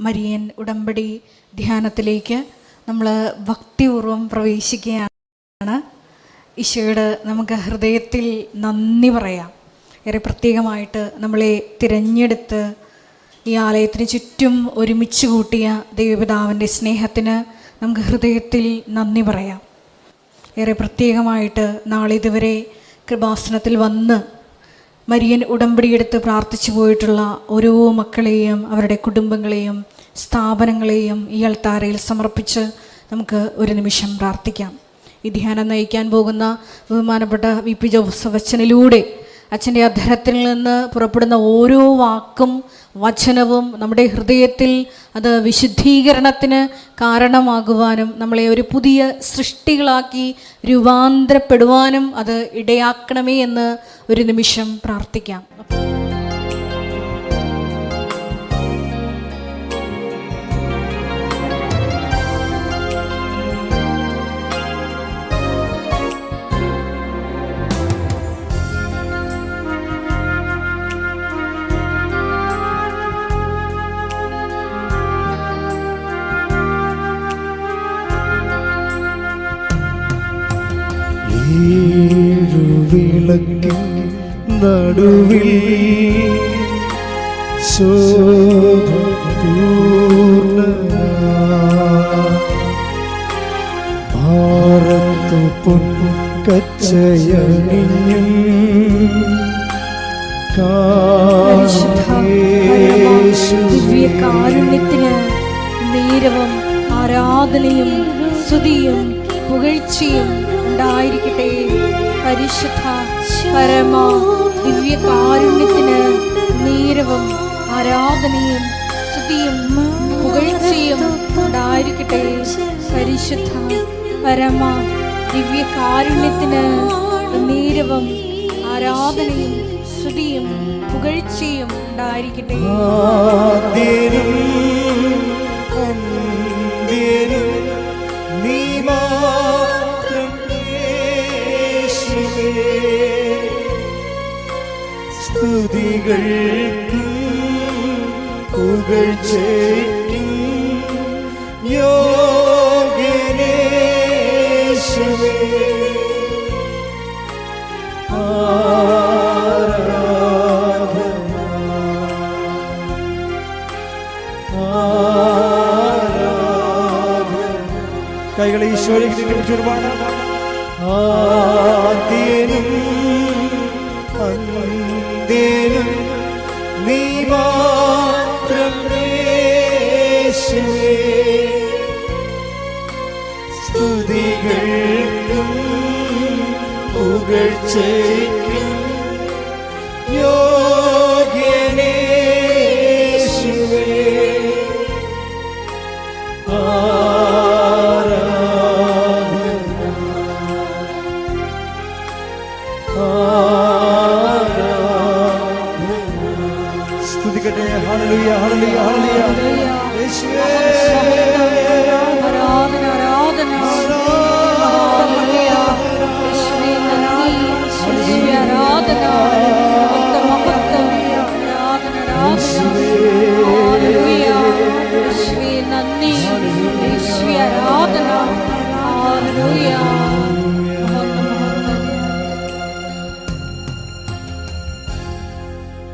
Marian ഉടമ്പടി ധ്യാനത്തിലേക്ക് നമ്മൾ ഭക്തിപൂർവ്വം പ്രവേശിക്കുകയാണ്. ഈശോയോട് നമുക്ക് ഹൃദയത്തിൽ നന്ദി പറയാം. ഏറെ പ്രത്യേകമായിട്ട് നമ്മളെ തിരഞ്ഞെടുത്ത് ഈ ആലയത്തിന് ചുറ്റും ഒരുമിച്ച് കൂട്ടിയ ദൈവപിതാവിൻ്റെ സ്നേഹത്തിന് നമുക്ക് ഹൃദയത്തിൽ നന്ദി പറയാം. ഏറെ പ്രത്യേകമായിട്ട് നാളിതുവരെ കൃപാസനത്തിൽ വന്ന് മരിയൻ ഉടമ്പടിയെടുത്ത് പ്രാർത്ഥിച്ചു പോയിട്ടുള്ള ഓരോ മക്കളെയും അവരുടെ കുടുംബങ്ങളെയും സ്ഥാപനങ്ങളെയും ഈ അൾത്താരയിൽ സമർപ്പിച്ച് നമുക്ക് ഒരു നിമിഷം പ്രാർത്ഥിക്കാം. ഈ ധ്യാനം നയിക്കാൻ പോകുന്ന ബഹുമാനപ്പെട്ട VP ജോസഫ് അച്ഛനിലൂടെ അച്ഛൻ്റെ അധരത്തിൽ നിന്ന് പുറപ്പെടുന്ന ഓരോ വാക്കും വചനവും നമ്മുടെ ഹൃദയത്തിൽ അത് വിശുദ്ധീകരണത്തിന് കാരണമാകുവാനും നമ്മളെ ഒരു പുതിയ സൃഷ്ടികളാക്കി രൂപാന്തരപ്പെടുവാനും അത് ഇടയാക്കണമേ എന്ന് ഒരു നിമിഷം പ്രാർത്ഥിക്കാം. വിളക്കിൻ നടുവിൽ ഭാരത്തു പൊൻകച്ചയണിഞ്ഞും ദിവ്യകാരുണ്യത്തിന് നേരവും ആരാധനയും സ്തുതിയും പുകഴ്ചയും ഉണ്ടായിരിക്കട്ടെ. പരിശുദ്ധ പരമ ദിവ്യകാരുണ്യത്തിന് നേരവും ആരാധനയും സ്തുതിയും പുകഴ്ചയും ഉണ്ടായിരിക്കട്ടെ. പരിശുദ്ധ പരമ ദിവ്യകാരുണ്യത്തിന് നേരവും ആരാധനയും സ്തുതിയും പുകഴ്ചയും ഉണ്ടായിരിക്കട്ടെ. സ്തുതികൾക്കും പുകഴ്ചയ്ക്കും യോഗ്യനേശുവേ, ആരാധന ആരാധന. കൈകളെ ഈശോയിലേക്ക് ചുരുമാണ്. ആദ്യനും അന്ത്യനും നീ മാത്രം യേശുവേ, സ്തുതികൾക്കും പുകഴ്ചയ്ക്കും യോഗ്യനേശുവേ, സ്തുതിക്കട്ടെ. ഹല്ലേലൂയ ഹല്ലേലൂയ ഹല്ലേലൂയ. യേശുവേ ആരാധന ആരാധന യേശുവേ നന്ദി യേശുവേ ആരാധന മഹത്വം മഹത്വം ആരാധന ആരാധന ഹല്ലേലൂയ യേശുവേ നന്ദി യേശുവേ ആരാധന ഹല്ലേലൂയ.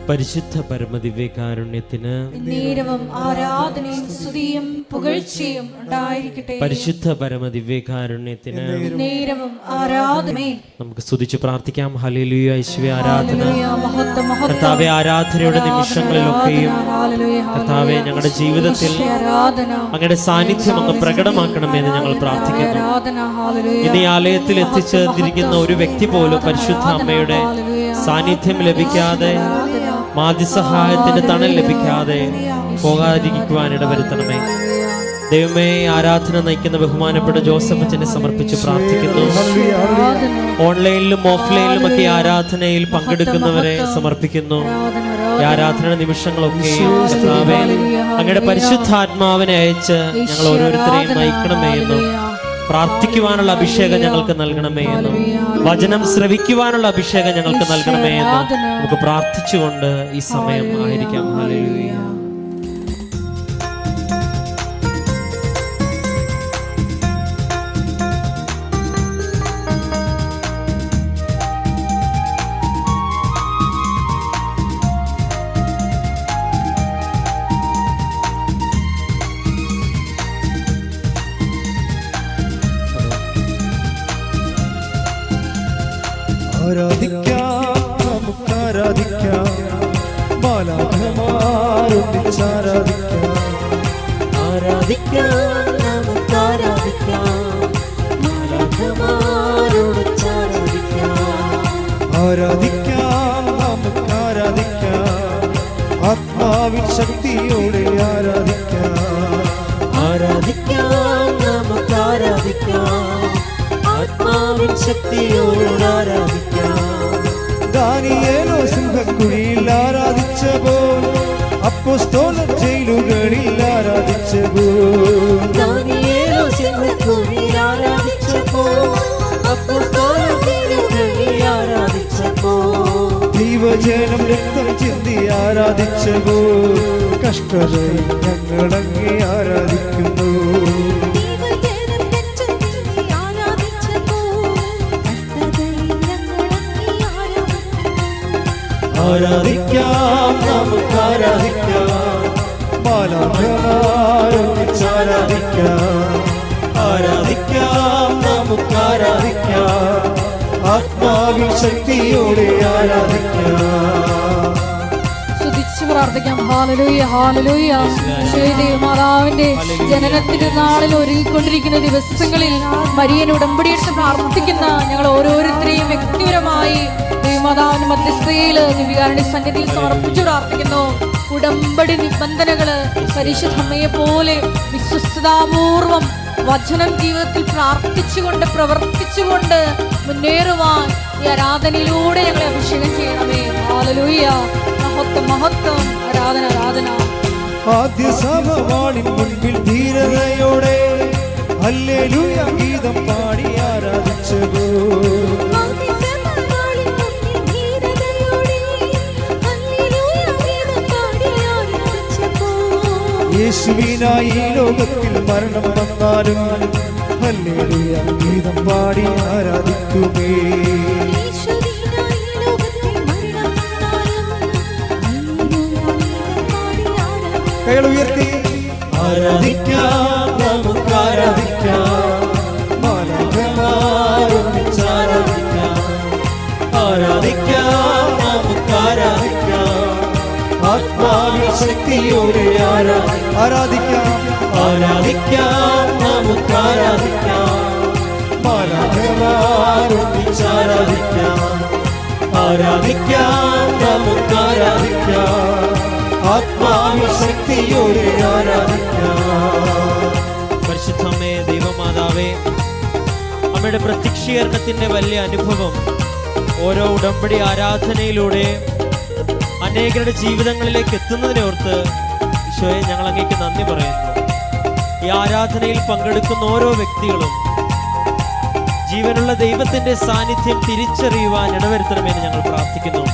പരിശുദ്ധ പരമദിവ്യകാരുണ്യത്തിന് നേരവും ആരാധനയും സ്തുതിയും പുകഴ്ചയും ഉണ്ടായിരിക്കട്ടെ. പരിശുദ്ധ പരമദിവ്യകാരുണ്യത്തിന് നേരവും ആരാധനയും നമുക്ക് സ്തുതിച്ച് പ്രാർത്ഥിക്കാം. ഹല്ലേലൂയ യേശുവേ ആരാധന. കർത്താവേ, ആരാധനയുടെ നിമിഷങ്ങളിലൊക്കെയും കർത്താവേ, ഞങ്ങളുടെ ജീവിതത്തിൽ അങ്ങയുടെ സാന്നിധ്യം അങ്ങ് പ്രകടമാക്കണമെന്ന് ഞങ്ങൾ പ്രാർത്ഥിക്കുന്നു. ഇന്ന് ഈ ആലയത്തിൽ എത്തിച്ചേർന്നിരിക്കുന്ന ഒരു വ്യക്തി പോലും പരിശുദ്ധ അമ്മയുടെ സാന്നിധ്യം ലഭിക്കാതെ, മാധ്യസഹായത്തിന്റെ തണൽ ലഭിക്കാതെ പോകാതിരിക്കുവാൻ ഇടവരുത്തണമേ. ദൈവമേ, ആരാധന നയിക്കുന്ന ബഹുമാനപ്പെട്ട ജോസഫ് അച്ഛനെ സമർപ്പിച്ച് പ്രാർത്ഥിക്കുന്നു. ഓൺലൈനിലും ഓഫ്ലൈനിലും ഒക്കെ ആരാധനയിൽ പങ്കെടുക്കുന്നവരെ സമർപ്പിക്കുന്നു. ഈ ആരാധന നിമിഷങ്ങളൊക്കെയും കർത്താവേ, അങ്ങയുടെ പരിശുദ്ധാത്മാവിനെ അയച്ച് ഞങ്ങൾ ഓരോരുത്തരെയും നയിക്കണമേ എന്നും, പ്രാർത്ഥിക്കുവാനുള്ള അഭിഷേകം ഞങ്ങൾക്ക് നൽകണമേ എന്നും, വചനം ശ്രവിക്കുവാനുള്ള അഭിഷേകം ഞങ്ങൾക്ക് നൽകണമേ എന്നും നമുക്ക് പ്രാർത്ഥിച്ചുകൊണ്ട് ഈ സമയം ആയിരിക്കാം. ഹല്ലേലൂയ. ആരാധിക്കാം, നമുക്ക് ആരാധിക്കാം, മാലാഖമാരൊന്നിച്ച് ആരാധിക്കാം. ആരാധിക്കാം, നമുക്ക് ആരാധിക്കാം, മാലാഖമാരോടൊത്ത് ആരാധിക്കാം. ആരാധിക്കാം, നമുക്ക് ആരാധിക്കാം, ആത്മാവിൻ ശക്തിയോടെ ആരാധിക്കാം. ആരാധിക്കാം, നമുക്ക് ആരാധിക്കാം, ആത്മാവിൻ ശക്തിയോട് ആരാധിക്കാം. ദാനിയേലോ സിംഹക്കുഴിയിൽ ആരാധിച്ചപ്പോൾ, അപ്പോസ്തലർ ജയിലുകളിൽ ആരാധിച്ചപ്പോൾ, ദാനിയേലോ സിംഹക്കുഴിയിൽ ആരാധിച്ചപ്പോൾ, അപ്പോസ്തലർ ജയിലുകളിൽ ആരാധിച്ചപ്പോൾ, ദൈവജനം രക്തം ചിന്തി ആരാധിച്ചപ്പോൾ, കഷ്ടതയിൽ ഞങ്ങളങ്ങേ ആരാധിക്കുന്നു. ദൈവജനം രക്തം ചിന്തി ആരാധിച്ചപ്പോൾ, കഷ്ടതയിൽ ഞങ്ങളങ്ങേ ആരാധിക്കുന്നു. ആരാധിക്കാം, നമുക്ക് ആരാധിക്കാം, മാലാഖമാരൊന്നിച്ച് ആരാധിക്കാം. ആരാധിക്കാം, നമുക്ക് ആരാധിക്കാം, ആത്മാവിൻ ശക്തിയോടെ ആരാധിക്കാം. സ്തുതിച്ച് പ്രാർത്ഥിക്കാം. Hallelujah, hallelujah. ഈശോയെ, മാതാവിന്റെ ജനനത്തിന്റെ നാളിൽ ഒരുങ്ങിക്കൊണ്ടിരിക്കുന്ന ദിവസങ്ങളിൽ മരിയൻ ഉടമ്പടിയെടുത്ത് പ്രാർത്ഥിക്കുന്ന ഞങ്ങൾ ഓരോരുത്തരെയും വ്യക്തിപരമായി ദൈവമാതാവിന്റെ മധ്യസ്ഥയിൽ ദിവ്യകാരുണ്യ സന്നിധിയിൽ സമർപ്പിച്ചു പ്രാർത്ഥിക്കുന്നു. ഉടമ്പടി നിബന്ധനകള് പരിശുദ്ധ അമ്മയെ പോലെ വിശ്വസ്തതാപൂർവം വചനം ജീവിതത്തിൽ പ്രാർത്ഥിച്ചുകൊണ്ട് പ്രവർത്തിച്ചുകൊണ്ട് മുന്നേറുവാൻ ഈ ആരാധനയിലൂടെ ഞങ്ങളെ അഭിഷേകം ചെയ്യണമേ. ഹല്ലേലൂയ. മഹത്വം, മഹത്വം. ആരാധന, ആരാധന. ആദ്യ സഭവാണിൻ മുൻപിൽ ധീരതയോടെ ഹല്ലേലൂയ ഗീതം പാടി ആരാധിച്ചപ്പോൾ, യേശുവിനായി ഈ ലോകത്തിൽ മരണം വന്നാലും ഹല്ലേലൂയ ഗീതം പാടി ആരാധിക്കുമേ. കൈകൾ ഉയർത്തി ആരാധിക്കാം, നമുക്ക് ആരാധിക്കാം, മാലാഖമാരൊന്നിച്ച് ആരാധിക്കാം. ആരാധിക്കാം, നമുക്ക് ആരാധിക്കാം, ആത്മാവിൻ ശക്തിയോടെ ആരാധിക്കാം. ആരാധിക്കാം, നമുക്ക് ആരാധിക്കാം, മാലാഖമാരൊന്നിച്ച് ആരാധിക്കാം. ആരാധിക്കാം, നമുക്ക് ആരാധിക്കാം, ആത്മാവിൻ ശക്തിയോടെ ആരാധിക്കാം. പരിശുദ്ധമേ, ദൈവമാതാവേ, അമ്മയുടെ പ്രത്യക്ഷീകരണത്തിന്റെ വലിയ അനുഭവം ഓരോ ഉടമ്പടി ആരാധനയിലൂടെ അനേകരുടെ ജീവിതങ്ങളിലേക്ക് എത്തുന്നതിനെ ഓർത്ത് ഈശോയെ ഞങ്ങൾ അങ്ങേക്ക് നന്ദി പറയുന്നു. ഈ ആരാധനയിൽ പങ്കെടുക്കുന്ന ഓരോ വ്യക്തികളും ജീവനുള്ള ദൈവത്തിന്റെ സാന്നിധ്യം തിരിച്ചറിയുവാൻ ഇടവരുത്തണമെന്ന് ഞങ്ങൾ പ്രാർത്ഥിക്കുന്നു.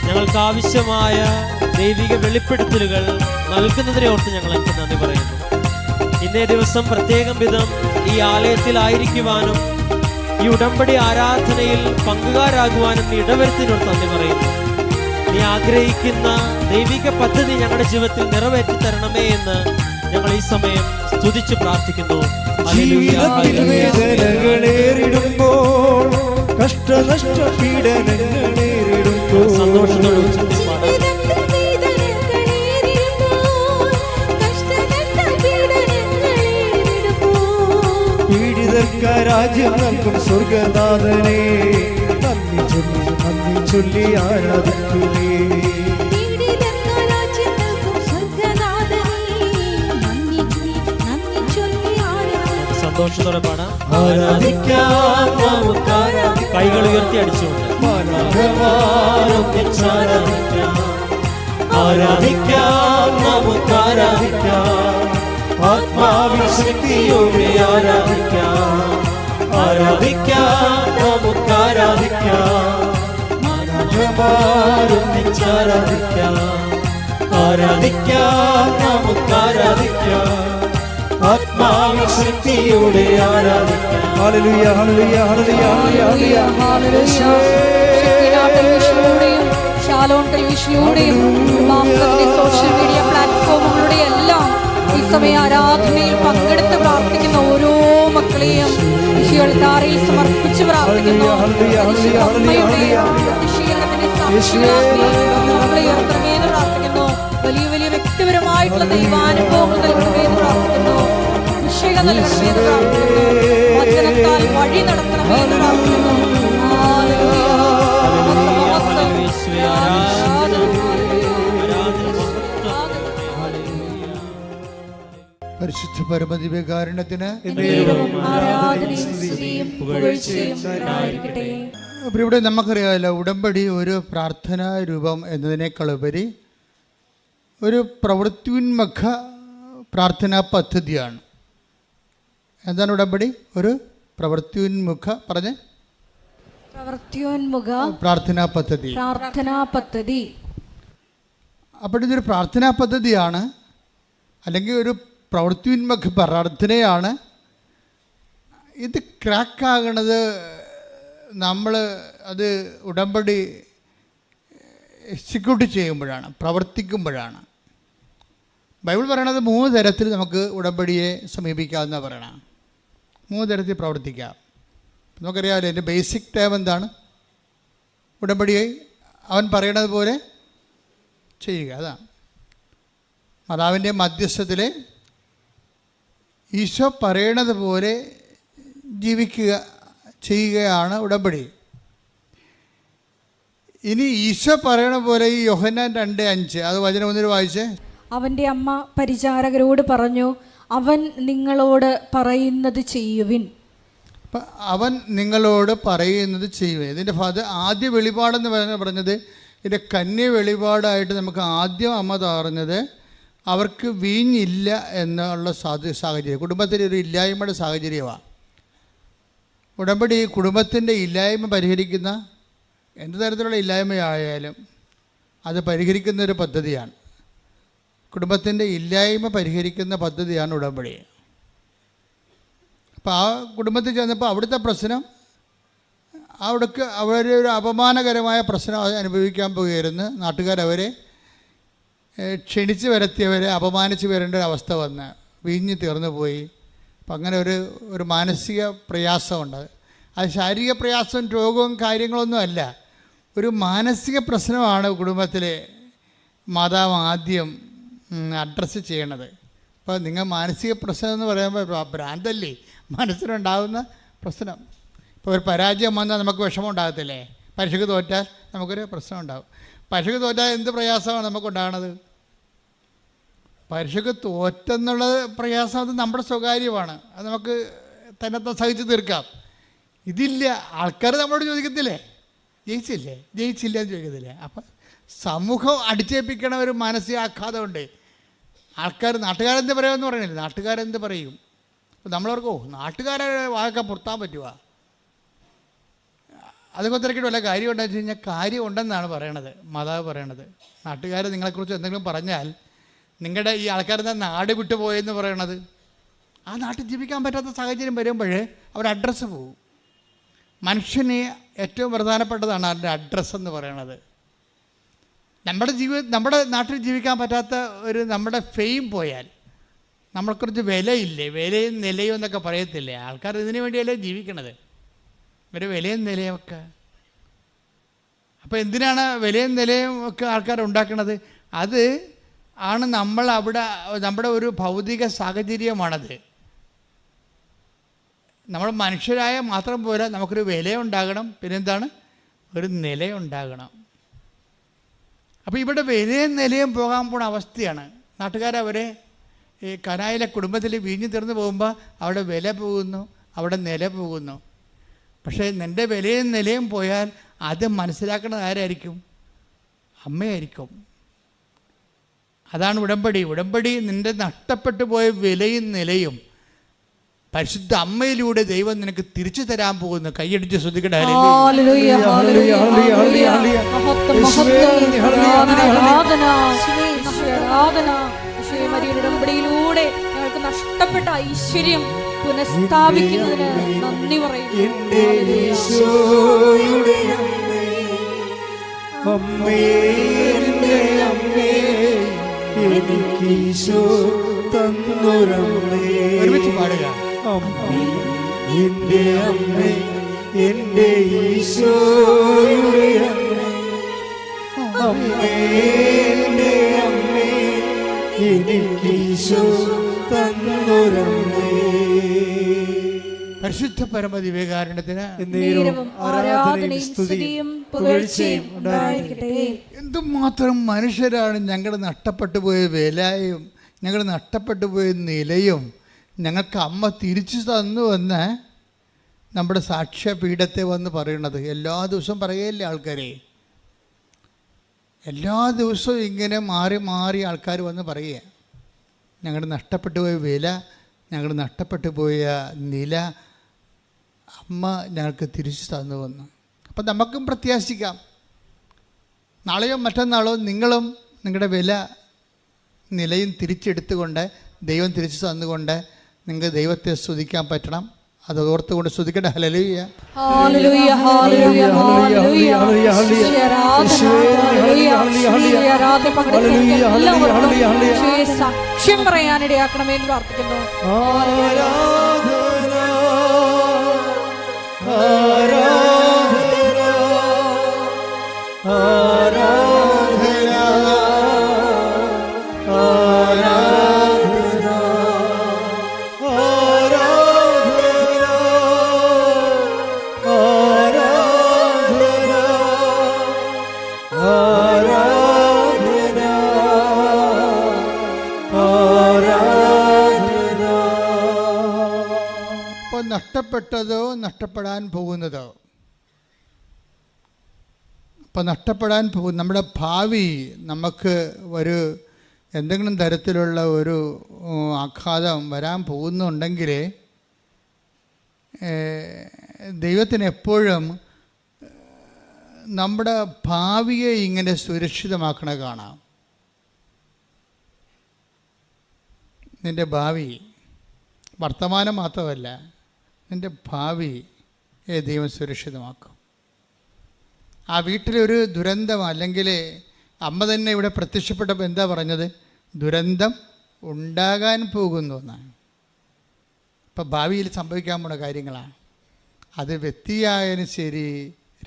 ഞങ്ങൾക്ക് ആവശ്യമായ ദൈവിക വെളിപ്പെടുത്തലുകൾ നൽകുന്നതിനെ ഓർത്ത് ഞങ്ങൾ അങ്ങേക്ക് നന്ദി പറയുന്നു. ഇന്നേ ദിവസം പ്രത്യേകം വിധം ഈ ആലയത്തിലായിരിക്കുവാനും ഈ ഉടമ്പടി ആരാധനയിൽ പങ്കുകാരാകുവാനും നീ ഇടവരുത്തിനോട് നന്ദി പറയുന്നു. നീ ആഗ്രഹിക്കുന്ന ദൈവിക പദ്ധതി ഞങ്ങളുടെ ജീവിതത്തിൽ നിറവേറ്റി തരണമേ എന്ന് ഞങ്ങൾ ഈ സമയം സ്തുതിച്ച് പ്രാർത്ഥിക്കുന്നു. ജീവിതത്തിൽ വേദനകളേറിടുമ്പോൾ, കഷ്ടനഷ്ട പീഡനങ്ങളേറിടുമ്പോൾ, സന്തോഷത്തോടെ ഉച്ചത്തിൽ പാടാം. പീഡിതർക്ക് രാജ്യം നൽകും സ്വർഗനാഥനെ നന്ദി ചൊല്ലി ആരാധിക്കുമേ. സന്തോഷത്തോടെ പാടാം. ആരാധിക്കാം, നമുക്ക് ആരാധിക്കാം, കൈകൾ ഉയർത്തി അടിച്ചുകൊണ്ട് മാലാഖമാരൊന്നിച്ച് ആരാധിക്കാം. ആരാധിക്കാം, നമുക്ക് ആരാധിക്കാം, ആത്മാവിൻ ശക്തിയോടെ ആരാധിക്കാം. ആരാധിക്കാം, നമുക്ക് ആരാധിക്കാം, മാലാഖമാരൊന്നിച്ച് ആരാധിക്കാം. ആരാധിക്കാം, നമുക്ക് ആരാധിക്കാം, ആത്മാവിൻ ശക്തിയോടെ ആരാധിക്കാം. ഹല്ലേലൂയ, ഹല്ലേലൂയ, ഹല്ലേലൂയ, ഹല്ലേലൂയ, ഹല്ലേലൂയ. ശക്തിനാഥ ടെലിവിഷനിലൂടെയും ഷാലോൺ ടെലിവിഷനിലൂടെയും മാംസത്തിന്റെ സോഷ്യൽ മീഡിയ പ്ലാറ്റ്ഫോമുകളുടെ എല്ലാം ഈ സമയ ആരാധനയിൽ പങ്കെടുത്ത് പ്രാർത്ഥിക്കുന്ന ഓരോ മക്കളെയും ഈശോയുടെ സമർപ്പിച്ച് പ്രാർത്ഥിക്കുന്നു. അമ്മയുടെ അഭിഷേകത്തിന്റെ സാക്ഷികളാക്കി നമ്മളെ ഉയർത്തണമെന്ന് പ്രാർത്ഥിക്കുന്നു. വലിയ വലിയ വ്യക്തിപരമായിട്ടുള്ള ദൈവാനുഭവങ്ങൾ നൽകണമെന്ന് പ്രാർത്ഥിക്കുന്നു. അഭിഷേകം നൽകണമെന്ന് പ്രാർത്ഥിക്കുന്നു. വചനത്താൽ വഴി നടത്തണമെന്ന് പ്രാർത്ഥിക്കുന്നു. പരിശുദ്ധ പരമദിവ്യകാരുണ്യത്തിന് ഇവിടെ നമുക്കറിയാമല്ലോ, ഉടമ്പടി ഒരു പ്രാർത്ഥനാ രൂപം എന്നതിനേക്കാളുപരി ഒരു പ്രവൃത്തിയുന്മുഖ പ്രാർത്ഥനാ പദ്ധതിയാണ്. എന്താണ് ഉടമ്പടി? ഒരു പ്രവൃത്തിയുന്മുഖ പ്രാർത്ഥനാ പദ്ധതി. അപ്പോൾ ഇതൊരു പ്രാർത്ഥനാ പദ്ധതിയാണ്, അല്ലെങ്കിൽ ഒരു പ്രവൃത്തിയുന്മുഖ പ്രാർത്ഥനയാണ്. ഇത് ക്രാക്കാകണത് നമ്മൾ അത് ഉടമ്പടി എക്സിക്യൂട്ട് ചെയ്യുമ്പോഴാണ്, പ്രവർത്തിക്കുമ്പോഴാണ്. ബൈബിൾ പറയണത് 3 തരത്തിൽ നമുക്ക് ഉടമ്പടിയെ സമീപിക്കാമെന്ന് പറയണം. 3 തരത്തിൽ പ്രവർത്തിക്കാം. നമുക്കറിയാമല്ലോ, എൻ്റെ ബേസിക് ടേം എന്താണ്? ഉടമ്പടിയെ അവൻ പറയണത് പോലെ ചെയ്യുക. അതാണ് മാതാവിൻ്റെ മധ്യസ്ഥത്തിൽ ഈശോ പറയണത് പോലെ ചെയ്യുകയാണ് ഉടമ്പടി. ഇനി ഈശോ പറയണ പോലെ ഈ യോഹന്നാൻ 2:5 അത് വചനം 1 വായിച്ചേ. അവൻ്റെ അമ്മ പരിചാരകരോട് പറഞ്ഞു, അവൻ നിങ്ങളോട് പറയുന്നത് ചെയ്യുവിൻ. അപ്പം അവൻ നിങ്ങളോട് പറയുന്നത് ചെയ്യുവിൻ. ഇതിൻ്റെ ആദ്യ വെളിപാടെന്ന് പറഞ്ഞത്, ഇതിൻ്റെ കന്യ വെളിപാടായിട്ട് നമുക്ക് ആദ്യം അമ്മ പറഞ്ഞത് അവർക്ക് വീഞ്ഞില്ല എന്നുള്ള സാഹചര്യം, കുടുംബത്തിൻ്റെ ഒരു ഇല്ലായ്മയുടെ സാഹചര്യമാണ്. ഉടമ്പടി കുടുംബത്തിൻ്റെ ഇല്ലായ്മ പരിഹരിക്കുന്ന, എന്ത് തരത്തിലുള്ള ഇല്ലായ്മയായാലും അത് പരിഹരിക്കുന്ന ഒരു പദ്ധതിയാണ്. കുടുംബത്തിൻ്റെ ഇല്ലായ്മ പരിഹരിക്കുന്ന പദ്ധതിയാണ് ഉടമ്പടി. അപ്പോൾ ആ കുടുംബത്തിൽ ചെന്നപ്പോൾ അവിടുത്തെ പ്രശ്നം, അവരൊരു അപമാനകരമായ പ്രശ്നം അനുഭവിക്കാൻ പോയിരുന്നു. നാട്ടുകാരവരെ ക്ഷണിച്ച് വരുത്തിയവരെ അപമാനിച്ച് വരേണ്ട ഒരു അവസ്ഥ വന്ന് വീഞ്ഞ് തീർന്നു പോയി. അപ്പം അങ്ങനെ ഒരു മാനസിക പ്രയാസമുണ്ട്. അത് ശാരീരിക പ്രയാസവും രോഗവും കാര്യങ്ങളൊന്നും അല്ല, ഒരു മാനസിക പ്രശ്നമാണ് കുടുംബത്തിലെ മാതാവ് ആദ്യം അഡ്രസ്സ് ചെയ്യണത്. അപ്പോൾ നിങ്ങൾ മാനസിക പ്രശ്നം എന്ന് പറയുമ്പോൾ ഭ്രാന്തല്ലേ മനസ്സിലുണ്ടാകുന്ന പ്രശ്നം. ഇപ്പോൾ ഒരു പരാജയം വന്നാൽ നമുക്ക് വിഷമം ഉണ്ടാകത്തില്ലേ? പരീക്ഷയ്ക്ക് തോറ്റാൽ നമുക്കൊരു പ്രശ്നം ഉണ്ടാകും. പരീക്ഷയ്ക്ക് തോറ്റാൽ എന്ത് പ്രയാസമാണ് നമുക്കുണ്ടാകണത്? പരീക്ഷയ്ക്ക് തോറ്റെന്നുള്ള പ്രയാസം അത് നമ്മുടെ സ്വകാര്യമാണ്, അത് നമുക്ക് തന്നെ സഹിച്ച് തീർക്കാം. ഇതില്ല, ആൾക്കാർ നമ്മളോട് ചോദിക്കത്തില്ലേ, ജയിച്ചില്ല എന്ന് ചോദിക്കത്തില്ലേ? അപ്പം സമൂഹം അടിച്ചേൽപ്പിക്കണ ഒരു മാനസികാഘാതമുണ്ട്. നാട്ടുകാരെന്ത് പറയുമെന്ന് പറയണില്ല, നാട്ടുകാരെന്ത് പറയും. അപ്പം നമ്മളവർക്കോ നാട്ടുകാരെ വാഴൊക്കെ പുറത്താൻ പറ്റുക? അതൊക്കെ തിരക്കിട്ട് വല്ല കാര്യം ഉണ്ടെന്ന് വെച്ച് കഴിഞ്ഞാൽ കാര്യം ഉണ്ടെന്നാണ് പറയണത്, മാതാവ് പറയണത്. നാട്ടുകാർ നിങ്ങളെക്കുറിച്ച് എന്തെങ്കിലും പറഞ്ഞാൽ നിങ്ങളുടെ ഈ ആൾക്കാരെന്താ നാട് വിട്ടു പോയെന്ന് പറയണത്, ആ നാട്ടിൽ ജീവിക്കാൻ പറ്റാത്ത സാഹചര്യം വരുമ്പോൾ അവർ അഡ്രസ്സ് പോകും. മനുഷ്യന് ഏറ്റവും പ്രധാനപ്പെട്ടതാണ് അവരുടെ അഡ്രസ്സെന്ന് പറയണത്. നമ്മുടെ നാട്ടിൽ ജീവിക്കാൻ പറ്റാത്ത നമ്മുടെ ഫെയിം പോയാൽ നമ്മളെക്കുറിച്ച് വിലയില്ലേ, വിലയും നിലയും എന്നൊക്കെ പറയത്തില്ലേ? ആൾക്കാർ ഇതിനു വേണ്ടിയല്ലേ ജീവിക്കണത്, ഒരു വിലയും നിലയൊക്കെ. അപ്പോൾ എന്തിനാണ് വിലയും നിലയും ഒക്കെ ആൾക്കാർ ഉണ്ടാക്കുന്നത്? അത് ആണ് നമ്മുടെ ഒരു ഭൗതിക സാഹചര്യമാണത്. നമ്മൾ മനുഷ്യരായ മാത്രം പോരാ, നമുക്കൊരു വിലയുണ്ടാകണം, പിന്നെന്താണ്, ഒരു നിലയുണ്ടാകണം. അപ്പോൾ ഇവിടെ വിലയും നിലയും പോകാൻ പോണ അവസ്ഥയാണ്. നാട്ടുകാരവരെ ഈ കനായിലെ കുടുംബത്തിൽ വീഞ്ഞു തീർന്നു പോകുമ്പോൾ അവിടെ വില പോകുന്നു, അവിടെ നില പോകുന്നു. പക്ഷേ നിൻ്റെ വിലയും നിലയും പോയാൽ അത് മനസ്സിലാക്കുന്നത് ആരായിരിക്കും? അമ്മയായിരിക്കും. അതാണ് ഉടമ്പടി. നിൻ്റെ നഷ്ടപ്പെട്ടു പോയ വിലയും നിലയും പരിശുദ്ധ അമ്മയിലൂടെ ദൈവം നിനക്ക് തിരിച്ചു തരാൻ പോകുന്നു. കൈയടിച്ച് ശ്രദ്ധിക്കട്ടെ. ഉടമ്പടിയിലൂടെ ഞങ്ങൾക്ക് നഷ്ടപ്പെട്ട ഐശ്വര്യം പുനഃസ്ഥാപിക്കുന്നതിന് നന്ദി പറയുന്നു. ഒരുമിച്ച് പാടുക. എൻ്റെ അമ്മേ, എൻ്റെ ഈശോയുടെ അമ്മേ, അമ്മേ, എൻ്റെ അമ്മേ, എനിക്ക് ഈശോ തന്നൊരമ്മേ. പരിശുദ്ധ പരമദിവ്യകാരുണ്യത്തിന് നേരവും ആരാധനയും സ്തുതിയും പുകഴ്ചയും ഉണ്ടായിരിക്കട്ടെ. എന്തുമാത്രം മനുഷ്യരാണ് ഞങ്ങൾ നഷ്ടപ്പെട്ടു പോയ വിലയും ഞങ്ങൾ നഷ്ടപ്പെട്ടു പോയ നിലയും ഞങ്ങൾക്ക് അമ്മ തിരിച്ചു തന്നുവെന്ന് നമ്മുടെ സാക്ഷ്യപീഠത്തെ വന്ന് പറയണത്. എല്ലാ ദിവസവും പറയുകയല്ലേ ആൾക്കാരെ? എല്ലാ ദിവസവും ഇങ്ങനെ മാറി മാറി ആൾക്കാർ വന്ന് പറയുക, ഞങ്ങൾ നഷ്ടപ്പെട്ടു പോയ വില, ഞങ്ങൾ നഷ്ടപ്പെട്ടു പോയ നില അമ്മ ഞങ്ങൾക്ക് തിരിച്ചു തന്നു വന്നു. അപ്പം നമുക്കും പ്രത്യാശിക്കാം, നാളെയോ മറ്റന്നാളോ നിങ്ങളും നിങ്ങളുടെ വില നിലയും തിരിച്ചെടുത്തുകൊണ്ട് ദൈവം തിരിച്ചു തന്നുകൊണ്ട് നിങ്ങൾക്ക് ദൈവത്തെ സ്തുതിക്കാൻ പറ്റണം. അത് ഓർത്തുകൊണ്ട് സ്തുതിക്കട്ടെ. ഹല്ലേലൂയ, ഹല്ലേലൂയ, ഹല്ലേലൂയ, ഹല്ലേലൂയ. സാക്ഷ്യം പറയാനിടയാക്കണമേ എന്ന് പ്രാർത്ഥിക്കുന്നു. ആരാധന, ആരാധന, ആരാധന, ആരാധന, ആരാധന, ആരാധന. ഇപ്പോൾ നഷ്ടപ്പെട്ടതോ നഷ്ടപ്പെടാൻ പോകുന്നതോ, അപ്പോൾ നഷ്ടപ്പെടാൻ പോകും നമ്മുടെ ഭാവി നമുക്ക് ഒരു എന്തെങ്കിലും തരത്തിലുള്ള ഒരു ആഘാതം വരാൻ പോകുന്നുണ്ടെങ്കിൽ ദൈവത്തിന് എപ്പോഴും നമ്മുടെ ഭാവിയെ ഇങ്ങനെ സുരക്ഷിതമാക്കണ കാണാം. നിൻ്റെ ഭാവി, വർത്തമാനം മാത്രമല്ല, നിൻ്റെ ഭാവിയെ ദൈവം സുരക്ഷിതമാക്കും. ആ വീട്ടിലൊരു ദുരന്തം, അല്ലെങ്കിൽ അമ്മ തന്നെ ഇവിടെ പ്രത്യക്ഷപ്പെട്ടപ്പോൾ എന്താ പറഞ്ഞത്? ദുരന്തം ഉണ്ടാകാൻ പോകുന്നു എന്നാണ്. ഇപ്പം ഭാവിയിൽ സംഭവിക്കാൻ പോണ കാര്യങ്ങളാണ്. അത് വ്യക്തിയായാലും ശരി,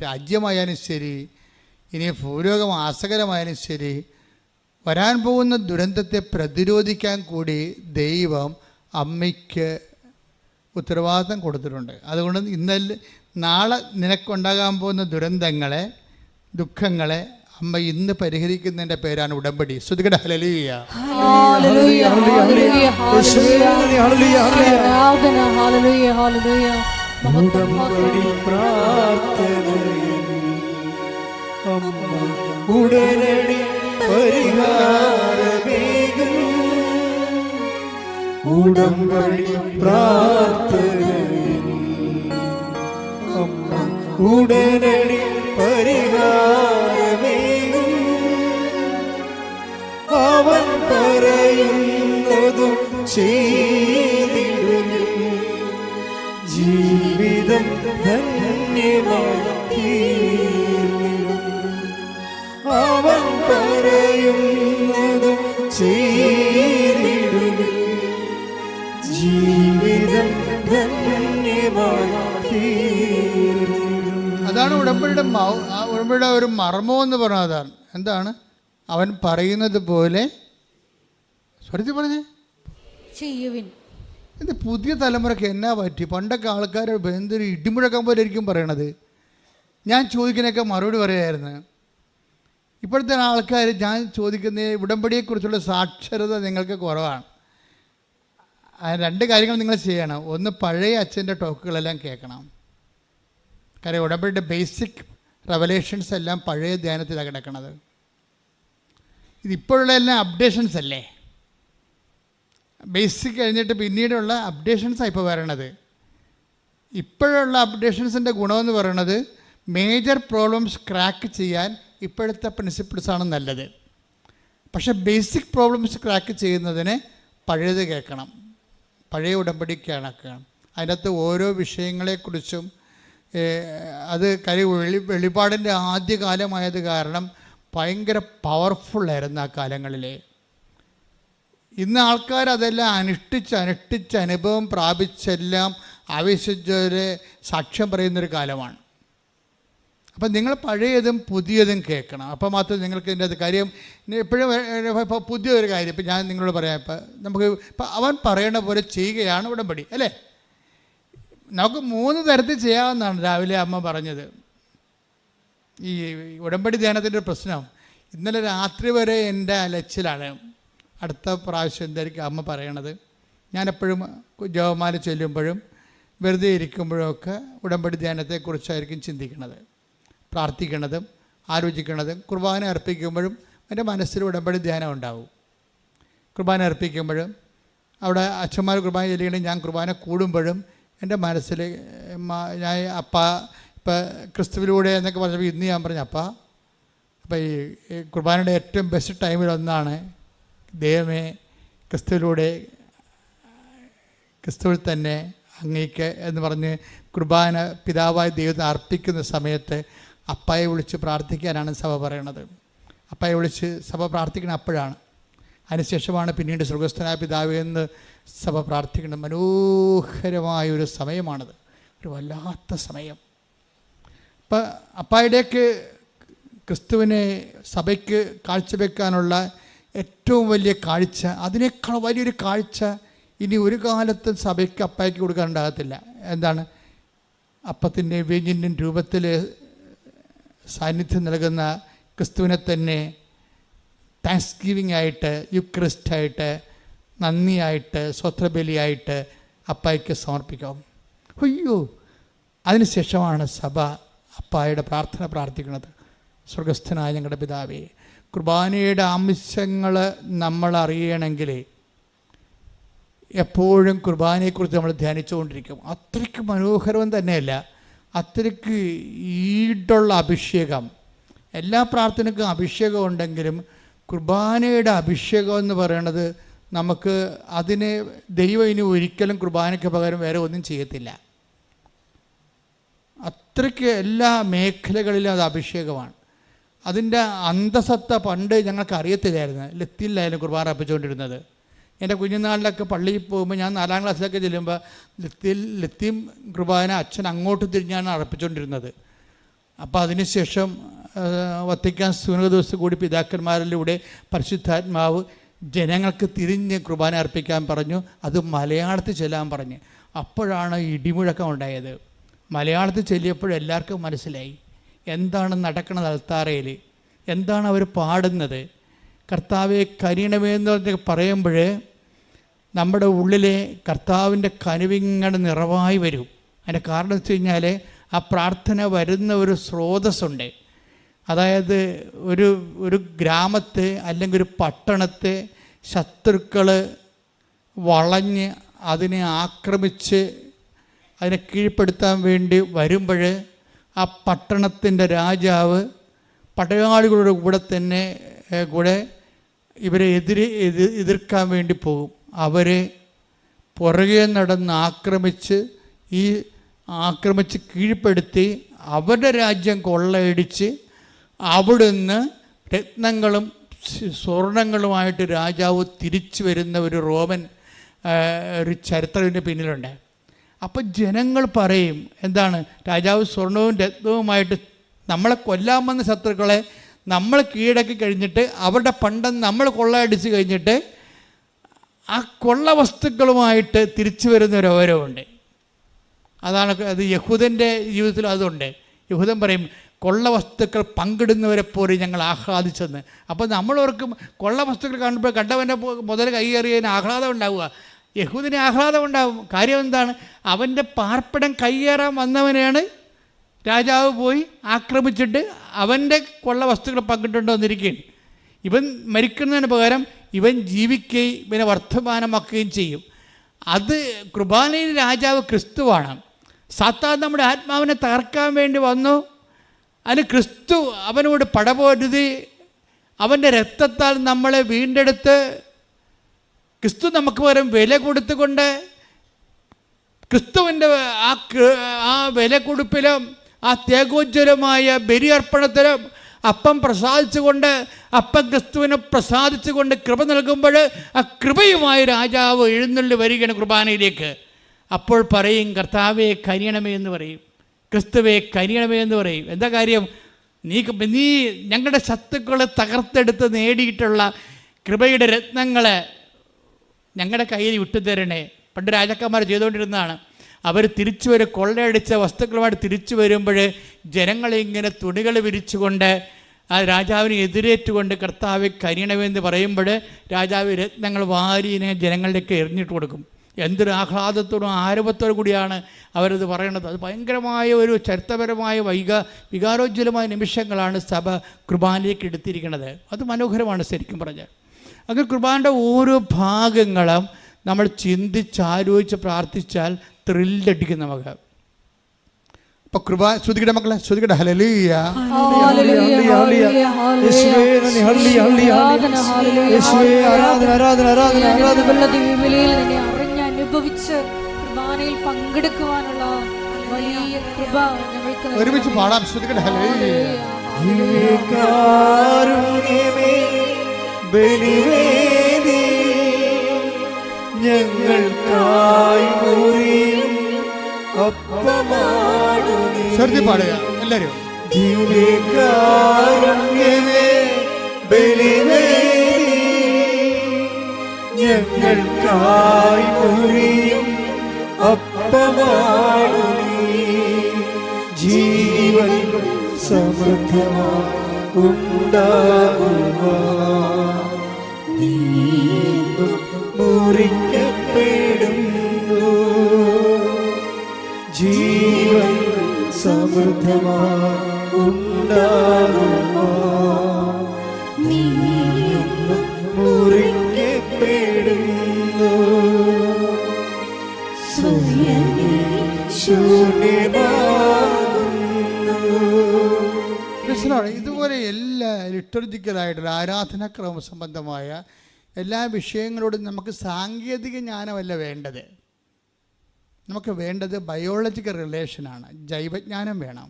രാജ്യമായാലും ശരി, ഇനി ഭൂലോകം ആസകരമായാലും ശരി, വരാൻ പോകുന്ന ദുരന്തത്തെ പ്രതിരോധിക്കാൻ കൂടി ദൈവം അമ്മയ്ക്ക് ഉത്തരവാദിത്തം കൊടുത്തിട്ടുണ്ട്. അതുകൊണ്ട് നാളെ നിനക്കുണ്ടാകാൻ പോകുന്ന ദുരന്തങ്ങളെ, ദുഃഖങ്ങളെ അമ്മ ഇന്ന് പരിഹരിക്കുന്നതിൻ്റെ പേരാണ് ഉടമ്പടി. സ്തുതിക്കട്ടെ. ഹല്ലേലൂയ, ഹല്ലേലൂയ, ഹല്ലേലൂയ, ഹല്ലേലൂയ. ആരാധന, ഹല്ലേലൂയ, ഹല്ലേലൂയ. ഉടമ്പടി പ്രാർത്ഥനയിൽ അമ്മ ഉടനടി പരിഹാരമേകും. ഉടമ്പടി പ്രാർത്ഥനയിൽ അമ്മ ഉടനടി പരിഹാരമേകും. അവൻ പറയുന്നതും ചെയ്തിടും. ജീവിതം ധന്യമായി. അവൻ പറയുന്നതും ചെയ്തിടും. ജീവിതം ധന്യമായി. അതാണ് ഉടമ്പടിയുടെ ഒരു മർമ്മം എന്ന് പറഞ്ഞാൽ. അതാണ് എന്താണ്? അവൻ പറയുന്നത് പോലെ സ്വരത്തിൽ പറഞ്ഞേ ചെയ്യുവിൻ. ഇത് പുതിയ തലമുറയ്ക്ക് എന്നാ പറ്റി? പണ്ടൊക്കെ ആൾക്കാർ എന്തൊരു ഇടിമുഴക്കം പോലെ ആയിരിക്കും പറയണത്. ഞാൻ ചോദിക്കുന്നതൊക്കെ മറുപടി പറയായിരുന്നു. ഇപ്പോഴത്തെ ആൾക്കാർ ഞാൻ ചോദിക്കുന്ന ഉടമ്പടിയെക്കുറിച്ചുള്ള സാക്ഷരത നിങ്ങൾക്ക് കുറവാണ്. രണ്ട് കാര്യങ്ങൾ നിങ്ങൾ ചെയ്യണം. ഒന്ന്, പഴയ അച്ഛൻ്റെ ടോക്കുകളെല്ലാം കേൾക്കണം. കാര്യം ഉടമ്പടിയുടെ ബേസിക് റെവലേഷൻസ് എല്ലാം പഴയ ധ്യാനത്തിലാണ് കിടക്കുന്നത്. ഇതിപ്പോഴുള്ള എല്ലാം അപ്ഡേഷൻസ് അല്ലേ? ബേസിക് കഴിഞ്ഞിട്ട് പിന്നീടുള്ള അപ്ഡേഷൻസാണ് ഇപ്പോൾ വരണത്. ഇപ്പോഴുള്ള അപ്ഡേഷൻസിൻ്റെ ഗുണമെന്ന് പറയുന്നത് മേജർ പ്രോബ്ലംസ് ക്രാക്ക് ചെയ്യാൻ ഇപ്പോഴത്തെ പ്രിൻസിപ്പിൾസാണ് നല്ലത്. പക്ഷേ ബേസിക് പ്രോബ്ലംസ് ക്രാക്ക് ചെയ്യുന്നതിന് പഴയത് കേൾക്കണം, പഴയ ഉടമ്പടി കേൾക്കണം. അതിനകത്ത് ഓരോ വിഷയങ്ങളെക്കുറിച്ചും അത് വെളിപാടിൻ്റെ ആദ്യകാലമായത് കാരണം ഭയങ്കര പവർഫുള്ളായിരുന്നു ആ കാലങ്ങളിൽ. ഇന്ന് ആൾക്കാർ അതെല്ലാം അനുഷ്ഠിച്ച് അനുഭവം പ്രാപിച്ചെല്ലാം ആവേശിച്ചവരെ സാക്ഷ്യം പറയുന്നൊരു കാലമാണ്. അപ്പം നിങ്ങൾ പഴയതും പുതിയതും കേൾക്കണം. അപ്പോൾ മാത്രമേ നിങ്ങൾക്ക് ഇതിൻ്റെ അത് കാര്യം എപ്പോഴും ഇപ്പോൾ പുതിയൊരു കാര്യം ഇപ്പം ഞാൻ നിങ്ങളോട് പറയാം. ഇപ്പം നമുക്ക് ഇപ്പം അവൻ പറയണ പോലെ ചെയ്യുകയാണ് ഉടമ്പടി, അല്ലേ? നമുക്ക് 3 തരത്തിൽ ചെയ്യാവുന്നതാണ്. രാവിലെ അമ്മ പറഞ്ഞത് ഈ ഉടമ്പടി ധ്യാനത്തിൻ്റെ ഒരു പ്രശ്നം. ഇന്നലെ രാത്രി വരെ എൻ്റെ അലച്ചിലാണ്. അടുത്ത പ്രാവശ്യം എന്തായിരിക്കും അമ്മ പറയണത്? ഞാനെപ്പോഴും ജപമാല ചൊല്ലുമ്പോഴും വെറുതെ ഇരിക്കുമ്പോഴൊക്കെ ഉടമ്പടി ധ്യാനത്തെക്കുറിച്ചായിരിക്കും ചിന്തിക്കുന്നത്, പ്രാർത്ഥിക്കുന്നതും ആലോചിക്കുന്നതും. കുർബാന അർപ്പിക്കുമ്പോഴും എൻ്റെ മനസ്സിൽ ഉടമ്പടി ധ്യാനം ഉണ്ടാവും. കുർബാന അർപ്പിക്കുമ്പോഴും അവിടെ അച്ഛന്മാർ കുർബാന ചൊല്ലിക്കണമെങ്കിൽ ഞാൻ കുർബാന കൂടുമ്പോഴും എൻ്റെ മനസ്സിൽ ഞാൻ അപ്പ ഇപ്പം ക്രിസ്തുവിലൂടെ എന്നൊക്കെ പറഞ്ഞപ്പോൾ ഇന്ന് ഞാൻ പറഞ്ഞു അപ്പം ഈ കുർബാനയുടെ ഏറ്റവും ബെസ്റ്റ് ടൈമിലൊന്നാണ് ദൈവമേ ക്രിസ്തുവിൽ തന്നെ അങ്ങേക്ക് എന്ന് പറഞ്ഞ് കുർബാന പിതാവായ ദൈവത്തെ അർപ്പിക്കുന്ന സമയത്ത് അപ്പായെ വിളിച്ച് പ്രാർത്ഥിക്കാനാണ് സഭ പറയണത്. അപ്പായെ വിളിച്ച് സഭ പ്രാർത്ഥിക്കണം അപ്പോഴാണ്. അതിനുശേഷമാണ് പിന്നീട് സ്വർഗസ്ഥനായ പിതാവേ എന്ന് സഭ പ്രാർത്ഥിക്കണം. മനോഹരമായൊരു സമയമാണത്, ഒരു വല്ലാത്ത സമയം. ഇപ്പം അപ്പായുടെയൊക്കെ ക്രിസ്തുവിനെ സഭയ്ക്ക് കാഴ്ചവെക്കാനുള്ള ഏറ്റവും വലിയ കാഴ്ച, അതിനേക്കാൾ വലിയൊരു കാഴ്ച ഇനി ഒരു കാലത്തും സഭയ്ക്ക് അപ്പായ്ക്ക് കൊടുക്കാനുണ്ടാകത്തില്ല. എന്താണ്? അപ്പത്തിൻ്റെ വീഞ്ഞിൻ്റെ രൂപത്തിൽ സാന്നിധ്യം നൽകുന്ന ക്രിസ്തുവിനെ തന്നെ താങ്ക്സ് ഗിവിംഗ് ആയിട്ട്, യുക്രിസ്റ്റായിട്ട്, നന്ദിയായിട്ട്, സ്വത്രബലിയായിട്ട് അപ്പായ്ക്ക് സമർപ്പിക്കാം. അയ്യോ, അതിനുശേഷമാണ് സഭ അപ്പായുടെ പ്രാർത്ഥന പ്രാർത്ഥിക്കുന്നത്. സ്വർഗസ്ഥനായ ഞങ്ങളുടെ പിതാവേ, കുർബാനയുടെ അംശങ്ങൾ നമ്മൾ അറിയണമെങ്കിൽ എപ്പോഴും കുർബാനയെക്കുറിച്ച് നമ്മൾ ധ്യാനിച്ചുകൊണ്ടിരിക്കും. അത്രയ്ക്ക് മനോഹരം തന്നെയല്ല, അത്രയ്ക്ക് ഈടുള്ള അഭിഷേകം. എല്ലാ പ്രാർത്ഥനയ്ക്കും അഭിഷേകം ഉണ്ടെങ്കിലും കുർബാനയുടെ അഭിഷേകം എന്ന് പറയുന്നത് നമുക്ക് അതിനെ ദൈവം ഇനി ഒരിക്കലും കുർബാനയ്ക്ക് പകരം വേറെ ഒന്നും ചെയ്യത്തില്ല. അത്രയ്ക്ക് എല്ലാ മേഖലകളിലും അത് അഭിഷേകമാണ്. അതിൻ്റെ അന്തസത്ത പണ്ട് ഞങ്ങൾക്ക് അറിയത്തില്ലായിരുന്നു. ലത്തിയിലായാലും കുർബാന അർപ്പിച്ചുകൊണ്ടിരുന്നത്. എൻ്റെ കുഞ്ഞുനാളിലൊക്കെ പള്ളിയിൽ പോകുമ്പോൾ ഞാൻ 4ാം ക്ലാസ്സിലൊക്കെ ചെല്ലുമ്പോൾ ലത്തീം കുർബാന അച്ഛൻ അങ്ങോട്ട് തിരിഞ്ഞാണ് അർപ്പിച്ചുകൊണ്ടിരുന്നത്. അപ്പോൾ അതിനുശേഷം വത്തിക്കാൻ സുനക ദിവസം കൂടി പിതാക്കന്മാരിലൂടെ പരിശുദ്ധാത്മാവ് ജനങ്ങൾക്ക് തിരിഞ്ഞ് കുർബാന അർപ്പിക്കാൻ പറഞ്ഞു. അത് മലയാളത്തിൽ ചെല്ലാൻ പറഞ്ഞ്. അപ്പോഴാണ് ഇടിമുഴക്കം ഉണ്ടായത്. മലയാളത്തിൽ ചെല്ലിയപ്പോൾ എല്ലാവർക്കും മനസ്സിലായി എന്താണ് നടക്കുന്നത്, അൽത്താരയിൽ എന്താണ് അവർ പാടുന്നത്. കർത്താവെ കനിയണമേ എന്ന് പറഞ്ഞ് പറയുമ്പോൾ നമ്മുടെ ഉള്ളിലെ കർത്താവിൻ്റെ കനിവിങ്ങനെ നിറവായി വരും. അതിൻ്റെ കാരണം വെച്ച് കഴിഞ്ഞാൽ ആ പ്രാർത്ഥന വരുന്ന ഒരു സ്രോതസ്സുണ്ട്. അതായത് ഒരു ഗ്രാമത്തെ അല്ലെങ്കിൽ ഒരു പട്ടണത്തെ ശത്രുക്കൾ വളഞ്ഞ് അതിനെ ആക്രമിച്ച് അതിനെ കീഴ്പ്പെടുത്താൻ വേണ്ടി വരുമ്പോൾ ആ പട്ടണത്തിൻ്റെ രാജാവ് പടയാളികളുടെ കൂടെ ഇവരെ എതിർക്കാൻ വേണ്ടി പോകും. അവരെ പുറകെ നടന്ന് ആക്രമിച്ച് കീഴ്പ്പെടുത്തി അവരുടെ രാജ്യം കൊള്ളയടിച്ച് അവിടുന്ന് രത്നങ്ങളും സ്വർണങ്ങളുമായിട്ട് രാജാവ് തിരിച്ചു വരുന്ന ഒരു റോമൻ ഒരു ചരിത്രത്തിൻ്റെ പിന്നിലുണ്ട്. അപ്പം ജനങ്ങൾ പറയും എന്താണ്, രാജാവ് സ്വർണവും രത്നവുമായിട്ട് നമ്മളെ കൊല്ലാൻ വന്ന ശത്രുക്കളെ നമ്മൾ കീഴടക്കി കഴിഞ്ഞിട്ട് അവരുടെ പണ്ടം നമ്മൾ കൊള്ളയടിച്ച് കഴിഞ്ഞിട്ട് ആ കൊള്ള വസ്തുക്കളുമായിട്ട് തിരിച്ചു വരുന്നൊരവരവുണ്ട്. അതാണ് അത് യഹൂദൻ്റെ ജീവിതത്തിൽ അതുണ്ട്. യഹൂദൻ പറയും കൊള്ള വസ്തുക്കൾ പങ്കിടുന്നവരെ പോലെ ഞങ്ങൾ ആഹ്ലാദിച്ചെന്ന്. അപ്പോൾ നമ്മളോർക്കും കൊള്ള വസ്തുക്കൾ കാണുമ്പോൾ കണ്ടവൻ്റെ മുതൽ കൈയേറിയതിന് ആഹ്ലാദം ഉണ്ടാവുക. യഹൂദിന് ആഹ്ലാദം ഉണ്ടാവും. കാര്യം എന്താണ്? അവൻ്റെ പാർപ്പിടം കൈയേറാൻ വന്നവനെയാണ് രാജാവ് പോയി ആക്രമിച്ചിട്ട് അവൻ്റെ കൊള്ള വസ്തുക്കൾ പങ്കിട്ടുണ്ടോ എന്നിരിക്കുകയാണ്. ഇവൻ മരിക്കുന്നതിന് പകരം ഇവൻ ജീവിക്കുകയും ഇവനെ വർത്തമാനമാക്കുകയും ചെയ്യും. അത് കുർബാനയിൽ രാജാവ് ക്രിസ്തുവാണ്. സാത്താൻ നമ്മുടെ ആത്മാവിനെ തകർക്കാൻ വേണ്ടി വന്നു. അതിന് ക്രിസ്തു അവനോട് പടപൊരുതി അവൻ്റെ രക്തത്താൽ നമ്മളെ വീണ്ടെടുത്ത് ക്രിസ്തു നമുക്ക് പകരം വില കൊടുത്തുകൊണ്ട് ക്രിസ്തുവിൻ്റെ ആ വില കൊടുപ്പിലും ആ ത്യാഗോജ്വലമായ ബലിയർപ്പണത്തിലും അപ്പം പ്രസാദിച്ചുകൊണ്ട് അപ്പം ക്രിസ്തുവിനെ പ്രസാദിച്ചുകൊണ്ട് കൃപ നൽകുമ്പോൾ ആ കൃപയുമായി രാജാവ് എഴുന്നള്ളി വരികയാണ് കുർബാനയിലേക്ക്. അപ്പോൾ പറയും കർത്താവെ കനിയണമേ എന്ന് പറയും, ക്രിസ്തുവെ കനിയണമേ എന്ന് പറയും. എന്താ കാര്യം? നീ ഞങ്ങളുടെ ശത്രുക്കളെ തകർത്തെടുത്ത് നേടിയിട്ടുള്ള കൃപയുടെ രത്നങ്ങളെ ഞങ്ങളുടെ കയ്യിൽ വിട്ടുതരണേ. പണ്ട് രാജാക്കന്മാർ ചെയ്തുകൊണ്ടിരുന്നതാണ്. അവർ തിരിച്ചു വരും, കൊള്ളയടിച്ച വസ്തുക്കളുമായിട്ട് തിരിച്ചു വരുമ്പോൾ ജനങ്ങളെ ഇങ്ങനെ തുണികൾ വിരിച്ചുകൊണ്ട് ആ രാജാവിനെ എതിരേറ്റുകൊണ്ട് കർത്താവ് കനിയണമെന്ന് പറയുമ്പോൾ രാജാവ് രത്നങ്ങൾ വാരി ഇങ്ങനെ ജനങ്ങളിലേക്ക് എറിഞ്ഞിട്ട് കൊടുക്കും. എന്തൊരു ആഹ്ലാദത്തോടും ആരവത്തോടും കൂടിയാണ് അവരത് പറയണത്. അത് ഭയങ്കരമായ ഒരു ചരിത്രപരമായ വികാരോജ്വലമായ നിമിഷങ്ങളാണ് സഭ കുർബാനയിലേക്ക് എടുത്തിരിക്കുന്നത്. അത് മനോഹരമാണ് ശരിക്കും പറഞ്ഞാൽ. അങ്ങനെ കുർബാനയുടെ ഓരോ ഭാഗങ്ങളും നമ്മൾ ചിന്തിച്ചാലോചിച്ച് പ്രാർത്ഥിച്ചാൽ ത്രില്ലടിക്കും നമുക്ക്. അപ്പോൾ കുർബാന ശ്രുതികട മക്കളെ, ശ്രുതികട ഹല്ലേലൂയ. അനുഭവിച്ച് കുർബാനയിൽ പങ്കെടുക്കുവാനുള്ള വലിയ കൃപ ഞങ്ങൾക്ക് ഒരുമിച്ച് പാടാം. ശ്രുതികട ഹല്ലേലൂയ. ബലിവേദി ഞങ്ങൾക്കായി മുറിയും അപ്പമാണു നീ. ശ്രുതി പാടുക എല്ലാവരും. ദിവ്യകാരുണ്യമേ ബലിവേദി ഞങ്ങൾക്കായി മുറിയും അപ്പമാണു നീ. ജീവൻ സമൃദ്ധമായി ഉണ്ടാകുവാൻ നീയും മുറിക്കപ്പെടുന്നു. ജീവൻ സമൃദ്ധമായി ഉണ്ടാകുവാൻ നീയും മുറിക്കപ്പെടുന്നു. സ്വയമേ ശൂന്യമാകുന്നു. ഇതുപോലെ എല്ലാ ലിറ്റർജിക്കലായിട്ടുള്ള ആരാധനാക്രമ സംബന്ധമായ എല്ലാ വിഷയങ്ങളോടും നമുക്ക് സാങ്കേതിക ജ്ഞാനമല്ല വേണ്ടത്. നമുക്ക് വേണ്ടത് ബയോളജിക്കൽ റിലേഷനാണ്. ജൈവജ്ഞാനം വേണം.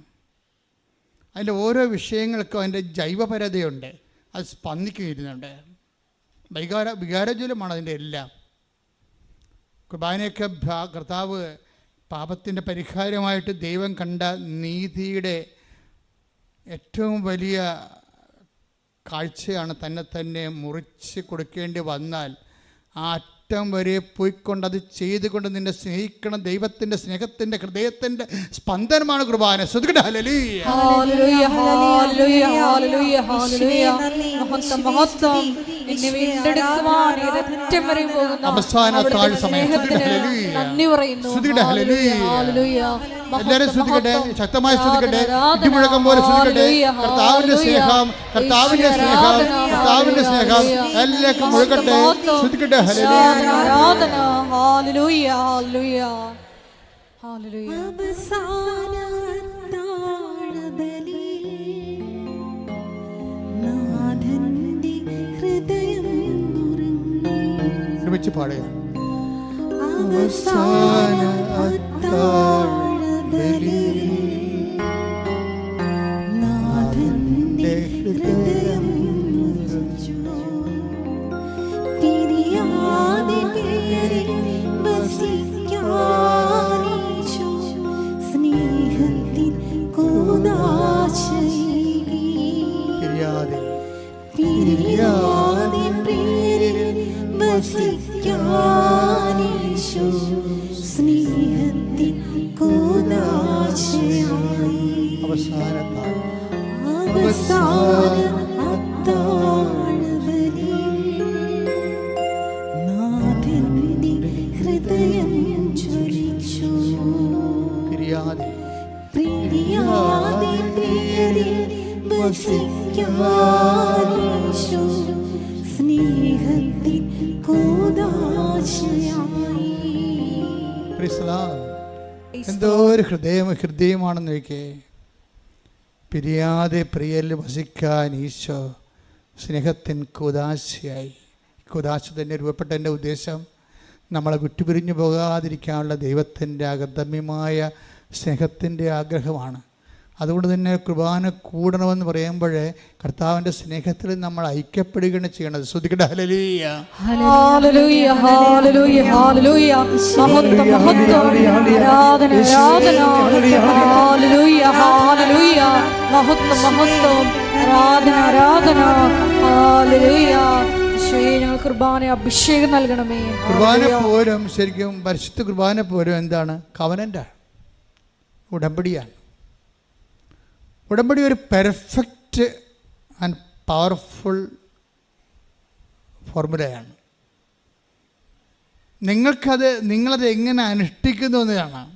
അതിൻ്റെ ഓരോ വിഷയങ്ങൾക്കും അതിൻ്റെ ജൈവപരതയുണ്ട്. അത് സ്പന്ദിക്കുന്നുണ്ട്. വികാരജ്വലമാണ് അതിൻ്റെ എല്ലാം. കുർബാനയൊക്കെ കർത്താവ് പാപത്തിൻ്റെ പരിഹാരമായിട്ട് ദൈവം കണ്ട നീതിയുടെ ഏറ്റവും വലിയ കാഴ്ചയാണ്. തന്നെ മുറിച്ച് കൊടുക്കേണ്ടി വന്നാൽ ആ അറ്റം വരെ പോയിക്കൊണ്ട് അത് ചെയ്തുകൊണ്ട് നിന്നെ സ്നേഹിക്കണം. ദൈവത്തിൻ്റെ സ്നേഹത്തിൻ്റെ ഹൃദയത്തിൻ്റെ സ്പന്ദനമാണ് കുർബാന. ശ്രുതികട ഹല്ലേലൂയ. ഹല്ലേലൂയ ഹല്ലേലൂയ ഹല്ലേലൂയ ഹല്ലേലൂയ. മഹത്വം മഹത്വം. നിന്നെ വീണ്ടെടുക്കുവാൻ ഏതറ്റം വരെ പോകുന്ന അവസാന താഴ് സമയം. നന്ദി പറയുന്നു. ശ്രുതികട ഹല്ലേലൂയ. ഹല്ലേലൂയ. എല്ലാവരും ശ്രുതിക്കട്ടെ, ശക്തമായി ശ്രുതിക്കട്ടെ, ഇടിമുഴക്കം പോലെ ശ്രുതിക്കട്ടെ. കർത്താവിന്റെ സ്നേഹം, കർത്താവിന്റെ സ്നേഹം, കർത്താവിന്റെ സ്നേഹം എല്ലാവർക്കും മുഴക്കട്ടെ. ശ്രുതിക്കട്ടെ ഹല്ലേലൂയ. ആരാധന. ഹല്ലേലൂയ ഹല്ലേലൂയ ഹല്ലേലൂയ. അവസാന താഴബലിയിൽ നാഥന്റെ ഹൃദയം നുറുങ്ങി. ഒരുമിച്ച് പാടുക. അവസാന താഴബലിയിൽ നാഥന്റെ ഹൃദയം നുറുങ്ങി. തിരിയാതെ പേരിൽ വസിക്കാനീശോ സ്നേഹത്തിൻ കൂദാശയേകി. പിരിയാതെ പേരിൽ വസിക്കാനീശോ സ്നേഹത്തിൻ കൂദാശയായി. അവസാന അവസാന അത്താഴബലിയിൽ നാഥന്റെ ഹൃദയം ജ്വലിച്ചു. പിരിയാതെ പ്രിയാതെ പേരിൽ വസിക്കാനീശോ സ്നേഹത്തിൻ കൂദാശയായി. എന്തോ ഒരു ഹൃദയമാണെന്ന് നോക്കേ. പിരിയാതെ പ്രിയരിൽ വസിക്കാൻ ഈശോ സ്നേഹത്തിൻ കൂദാശയായി. കൂദാശ തന്നെ രൂപപ്പെട്ടതിൻ്റെ ഉദ്ദേശം നമ്മളെ വിട്ടുപിരിഞ്ഞു പോകാതിരിക്കാനുള്ള ദൈവത്തിൻ്റെ അഗമ്യമായ സ്നേഹത്തിൻ്റെ ആഗ്രഹമാണ്. അതുകൊണ്ട് തന്നെ കുർബാന കൂടണമെന്ന് പറയുമ്പോഴേ കർത്താവിൻ്റെ സ്നേഹത്തിൽ നമ്മൾ ഐക്യപ്പെടുകയാണ് ചെയ്യണത്. ശ്രദ്ധിക്കട്ടെ. ഹല്ലേലൂയ. ഹല്ലേലൂയ ഹല്ലേലൂയ ഹല്ലേലൂയ. മഹത്വം മഹത്വം ആരാധന ആരാധന. ഹല്ലേലൂയ ഹല്ലേലൂയ. മഹത്വം മഹത്വം ആരാധന ആരാധന. ഹല്ലേലൂയ. ഈശോയെ, ഞങ്ങൾ കുർബാന അഭിഷേകം നൽകണമേ. കുർബാന പോലും ശരിക്കും പരിശുദ്ധ കുർബാന പോലും എന്താണ്? കവനൻ്റാണ്, ഉടമ്പടിയാണ്. ഉടമ്പടി ഒരു പെർഫെക്റ്റ് ആൻഡ് പവർഫുൾ ഫോർമുലയാണ്. നിങ്ങളത് എങ്ങനെ അനുഷ്ഠിക്കുന്നു എന്ന് കാണാം.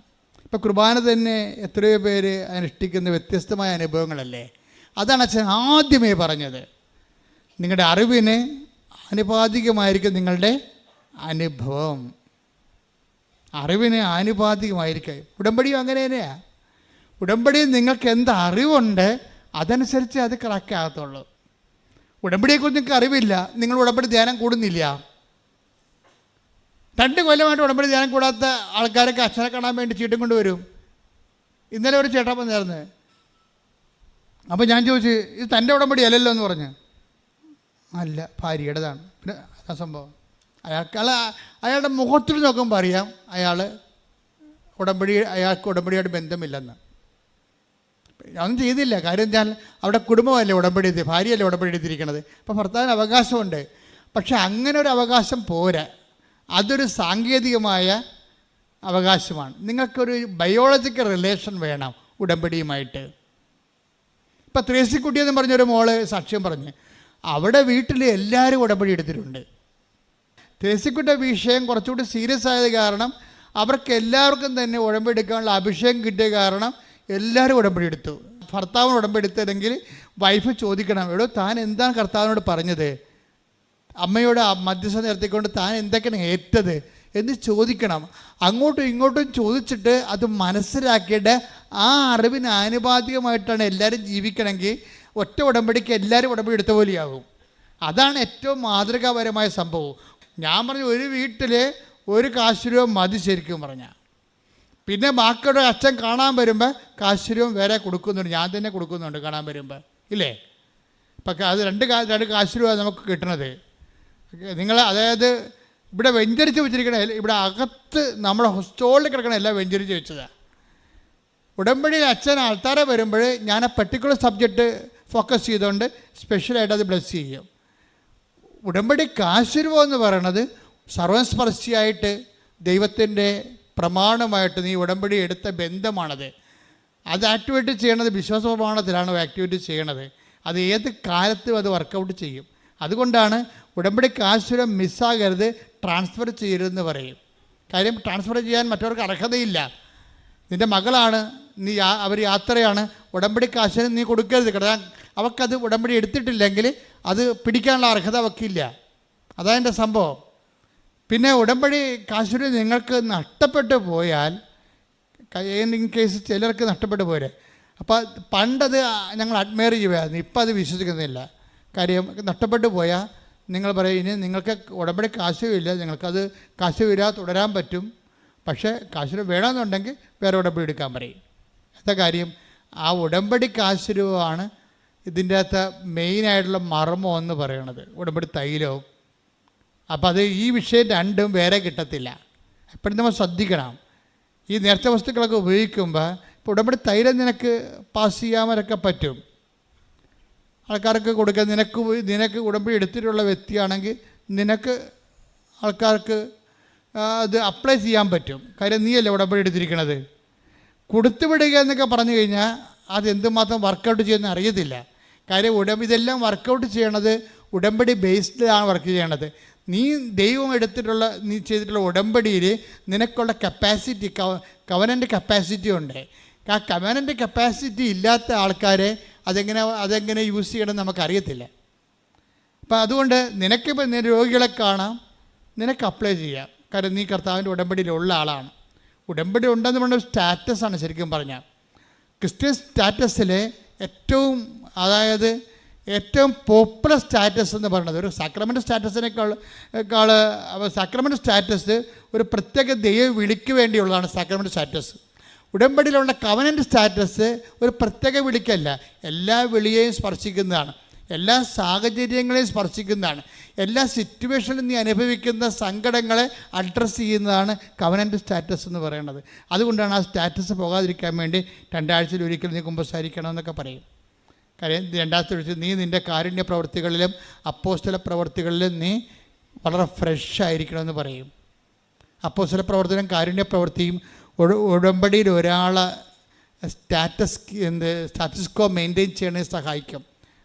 ഇപ്പോൾ കുർബാന തന്നെ എത്രയോ പേര് അനുഷ്ഠിക്കുന്ന വ്യത്യസ്തമായ അനുഭവങ്ങളല്ലേ. അതാണ് അച്ഛൻ ആദ്യമേ പറഞ്ഞത്. നിങ്ങളുടെ അറിവിന് ആനുപാതികമായിരിക്കും നിങ്ങളുടെ അനുഭവം. അറിവിന് ആനുപാതികമായിരിക്കും. ഉടമ്പടിയും അങ്ങനെ തന്നെയാണ്. ഉടമ്പടിയിൽ നിങ്ങൾക്ക് എന്ത് അറിവുണ്ട് അതനുസരിച്ച് അത് കറക്റ്റ് ആകത്തുള്ളൂ. ഉടമ്പടിയെക്കുറിച്ച് നിങ്ങൾക്ക് അറിവില്ല, നിങ്ങൾ ഉടമ്പടി ധ്യാനം കൂടുന്നില്ല. 2 കൊല്ലമായിട്ട് ഉടമ്പടി ധ്യാനം കൂടാത്ത ആൾക്കാരൊക്കെ അച്ഛനെ കാണാൻ വേണ്ടി ചീട്ടും കൊണ്ടുവരും. ഇന്നലെ ഒരു ചേട്ടൻ വന്നായിരുന്നു. അപ്പോൾ ഞാൻ ചോദിച്ചു, ഇത് തൻ്റെ ഉടമ്പടി അല്ലല്ലോ എന്ന് പറഞ്ഞു. അല്ല, ഭാര്യയുടേതാണ്. പിന്നെ അതാ സംഭവം. അയാളുടെ മുഖത്തിൽ നോക്കുമ്പോൾ അറിയാം അയാൾക്ക് ഉടമ്പടിയായിട്ട് ബന്ധമില്ലെന്ന്. ഒന്നും ചെയ്തില്ല. കാര്യം ഞാൻ അവിടെ കുടുംബമല്ലേ ഉടമ്പടി എടുത്ത്, ഭാര്യയല്ലേ ഉടമ്പടി എടുത്തിരിക്കണത്. അപ്പോൾ ഭർത്താവിന് അവകാശമുണ്ട്. പക്ഷെ അങ്ങനെ ഒരു അവകാശം പോരാ, അതൊരു സാങ്കേതികമായ അവകാശമാണ്. നിങ്ങൾക്കൊരു ബയോളജിക്കൽ റിലേഷൻ വേണം ഉടമ്പടിയുമായിട്ട്. ഇപ്പം ത്രേസിക്കുട്ടിയെന്ന് പറഞ്ഞൊരു മോള് സാക്ഷ്യം പറഞ്ഞ് അവിടെ വീട്ടിൽ എല്ലാവരും ഉടമ്പടി എടുത്തിട്ടുണ്ട്. ത്രേസിക്കുട്ടിയുടെ വിഷയം കുറച്ചുകൂടി സീരിയസ് ആയത് കാരണം അവർക്ക് എല്ലാവർക്കും തന്നെ ഉടമ്പടി എടുക്കാനുള്ള അഭിഷേകം കിട്ടിയ കാരണം എല്ലാവരും ഉടമ്പടി എടുത്തു. ഭർത്താവിന് ഉടമ്പടി എടുത്തതെങ്കിൽ വൈഫ് ചോദിക്കണം, എടോ താൻ എന്താണ് കർത്താവിനോട് പറഞ്ഞത്, അമ്മയോട് മധ്യസ്ഥ നിർത്തിക്കൊണ്ട് താൻ എന്തൊക്കെയാണ് ഏറ്റത് എന്ന് ചോദിക്കണം. അങ്ങോട്ടും ഇങ്ങോട്ടും ചോദിച്ചിട്ട് അത് മനസ്സിലാക്കിയിട്ട് ആ അറിവിന് ആനുപാതികമായിട്ടാണ് എല്ലാവരും ജീവിക്കണമെങ്കിൽ ഒറ്റ ഉടമ്പടിക്ക് എല്ലാവരും ഉടമ്പടി എടുത്ത പോലെയാകും. അതാണ് ഏറ്റവും മാതൃകാപരമായ സംഭവം. ഞാൻ പറഞ്ഞു, ഒരു വീട്ടിൽ ഒരു കാശ് രൂപ മതി ശരിക്കും പറഞ്ഞാൽ. പിന്നെ ബാക്കിയുടെ അച്ഛൻ കാണാൻ വരുമ്പോൾ കാശ് രൂപ വേറെ കൊടുക്കുന്നുണ്ട്, ഞാൻ തന്നെ കൊടുക്കുന്നുണ്ട് കാണാൻ വരുമ്പോൾ, ഇല്ലേ? ഇപ്പം അത് രണ്ട് കാശ് രൂപ നമുക്ക് കിട്ടണത്. നിങ്ങൾ അതായത് ഇവിടെ വെഞ്ചരിച്ച് വെച്ചിരിക്കണ, ഇവിടെ അകത്ത് നമ്മുടെ സ്റ്റോളിൽ കിടക്കണ എല്ലാം വെഞ്ചരിച്ച് വെച്ചതാണ്. ഉടമ്പടിയിൽ അച്ഛൻ ആൾക്കാരെ വരുമ്പോൾ ഞാൻ ആ പെർട്ടിക്കുലർ സബ്ജക്റ്റ് ഫോക്കസ് ചെയ്തുകൊണ്ട് സ്പെഷ്യലായിട്ട് അത് ബ്ലെസ് ചെയ്യും. ഉടമ്പടി കാശുരൂപം എന്ന് പറയണത് സർവസ്പർശിയായിട്ട് ദൈവത്തിൻ്റെ പ്രമാണമായിട്ട് നീ ഉടമ്പടി എടുത്ത ബന്ധമാണത്. അത് ആക്ടിവേറ്റ് ചെയ്യണത് വിശ്വാസ പ്രമാണത്തിലാണ് ആക്ടിവേറ്റ് ചെയ്യണത്. അത് ഏത് കാലത്തും അത് വർക്കൗട്ട് ചെയ്യും. അതുകൊണ്ടാണ് ഉടമ്പടി കാശുരം മിസ്സാകരുത്, ട്രാൻസ്ഫർ ചെയ്യരുതെന്ന് പറയും. കാര്യം ട്രാൻസ്ഫർ ചെയ്യാൻ മറ്റവർക്ക് അർഹതയില്ല. നിൻ്റെ മകളാണ്, അവർ യാത്രയാണ്, ഉടമ്പടി കാശിന് നീ കൊടുക്കരുത്. കാരണം അവൾക്കത് ഉടമ്പടി എടുത്തിട്ടില്ലെങ്കിൽ അത് പിടിക്കാനുള്ള അർഹത അവൾക്കില്ല. അതാണ് സംഭവം. പിന്നെ ഉടമ്പടി കാശുര നിങ്ങൾക്ക് നഷ്ടപ്പെട്ടു പോയാൽ, ഇൻ കേസ് ചിലർക്ക് നഷ്ടപ്പെട്ടു പോരെ, അപ്പോൾ പണ്ടത് ഞങ്ങൾ അഡ്മയർ ചെയ്യുമായിരുന്നു, ഇപ്പം അത് വിശ്വസിക്കുന്നില്ല. കാര്യം നഷ്ടപ്പെട്ടു പോയാൽ നിങ്ങൾ പറയും, ഇനി നിങ്ങൾക്ക് ഉടമ്പടി കാശുമില്ല, നിങ്ങൾക്കത് കാശുമില്ലാതെ തുടരാൻ പറ്റും, പക്ഷേ കാശുര വേണമെന്നുണ്ടെങ്കിൽ വേറെ ഉടമ്പടി എടുക്കാൻ പറയും. എന്താ കാര്യം? ആ ഉടമ്പടി കാശുരൂപമാണ് ഇതിൻ്റെ അകത്ത് മെയിനായിട്ടുള്ള മർമ്മം എന്ന് പറയണത്, ഉടമ്പടി തൈലവും. അപ്പം അത് ഈ വിഷയം രണ്ടും വേറെ കിട്ടത്തില്ല. എപ്പോഴും നമ്മൾ ശ്രദ്ധിക്കണം. ഈ നേർച്ച വസ്തുക്കളൊക്കെ ഉപയോഗിക്കുമ്പോൾ ഇപ്പോൾ ഉടമ്പടി തൈലം നിനക്ക് പാസ് ചെയ്യാമൊക്കെ പറ്റും, ആൾക്കാർക്ക് കൊടുക്കാൻ. നിനക്ക് ഉടമ്പടി എടുത്തിട്ടുള്ള വ്യക്തിയാണെങ്കിൽ നിനക്ക് ആൾക്കാർക്ക് അത് അപ്ലൈ ചെയ്യാൻ പറ്റും. കാര്യം നീയല്ലേ ഉടമ്പടി എടുത്തിരിക്കണത്. കൊടുത്തുവിടുക എന്നൊക്കെ പറഞ്ഞു കഴിഞ്ഞാൽ അത് എന്തുമാത്രം വർക്കൗട്ട് ചെയ്യുന്ന അറിയത്തില്ല. കാര്യം ഇതെല്ലാം വർക്കൗട്ട് ചെയ്യണത് ഉടമ്പടി ബേസ്ഡിലാണ് വർക്ക് ചെയ്യണത്. നീ ദൈവം എടുത്തിട്ടുള്ള നീ ചെയ്തിട്ടുള്ള ഉടമ്പടിയിൽ നിനക്കുള്ള കപ്പാസിറ്റി, കവനൻ്റ് കപ്പാസിറ്റി ഉണ്ട്. ആ കവനൻ്റ് കപ്പാസിറ്റി ഇല്ലാത്ത ആൾക്കാരെ അതെങ്ങനെ യൂസ് ചെയ്യണമെന്ന് നമുക്കറിയത്തില്ല. അപ്പം അതുകൊണ്ട് നിനക്കിപ്പോൾ രോഗികളെ കാണാം, നിനക്ക് അപ്ലൈ ചെയ്യാം. കാരണം നീ കർത്താവിൻ്റെ ഉടമ്പടിയിലുള്ള ആളാണ്. ഉടമ്പടി ഉണ്ടെന്ന് പറഞ്ഞ സ്റ്റാറ്റസാണ് ശരിക്കും പറഞ്ഞാൽ. ക്രിസ്ത്യൻ സ്റ്റാറ്റസിൽ ഏറ്റവും പോപ്പുലർ സ്റ്റാറ്റസ് എന്ന് പറയുന്നത് ഒരു സാക്രമെൻ്റ് സ്റ്റാറ്റസിനേക്കാൾ സാക്രമെൻ്റ് സ്റ്റാറ്റസ് ഒരു പ്രത്യേക ദൈവ വിളിക്ക് വേണ്ടിയുള്ളതാണ് സാക്രമെൻ്റ് സ്റ്റാറ്റസ്. ഉടമ്പടിയിലുള്ള കവനൻ്റ് സ്റ്റാറ്റസ് ഒരു പ്രത്യേക വിളിക്കല്ല, എല്ലാ വിളിയെയും സ്പർശിക്കുന്നതാണ്, എല്ലാ സാഹചര്യങ്ങളെയും സ്പർശിക്കുന്നതാണ്, എല്ലാ സിറ്റുവേഷനിലും നീ അനുഭവിക്കുന്ന സങ്കടങ്ങളെ അഡ്രസ്സ് ചെയ്യുന്നതാണ് കവനൻ്റ് സ്റ്റാറ്റസ് എന്ന് പറയുന്നത്. അതുകൊണ്ടാണ് ആ സ്റ്റാറ്റസ് പോകാതിരിക്കാൻ വേണ്ടി 2 ആഴ്ചയിൽ ഒരിക്കൽ നീ കുമ്പസാരിക്കണമെന്നൊക്കെ പറയും. കാര്യം 2-ാമത്തെ ഒഴിച്ച് നീ നിൻ്റെ കാരുണ്യ പ്രവൃത്തികളിലും അപ്പോസ്തല പ്രവൃത്തികളിലും നീ വളരെ ഫ്രഷ് ആയിരിക്കണമെന്ന് പറയും. അപ്പോസ്തല പ്രവർത്തനം കാരുണ്യ പ്രവൃത്തിയും ഉടമ്പടിയിൽ ഒരാളെ സ്റ്റാറ്റസ്കോ മെയിൻറ്റെയിൻ ചെയ്യണതിന് സഹായിക്കും.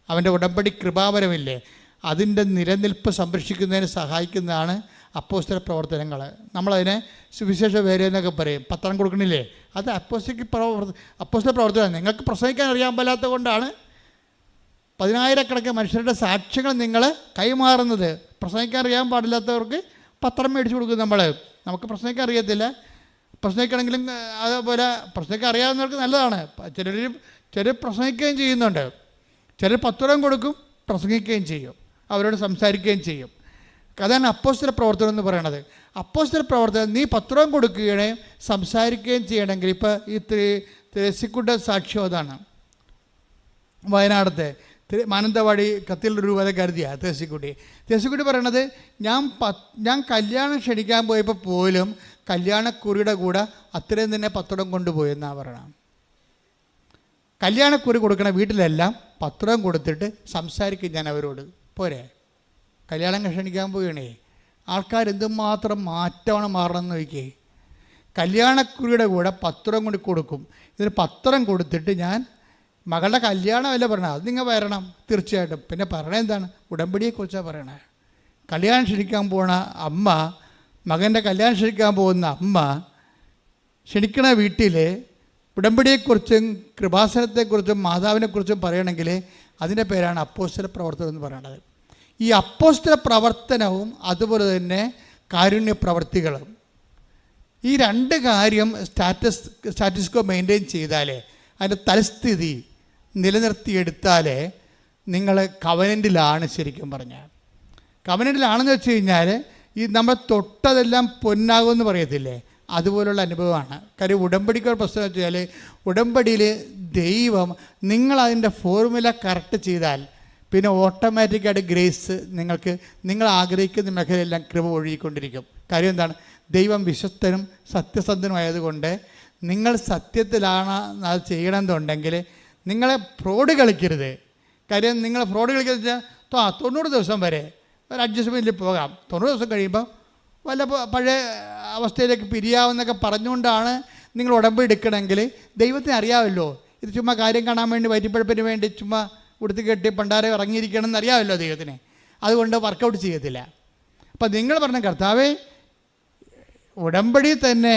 അവൻ്റെ ഉടമ്പടി കൃപാവരമില്ലേ, അതിൻ്റെ നിലനിൽപ്പ് സംരക്ഷിക്കുന്നതിന് സഹായിക്കുന്നതാണ് അപ്പോസ്തല പ്രവർത്തനങ്ങൾ. നമ്മളതിനെ സുവിശേഷ വേല എന്നൊക്കെ പറയും. പത്രം കൊടുക്കണില്ലേ, അത് അപ്പോസ്തല പ്രവർത്തനം. നിങ്ങൾക്ക് പ്രസംഗിക്കാൻ അറിയാൻ പാലാത്തത് കൊണ്ടാണ് 10,000-കണക്കിന് മനുഷ്യരുടെ സാക്ഷ്യങ്ങൾ നിങ്ങൾ കൈമാറുന്നത്. പ്രസംഗിക്കാൻ അറിയാൻ പാടില്ലാത്തവർക്ക് പത്രം മേടിച്ചു കൊടുക്കും. നമുക്ക് പ്രസംഗിക്കാൻ അറിയത്തില്ല, പ്രസംഗിക്കണമെങ്കിലും അതുപോലെ പ്രസംഗിക്കാൻ അറിയാവുന്നവർക്ക് നല്ലതാണ്. ചിലർ പ്രസംഗിക്കുകയും ചെയ്യുന്നുണ്ട്, ചിലർ പത്രം കൊടുക്കും, പ്രസംഗിക്കുകയും ചെയ്യും, അവരോട് സംസാരിക്കുകയും ചെയ്യും. അതാണ് അപ്പോസ്തല പ്രവർത്തനം എന്ന് പറയണത്. അപ്പോസ്തല പ്രവർത്തനം നീ പത്രം കൊടുക്കുകയും സംസാരിക്കുകയും ചെയ്യണമെങ്കിൽ, ഇപ്പോൾ ഈ ത്രേസ്യക്കുട്ടിയുടെ സാക്ഷ്യം അതാണ്. വയനാടത്തെ മാനന്തവാടി കത്തിൽ രൂപത കരുതിയ ത്രേസ്യക്കുട്ടി പറയണത്, ഞാൻ കല്യാണം ക്ഷണിക്കാൻ പോയപ്പോൾ പോലും കല്യാണക്കുറിയുടെ കൂടെ അത്രയും തന്നെ പത്രം കൊണ്ടുപോയെന്നാണ് പറയണം. കല്യാണക്കുറി കൊടുക്കണ വീട്ടിലെല്ലാം പത്രം കൊടുത്തിട്ട് സംസാരിക്കും ഞാൻ അവരോട്. പോരെ, കല്യാണം ക്ഷണിക്കാൻ പോവുകയാണേ, ആൾക്കാർ എന്തുമാത്രം മാറ്റമാണ് മാറണമെന്ന് നോക്കിയേ. കല്യാണക്കുറിയുടെ കൂടെ പത്രം കൊണ്ട് കൊടുക്കും. ഇതിന് പത്രം കൊടുത്തിട്ട് ഞാൻ മകളുടെ കല്യാണമല്ല പറയണത്, അത് നിങ്ങൾ വരണം തീർച്ചയായിട്ടും. പിന്നെ പറയണത് എന്താണ്? ഉടമ്പടിയെക്കുറിച്ചാണ് പറയണത്. കല്യാണം ക്ഷണിക്കാൻ പോണ അമ്മ, മകൻ്റെ കല്യാണം ക്ഷണിക്കാൻ പോകുന്ന അമ്മ ക്ഷണിക്കണ വീട്ടിൽ ഉടമ്പടിയെക്കുറിച്ചും കൃപാസനത്തെക്കുറിച്ചും മാതാവിനെക്കുറിച്ചും പറയണമെങ്കിൽ അതിൻ്റെ പേരാണ് അപ്പോസ്തല പ്രവർത്തനം എന്ന് പറയുന്നത്. ഈ അപ്പോസ്തല പ്രവർത്തനവും അതുപോലെ തന്നെ കാരുണ്യ പ്രവർത്തികളും, ഈ 2 കാര്യം സ്റ്റാറ്റസ്കോ മെയിൻറ്റെയിൻ ചെയ്താലേ, അതിൻ്റെ തലസ്ഥിതി നിലനിർത്തിയെടുത്താലേ നിങ്ങൾ കവനൻ്റിലാണ്. ശരിക്കും പറഞ്ഞാൽ കവനൻ്റിലാണെന്ന് വെച്ച് കഴിഞ്ഞാൽ ഈ നമ്മൾ തൊട്ടതെല്ലാം പൊന്നാകുമെന്ന് പറയത്തില്ലേ, അതുപോലുള്ള അനുഭവമാണ്. കാര്യം ഉടമ്പടിക്കൊരു പ്രശ്നം വെച്ചാൽ, ഉടമ്പടിയിൽ ദൈവം നിങ്ങളതിൻ്റെ ഫോർമുല കറക്റ്റ് ചെയ്താൽ പിന്നെ ഓട്ടോമാറ്റിക്കായിട്ട് ഗ്രേസ് നിങ്ങൾ ആഗ്രഹിക്കുന്ന മേഖലയെല്ലാം കൃപ ഒഴുകിക്കൊണ്ടിരിക്കും. കാര്യം എന്താണ്? ദൈവം വിശ്വസ്തനും സത്യസന്ധനുമായതുകൊണ്ട് നിങ്ങൾ സത്യത്തിലാണ് അത് ചെയ്യണമെന്നുണ്ടെങ്കിൽ നിങ്ങളെ ഫ്രോഡ് കളിക്കരുത്. കാര്യം നിങ്ങൾ ഫ്രോഡ് കളിക്കുന്നത് വെച്ചാൽ 90 ദിവസം വരെ ഒരു അഡ്ജസ്റ്റ്മെൻറ്റിൽ പോകാം, 90 ദിവസം കഴിയുമ്പോൾ വല്ല പഴയ അവസ്ഥയിലേക്ക് പിരിയാവെന്നൊക്കെ പറഞ്ഞുകൊണ്ടാണ് നിങ്ങൾ ഉടമ്പടി എടുക്കണമെങ്കിൽ ദൈവത്തിന് അറിയാമല്ലോ, ഇത് ചുമ്മാ കാര്യം കാണാൻ വേണ്ടി വയറ്റിപ്പഴപ്പിന് വേണ്ടി ചുമ്മാ ഉടുത്ത് കെട്ടി പണ്ടാരെ ഇറങ്ങിയിരിക്കണമെന്ന് അറിയാമല്ലോ ദൈവത്തിന്. അതുകൊണ്ട് വർക്കൗട്ട് ചെയ്യത്തില്ല. അപ്പം നിങ്ങൾ പറഞ്ഞ കർത്താവേ, ഉടമ്പടി തന്നെ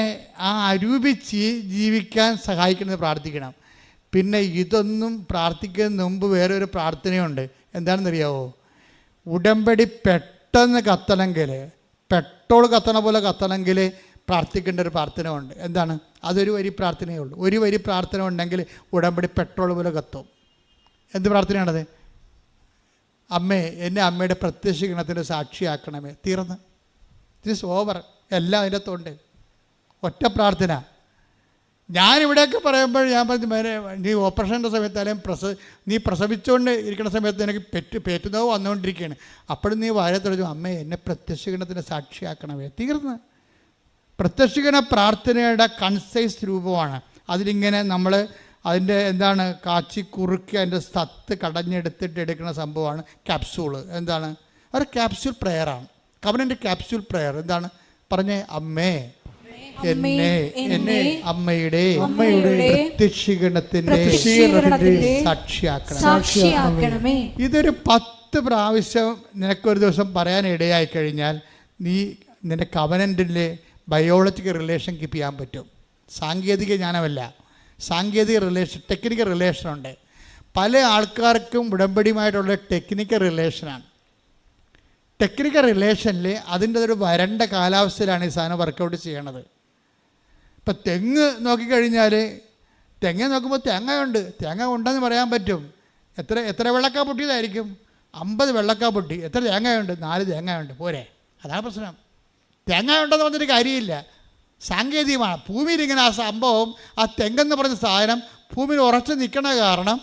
ആ അരൂപിച്ച് ജീവിക്കാൻ സഹായിക്കുന്നത് പ്രാർത്ഥിക്കണം. പിന്നെ ഇതൊന്നും പ്രാർത്ഥിക്കുന്നതിന് മുമ്പ് വേറൊരു പ്രാർത്ഥനയുണ്ട്. എന്താണെന്നറിയാവോ? ഉടമ്പടി പെട്ടെന്ന് കത്തണമെങ്കിൽ, പെട്രോൾ കത്തണ പോലെ കത്തണമെങ്കിൽ പ്രാർത്ഥിക്കേണ്ട ഒരു പ്രാർത്ഥന ഉണ്ട്. എന്താണ്? അതൊരു വരി പ്രാർത്ഥനയേ ഉള്ളൂ. ഒരു വരി പ്രാർത്ഥന ഉണ്ടെങ്കിൽ ഉടമ്പടി പെട്രോൾ പോലെ കത്തും. എന്ത് പ്രാർത്ഥനയാണത്? അമ്മേ, എന്നെ അമ്മയുടെ പ്രത്യക്ഷീകരണത്തിൻ്റെ സാക്ഷിയാക്കണമേ. തീർന്ന്, ദിസ് ഓവർ. എല്ലാം അതിനകത്തുണ്ട്. ഒറ്റ പ്രാർത്ഥന. ഞാനിവിടെയൊക്കെ പറയുമ്പോൾ ഞാൻ പറഞ്ഞു, നീ ഓപ്പറേഷൻ്റെ സമയത്ത് അല്ലെങ്കിൽ നീ പ്രസവിച്ചുകൊണ്ട് ഇരിക്കുന്ന സമയത്ത് എനിക്ക് പേറ്റുന്നോ വന്നുകൊണ്ടിരിക്കുകയാണ്. അപ്പോഴും നീ വായ തെളിച്ചു, അമ്മേ എന്നെ പ്രത്യക്ഷീകരണത്തിൻ്റെ സാക്ഷിയാക്കണമേ. തീർന്ന്. പ്രത്യക്ഷീകരണ പ്രാർത്ഥനയുടെ കൺസൈസ് രൂപമാണ്. അതിലിങ്ങനെ നമ്മൾ അതിൻ്റെ എന്താണ് കാച്ചി കുറുക്കി അതിൻ്റെ സത്ത് കടഞ്ഞെടുത്തിട്ട് എടുക്കുന്ന സംഭവമാണ് ക്യാപ്സ്യൂള്. എന്താണ്? ഒരു ക്യാപ്സ്യൂൾ പ്രെയറാണ്. Covenant capsule prayer. എന്താണ്? പറഞ്ഞേ, അമ്മേ എന്നെ അമ്മയുടെ പ്രത്യക്ഷീകരണത്തിന്റെ സാക്ഷിയാക്കണമേ. ഇതൊരു 10 പ്രാവശ്യം നിനക്കൊരു ദിവസം പറയാൻ ഇടയായി കഴിഞ്ഞാൽ നീ നിന്റെ കവനൻ്റിലെ ബയോളജിക്കൽ റിലേഷൻ കീപ്പ് ചെയ്യാൻ പറ്റും. സാങ്കേതിക ജ്ഞാനമല്ല, സാങ്കേതിക റിലേഷൻ, ടെക്നിക്കൽ റിലേഷനുണ്ട്. പല ആൾക്കാർക്കും ഉടമ്പടിയുമായിട്ടുള്ള ടെക്നിക്കൽ റിലേഷനാണ്. ടെക്നിക്കൽ റിലേഷനിൽ അതിൻ്റെ ഒരു വരണ്ട കാലാവസ്ഥയിലാണ് ഈ സാധനം വർക്കൗട്ട് ചെയ്യണത്. ഇപ്പം തെങ്ങ് നോക്കിക്കഴിഞ്ഞാൽ തെങ്ങ് നോക്കുമ്പോൾ തേങ്ങ ഉണ്ടെന്ന് പറയാൻ പറ്റും. എത്ര വെള്ളക്കാ പൊട്ടിയതായിരിക്കും? 50 വെള്ളക്കാ പൊട്ടി. എത്ര തേങ്ങയുണ്ട്? 4 തേങ്ങയുണ്ട്. പോരെ? അതാണ് പ്രശ്നം. തേങ്ങ ഉണ്ടെന്ന് പറഞ്ഞിട്ട് കാര്യമില്ല. സാങ്കേതികമാണ്. ഭൂമിയിൽ ഇങ്ങനെ ആ സംഭവം, ആ തെങ്ങെന്ന് പറഞ്ഞ സാധനം ഭൂമിയിൽ ഉറച്ചു നിൽക്കണ കാരണം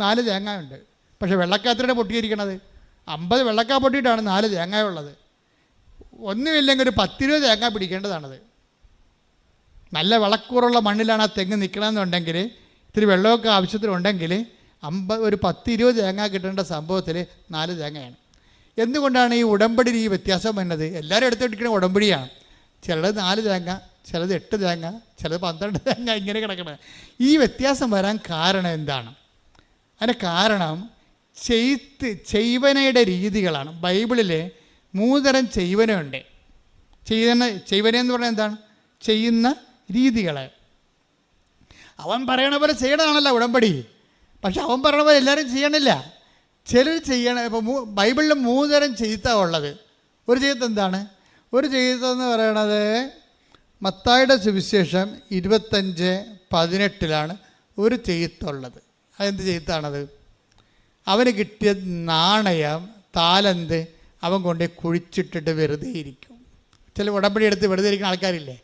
4 തേങ്ങ ഉണ്ട്. പക്ഷേ വെള്ളക്കാത്തിലൂടെ പൊട്ടിയിരിക്കണത് 50 വെള്ളക്കാ പൊട്ടിയിട്ടാണ് 4 തേങ്ങ ഉള്ളത്. ഒന്നുമില്ലെങ്കിൽ ഒരു 10-20 തേങ്ങ പിടിക്കേണ്ടതാണത്. നല്ല വിളക്കൂറുള്ള മണ്ണിലാണ് ആ തെങ്ങ് നിൽക്കണമെന്നുണ്ടെങ്കിൽ, ഇത്തിരി വെള്ളമൊക്കെ ആവശ്യത്തിനുണ്ടെങ്കിൽ ഒരു 10-20 തേങ്ങ കിട്ടേണ്ട സംഭവത്തിൽ 4 തേങ്ങയാണ്. എന്തുകൊണ്ടാണ് ഈ ഉടമ്പടിയിൽ ഈ വ്യത്യാസം വന്നത്? എല്ലാവരും എടുത്തിരിക്കുന്ന ഉടമ്പടിയാണ്. ചിലത് 4 തേങ്ങ, ചിലത് 8 തേങ്ങ, ചിലത് 12 തേങ്ങ, ഇങ്ങനെ കിടക്കണം. ഈ വ്യത്യാസം വരാൻ കാരണം എന്താണ്? അതിൻ്റെ കാരണം ചെയ്വനയുടെ രീതികളാണ്. ബൈബിളിൽ 3 തരം ചെയ്വനയുണ്ട്. ചെയ്വന എന്ന് പറഞ്ഞാൽ എന്താണ്? ചെയ്യുന്ന രീതികൾ. അവൻ പറയണ പോലെ ചെയ്യണതാണല്ലോ ഉടമ്പടി. പക്ഷെ അവൻ പറയണ പോലെ എല്ലാവരും ചെയ്യണില്ല. ചിലർ ചെയ്യണം. ഇപ്പോൾ ബൈബിളിൽ 3 തരം ചെയ്ത്താണ് ഉള്ളത്. ഒരു ചെയ്ത്ത് എന്താണ്? ഒരു ചെയ്തെന്ന് പറയണത് മത്തായിയുടെ സുവിശേഷം 25:18 ഒരു ചെയ്ത്തുള്ളത്. അതെന്ത് ചെയ്ത്താണത്? അവന് കിട്ടിയ നാണയം, താലന്ത് അവൻ കൊണ്ട് കുഴിച്ചിട്ടിട്ട് വെറുതെ ഇരിക്കും. ചില ഉടമ്പടി എടുത്ത് വെറുതെ ഇരിക്കുന്ന ആൾക്കാരില്ലേ?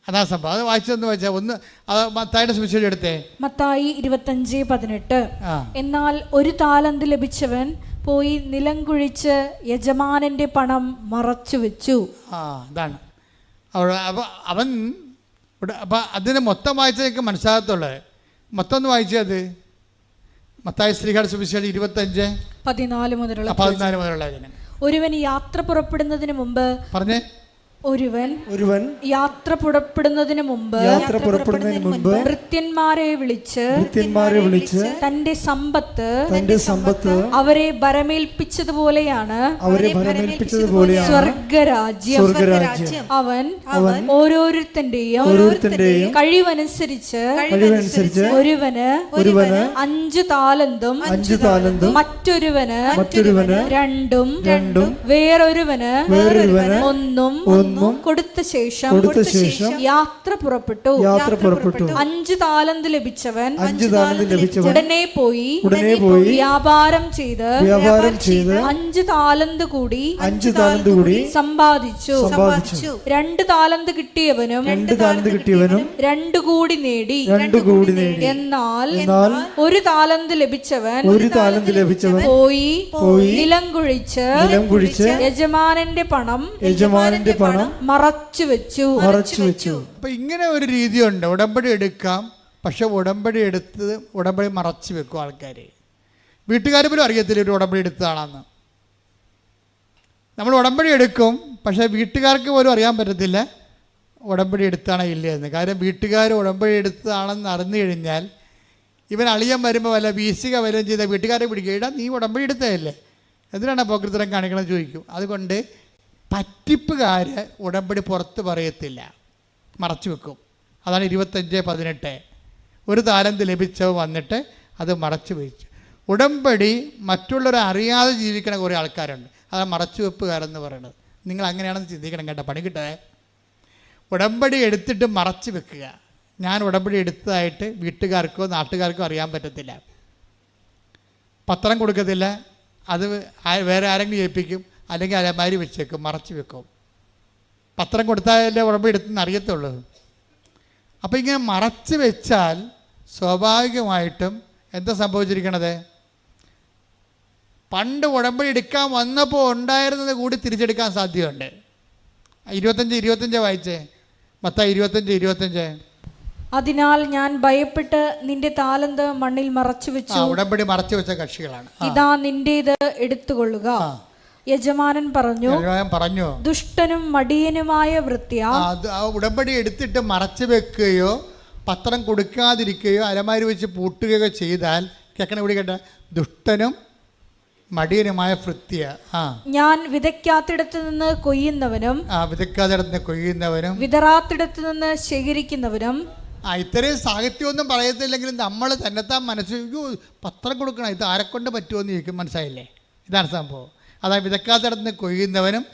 അതാ സംഭവം. അത് വായിച്ചതെന്ന് വെച്ചാൽ ഒന്ന് മത്തായിയുടെ സുവിശേഷം എടുത്തേ. മത്തായി 25:18. എന്നാൽ ഒരു താലന്ത് ലഭിച്ചവൻ പോയി നിലം കുഴിച്ച് യജമാനന്റെ പണം മറച്ചു വെച്ചു. അതാണ് അവൻ. അപ്പം അതിന് മൊത്തം വായിച്ചതൊക്കെ മനസ്സിലാകത്തുള്ളത്. മൊത്തം ഒന്ന് വായിച്ചത് മത്തായി ശ്രീകളുടെ സുവിശേഷം 25:14 മുതലുള്ള ഒരുവൻ യാത്ര പുറപ്പെടുന്നതിന് മുമ്പ് പറഞ്ഞേ. ഒരുവൻ യാത്ര പുറപ്പെടുന്നതിന് മുമ്പ് ഭൃത്യന്മാരെ വിളിച്ച് തന്റെ സമ്പത്ത് അവരെ ഭരമേൽപ്പിച്ചതുപോലെയാണ് സ്വർഗരാജ്യം. അവൻ ഓരോരുത്തന്റെയും കഴിവനുസരിച്ച് ഒരുവന് 5 താലന്തും മറ്റൊരുവന് 2 വേറൊരുവന് 1 കൊടുത്ത ശേഷം യാത്ര പുറപ്പെട്ടു. 5 താലന്ത് ലഭിച്ചവൻ ഉടനെ പോയി വ്യാപാരം ചെയ്ത് 5 താലന്ത് കൂടി സമ്പാദിച്ചു. 2 താലന്ത് കിട്ടിയവനും 2 കൂടി നേടി. എന്നാൽ 1 താലന്ത് ലഭിച്ചവൻ പോയി നിലം കുഴിച്ച് യജമാനന്റെ പണം മറച്ചു വെച്ചു. അപ്പൊ ഇങ്ങനെ ഒരു രീതിയുണ്ട്. ഉടമ്പടി എടുക്കാം, പക്ഷെ ഉടമ്പടി മറച്ചു വെക്കും ആൾക്കാർ. വീട്ടുകാർ പോലും അറിയത്തില്ല ഒരു ഉടമ്പടി എടുത്തതാണെന്ന്. നമ്മൾ ഉടമ്പടി എടുക്കും, പക്ഷെ വീട്ടുകാർക്ക് പോലും അറിയാൻ പറ്റത്തില്ല ഉടമ്പടി എടുത്താണോ ഇല്ല എന്ന്. കാര്യം വീട്ടുകാർ ഉടമ്പടി എടുത്തതാണെന്ന് അറിഞ്ഞു കഴിഞ്ഞാൽ ഇവൻ അളിയൻ വരുമ്പോൾ വല്ല വീശിക വല്ലതും ചെയ്ത വീട്ടുകാരെ പിടിക്കുക. ഇടാ നീ ഉടമ്പടി എടുത്തതല്ലേ, എന്തിനാണ് പോക്കൃത്തരം കാണിക്കണമെന്ന് ചോദിക്കും. അതുകൊണ്ട് പറ്റിപ്പുകാർ ഉടമ്പടി പുറത്ത് പറയത്തില്ല, മറച്ചു വെക്കും. അതാണ് 25:18. 1 താലന്ത് ലഭിച്ചവ വന്നിട്ട് അത് മറച്ചു വെച്ചു. ഉടമ്പടി മറ്റുള്ളവരെ അറിയാതെ ജീവിക്കണ കുറേ ആൾക്കാരുണ്ട്. അതാണ് മറച്ചു വെപ്പുകാരെന്ന് പറയുന്നത്. നിങ്ങൾ അങ്ങനെയാണെന്ന് ചിന്തിക്കണം കേട്ടോ, പണി കിട്ടേ. ഉടമ്പടി എടുത്തിട്ട് മറച്ചു വെക്കുക. ഞാൻ ഉടമ്പടി എടുത്തതായിട്ട് വീട്ടുകാർക്കോ നാട്ടുകാർക്കോ അറിയാൻ പറ്റത്തില്ല. പത്രം കൊടുക്കത്തില്ല, അത് വേറെ ആരെങ്കിലും ഏൽപ്പിക്കും, അല്ലെങ്കിൽ അലമാരി വെച്ചേക്കും, മറച്ചു വെക്കും. പത്രം കൊടുത്താലല്ലേ ഉടമ്പടി എടുത്തെന്ന് അറിയത്തുള്ളൂ. അപ്പോൾ ഇങ്ങനെ മറച്ചു വെച്ചാൽ സ്വാഭാവികമായിട്ടും എന്താ സംഭവിച്ചിരിക്കണത്? പണ്ട് ഉടമ്പടി എടുക്കാൻ വന്നപ്പോൾ ഉണ്ടായിരുന്നത് കൂടി തിരിച്ചെടുക്കാൻ സാധ്യതയുണ്ട്. 25 വായിച്ചേ. മത്തായി 25:25. അതിനാൽ ഞാൻ ഭയപ്പെട്ട് നിന്റെ താലന്ത് മണ്ണിൽ മറച്ചു വെച്ചു. ഉടമ്പടി മറച്ചു വെച്ച കക്ഷികളാണ്. ഇതാ നിന്റേത് എടുത്തുകൊള്ളുക. യജമാനൻ പറഞ്ഞു ദുഷ്ടനും മടിയനുമായ വൃത്യ. ഉടമ്പടി എടുത്തിട്ട് മറച്ചു വെക്കുകയോ പത്രം കൊടുക്കാതിരിക്കുകയോ അലമാരി വെച്ച് പൂട്ടുകയോ ചെയ്താൽ കേൾക്കണ ഇവിടെ കേട്ട ദുഷ്ടനും മടിയനുമായ വൃത്തിയ. ഞാൻ വിതയ്ക്കാത്തിടത്ത് നിന്ന് കൊയ്യുന്നവനും വിതറാത്തിടത്ത് നിന്ന് ശേഖരിക്കുന്നവനും. ഇത്രയും സാഹിത്യമൊന്നും പറയത്തില്ലെങ്കിലും നമ്മൾ തന്നെത്താൻ മനസ്സിൽ പത്രം കൊടുക്കണം, ഇത് ആരെക്കൊണ്ട് പറ്റുമെന്ന് ചോദിക്കും. മനസ്സിലായില്ലേ? ഇതാണ് സംഭവം. അതായത് വിതയ്ക്കാത്തിടത്ത് നിന്ന് കൊയ്യുന്നവനും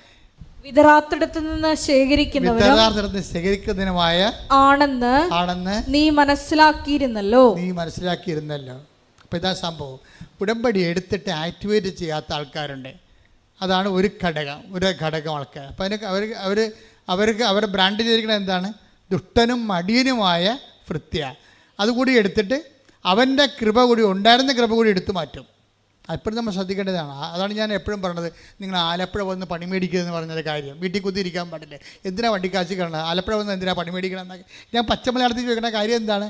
വിതറാത്തിടത്ത് നിന്ന് ശേഖരിക്കുന്നതിനുമായ ആണെന്ന് നീ മനസ്സിലാക്കിയിരുന്നല്ലോ. അപ്പോൾ ഇതാ സംഭവം. ഉടമ്പടി എടുത്തിട്ട് ആക്ടിവേറ്റ് ചെയ്യാത്ത ആൾക്കാരുണ്ട്. അതാണ് ഒരു ഘടകം ആൾക്കാർ. അപ്പോൾ അവർ അവർ ബ്രാൻഡ് ചെയ്തിരിക്കുന്നത് എന്താണ്? ദുഷ്ടനും മടിയനുമായ ഭൃത്യ. അതുകൂടി എടുത്തിട്ട് അവൻ്റെ കൃപ കൂടി, ഉണ്ടായിരുന്ന കൃപ കൂടി എടുത്തു മാറ്റും. എപ്പോഴും നമ്മൾ ശ്രദ്ധിക്കേണ്ടതാണ്. അതാണ് ഞാൻ എപ്പോഴും പറഞ്ഞത്, നിങ്ങൾ ആലപ്പുഴ വന്ന് പണി മേടിക്കുന്നതെന്ന് പറഞ്ഞൊരു കാര്യം. വീട്ടിൽ കുത്തിയിരിക്കാൻ പാടില്ല. എന്തിനാണ് വണ്ടിക്കാശ് കാണുന്നത്? ആലപ്പുഴ വന്ന് എന്തിനാണ് പണി മേടിക്കണം എന്നൊക്കെ ഞാൻ പച്ചമലയാളത്തിൽ ചോദിക്കുന്ന കാര്യം എന്താണ്?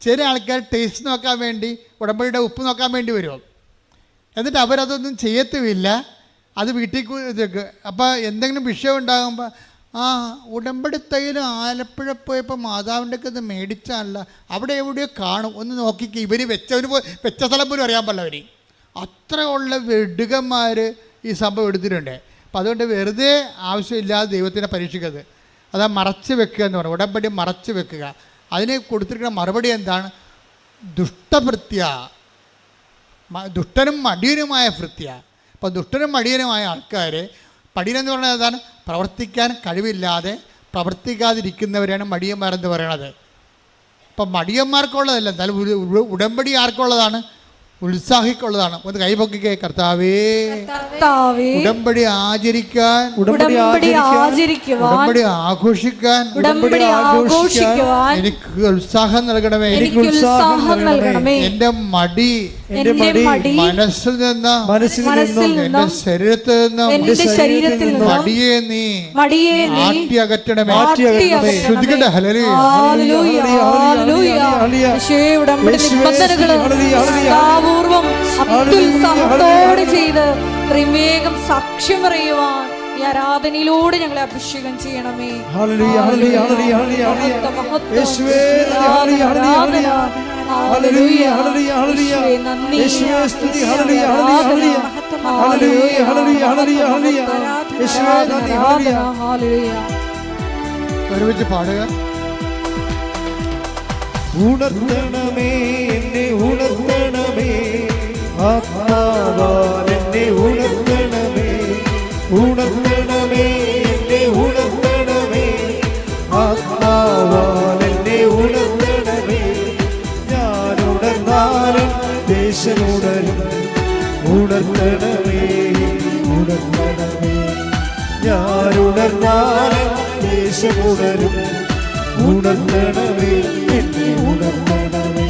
ചില ആൾക്കാർ ടേസ്റ്റ് നോക്കാൻ വേണ്ടി ഉടമ്പടിയുടെ ഉപ്പ് നോക്കാൻ വേണ്ടി വരുമോ, എന്നിട്ട് അവരതൊന്നും ചെയ്യത്തുമില്ല. അത് വീട്ടിൽ അപ്പോൾ എന്തെങ്കിലും വിഷയം ഉണ്ടാകുമ്പോൾ ഉടമ്പടി തൈലം ആലപ്പുഴ പോയപ്പോൾ മാതാവിൻ്റെ ഒക്കെ ഇത് മേടിച്ചാലല്ല, അവിടെ എവിടെയോ കാണും, ഒന്ന് നോക്കിക്കുക. ഇവർ വെച്ച സ്ഥലം പോലും അറിയാൻ പാടില്ല. അവർ അത്ര ഉള്ള വെടുകന്മാർ ഈ സംഭവം എടുത്തിട്ടുണ്ട്. അപ്പം അതുകൊണ്ട് വെറുതെ ആവശ്യമില്ലാതെ ദൈവത്തിനെ പരീക്ഷിക്കരുത്. അതാ മറച്ച് വെക്കുക എന്ന് പറയുന്നത്, ഉടമ്പടി മറച്ച് വെക്കുക. അതിന് കൊടുത്തിരിക്കുന്ന മറുപടി എന്താണ്? ദുഷ്ടഭൃത്യ, ദുഷ്ടനും മടിയനുമായ ഭൃത്യ. അപ്പോൾ ദുഷ്ടനും മടിയനുമായ ആൾക്കാർ, മടിയനെന്ന് പറയുന്നത് എന്താണ്? പ്രവർത്തിക്കാൻ കഴിവില്ലാതെ പ്രവർത്തിക്കാതിരിക്കുന്നവരാണ് മടിയന്മാരെന്ന് പറയണത്. അപ്പം മടിയന്മാർക്കുള്ളതല്ല, എന്നാലും ഉടമ്പടി ആർക്കുള്ളതാണ്? ഉത്സാഹിക്കുള്ളതാണ്. ഒന്ന് കൈപൊക്കിക്കേ. കർത്താവേ, ഉടമ്പടി ആചരിക്കാൻ, ഉടമ്പടി ആഘോഷിക്കാൻ എനിക്ക് ഉത്സാഹം നൽകണമേ. എന്റെ മടി മനസ്സിൽ നിന്ന് എന്റെ ശരീരത്തിൽ നിന്നും മടിയെ നീ മാറ്റി അകറ്റണമേ. ശ്രദ്ധിക്കട്ടെ. പൂർവം അത്യുത്സാഹത്തോടെ ചെയ്ത് വേഗം സാക്ഷ്യം പറയുവാൻ ഈ ആരാധനയിലൂടെ ഞങ്ങളെ അഭിഷേകം ചെയ്യണമേ. ഒരുമിച്ച് പാടുക. ഉണർത്തണമേ എന്നെ, ഉണർത്തണമേ ആത്മാവാൽ എന്നെ ഉണർത്തണമേ. ഉണർത്തണമേ എന്നെ, ഉണർത്തണമേ ആത്മാവാൽ എന്നെ ഉണർത്തണമേ. ഞാൻ ഉണർന്നാലും ദേശമുണരും. ഉണർത്തണമേ, ഉണർത്തണമേ. ഞാൻ ഉണർന്നാലും ദേശമുണരും. ഉണർത്തണമേ എന്നെ, ഉണർത്തണമേ.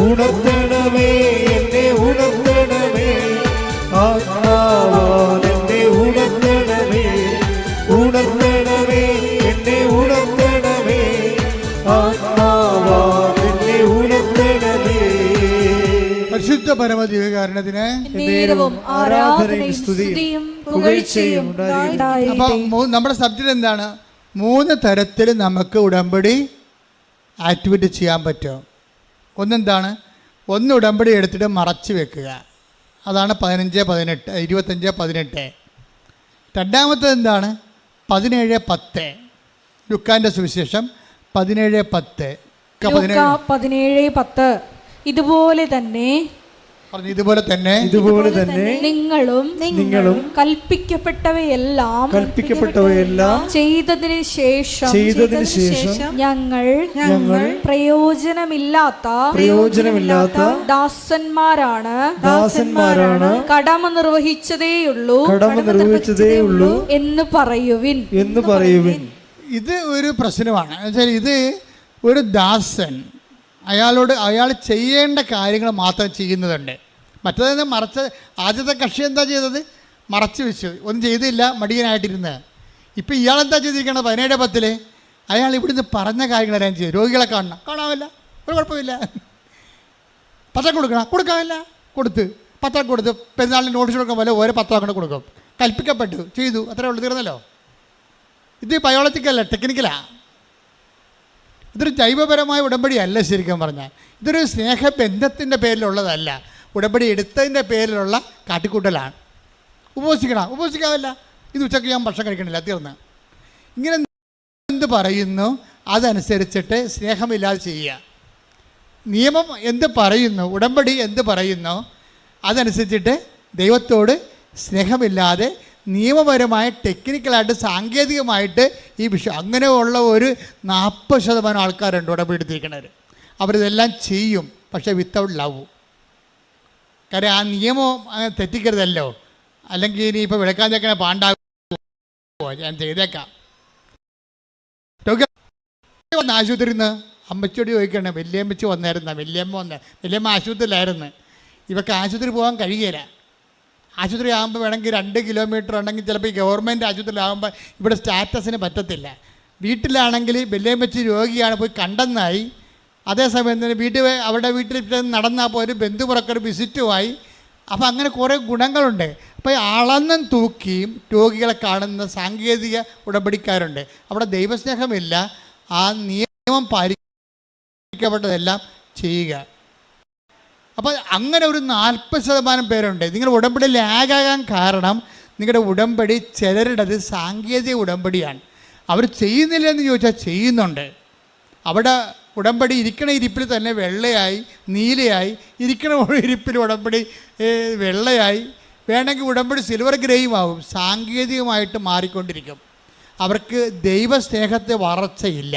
ഉണർത്തണമേ എന്നെ, ഉണർത്തണമേ ആത്മാവാൽ എന്നെ ഉണർത്തണമേ. ഉണർത്തണമേ എന്നെ, ഉണർത്തണമേ ആത്മാവാൽ എന്നെ ഉണർത്തണമേ. പരിശുദ്ധ പരമദിവ്യകാരുണ്യത്തിന് നേരവും ആരാധനയും സ്തുതിയും പുകഴ്ചയും ഉണ്ടായിരിക്കട്ടെ. അപ്പം നമ്മുടെ സബ്ജക്റ്റ് എന്താണ്? 3 തരത്തിൽ നമുക്ക് ഉടമ്പടി ആക്ടിവിറ്റി ചെയ്യാൻ പറ്റും. ഒന്നെന്താണ്? ഒന്ന് ഉടമ്പടി എടുത്തിട്ട് മറച്ച് വെക്കുക. അതാണ് 15-18, 25-18. രണ്ടാമത്തത് എന്താണ്? 17-10. ലുക്കാൻ്റെ സുവിശേഷം 17-10. 17:10. ഇതുപോലെ തന്നെ നിങ്ങളും കൽപ്പിക്കപ്പെട്ടവയെല്ലാം ചെയ്തതിന് ശേഷം ഞങ്ങൾ പ്രയോജനമില്ലാത്ത ദാസന്മാരാണ് കടമ നിർവഹിച്ചതേയുള്ളൂ എന്ന് പറയുവിൻ. ഇത് ഒരു പ്രശ്നമാണ്. എന്നുവെച്ചാൽ ഇത് ഒരു ദാസൻ അയാൾ ചെയ്യേണ്ട കാര്യങ്ങൾ മാത്രം ചെയ്യുന്നതുണ്ട്. മറ്റേത് മറച്ച്, ആദ്യത്തെ കക്ഷി എന്താ ചെയ്തത്? മറച്ച് വെച്ചു, ഒന്നും ചെയ്തില്ല, മടിയനായിട്ടിരുന്ന്. ഇപ്പം ഇയാളെന്താ ചെയ്തിരിക്കണം? 17-10 അയാൾ ഇവിടുന്ന് പറഞ്ഞ കാര്യങ്ങളെല്ലാം ചെയ്തു. രോഗികളെ കാണാമില്ല, ഒരു കുഴപ്പമില്ല. പത്രം കൊടുക്കാമില്ല, പത്രം കൊടുത്ത് പെരുന്നാളിന് നോട്ടീസ് കൊടുക്കാൻ പോലെ ഓരോ പത്രം കൊണ്ട് കൊടുക്കും. കൽപ്പിക്കപ്പെട്ടു, ചെയ്തു, അത്രേ ഉള്ളൂ, തീർന്നല്ലോ. ഇത് ബയോളജിക്കല്ല, ടെക്നിക്കലാണ്. ഇതൊരു ജൈവപരമായ ഉടമ്പടിയല്ല. ശരിക്കും പറഞ്ഞാൽ ഇതൊരു സ്നേഹബന്ധത്തിൻ്റെ പേരിലുള്ളതല്ല, ഉടമ്പടി എടുത്തതിൻ്റെ പേരിലുള്ള കാട്ടിക്കൂട്ടലാണ്. ഉപവസിക്കാമല്ല, ഇത് ഉച്ചയ്ക്ക് ഞാൻ ഭക്ഷണം കഴിക്കണില്ല, തീർന്ന്. ഇങ്ങനെ എന്ത് പറയുന്നു അതനുസരിച്ചിട്ട് സ്നേഹമില്ലാതെ ചെയ്യുക. നിയമം എന്ത് പറയുന്നു, ഉടമ്പടി എന്ത് പറയുന്നു അതനുസരിച്ചിട്ട് ദൈവത്തോട് സ്നേഹമില്ലാതെ നിയമപരമായ ടെക്നിക്കലായിട്ട് സാങ്കേതികമായിട്ട് ഈ വിഷയം അങ്ങനെയുള്ള ഒരു 40% ആൾക്കാരുണ്ട് ഉടമ്പടി എടുത്തിരിക്കുന്നവർ. അവരിതെല്ലാം ചെയ്യും, പക്ഷേ വിത്തൗട്ട് ലവ്. കാര്യം ആ നിയമം തെറ്റിക്കരുതല്ലോ. അല്ലെങ്കിൽ ഇനിയിപ്പോൾ വിളക്കാൻ ചേക്കണ പാണ്ടാകുമോ, ഞാൻ ചെയ്തേക്കാം. വന്ന ആശുപത്രിയിൽ നിന്ന് അമ്മച്ചിയോട് ചോദിക്കണേ, വല്യമ്മച്ചി വന്നായിരുന്ന? വല്യമ്മ ആശുപത്രിയിലായിരുന്നു. ഇവർക്ക് ആശുപത്രി പോകാൻ കഴിയില്ല. ആശുപത്രി ആകുമ്പോൾ വേണമെങ്കിൽ 2 കിലോമീറ്റർ ഉണ്ടെങ്കിൽ ചിലപ്പോൾ ഈ ഗവൺമെൻറ് ആശുപത്രിയിലാകുമ്പോൾ ഇവിടെ സ്റ്റാറ്റസിന് പറ്റത്തില്ല. വീട്ടിലാണെങ്കിൽ വല്യമ്മച്ചി രോഗിയാണ്, പോയി കണ്ടെന്നായി. അതേസമയം തന്നെ അവരുടെ വീട്ടിൽ നടന്നാൽ പോയി ഒരു ബന്ധുപുറക്കൊരു വിസിറ്റുമായി. അപ്പോൾ അങ്ങനെ കുറേ ഗുണങ്ങളുണ്ട്. അപ്പോൾ അളന്നും തൂക്കിയും രോഗികളെ കാണുന്ന സാങ്കേതിക ഉടമ്പടിക്കാരുണ്ട്. അവിടെ ദൈവസ്നേഹമില്ല, ആ നിയമം പാലിക്കപ്പെട്ടതെല്ലാം ചെയ്യുക. അപ്പോൾ അങ്ങനെ ഒരു 40% പേരുണ്ട്. നിങ്ങൾ ഉടമ്പടി ലാഗാകാൻ കാരണം നിങ്ങളുടെ ഉടമ്പടി ചിലരുടേത് സാങ്കേതിക ഉടമ്പടിയാണ്. അവർ ചെയ്യുന്നില്ലെന്ന് ചോദിച്ചാൽ ചെയ്യുന്നുണ്ട്. അവിടെ ഉടമ്പടി ഇരിക്കണ ഇരിപ്പിൽ തന്നെ വെള്ളയായി, നീലയായി, ഇരിക്കണ ഇരിപ്പിൽ ഉടമ്പടി വെള്ളയായി, വേണമെങ്കിൽ ഉടമ്പടി സിൽവർ ഗ്രേയും ആവും. സാങ്കേതികമായിട്ട് മാറിക്കൊണ്ടിരിക്കും. അവർക്ക് ദൈവസ്നേഹത്തെ വളർച്ചയില്ല.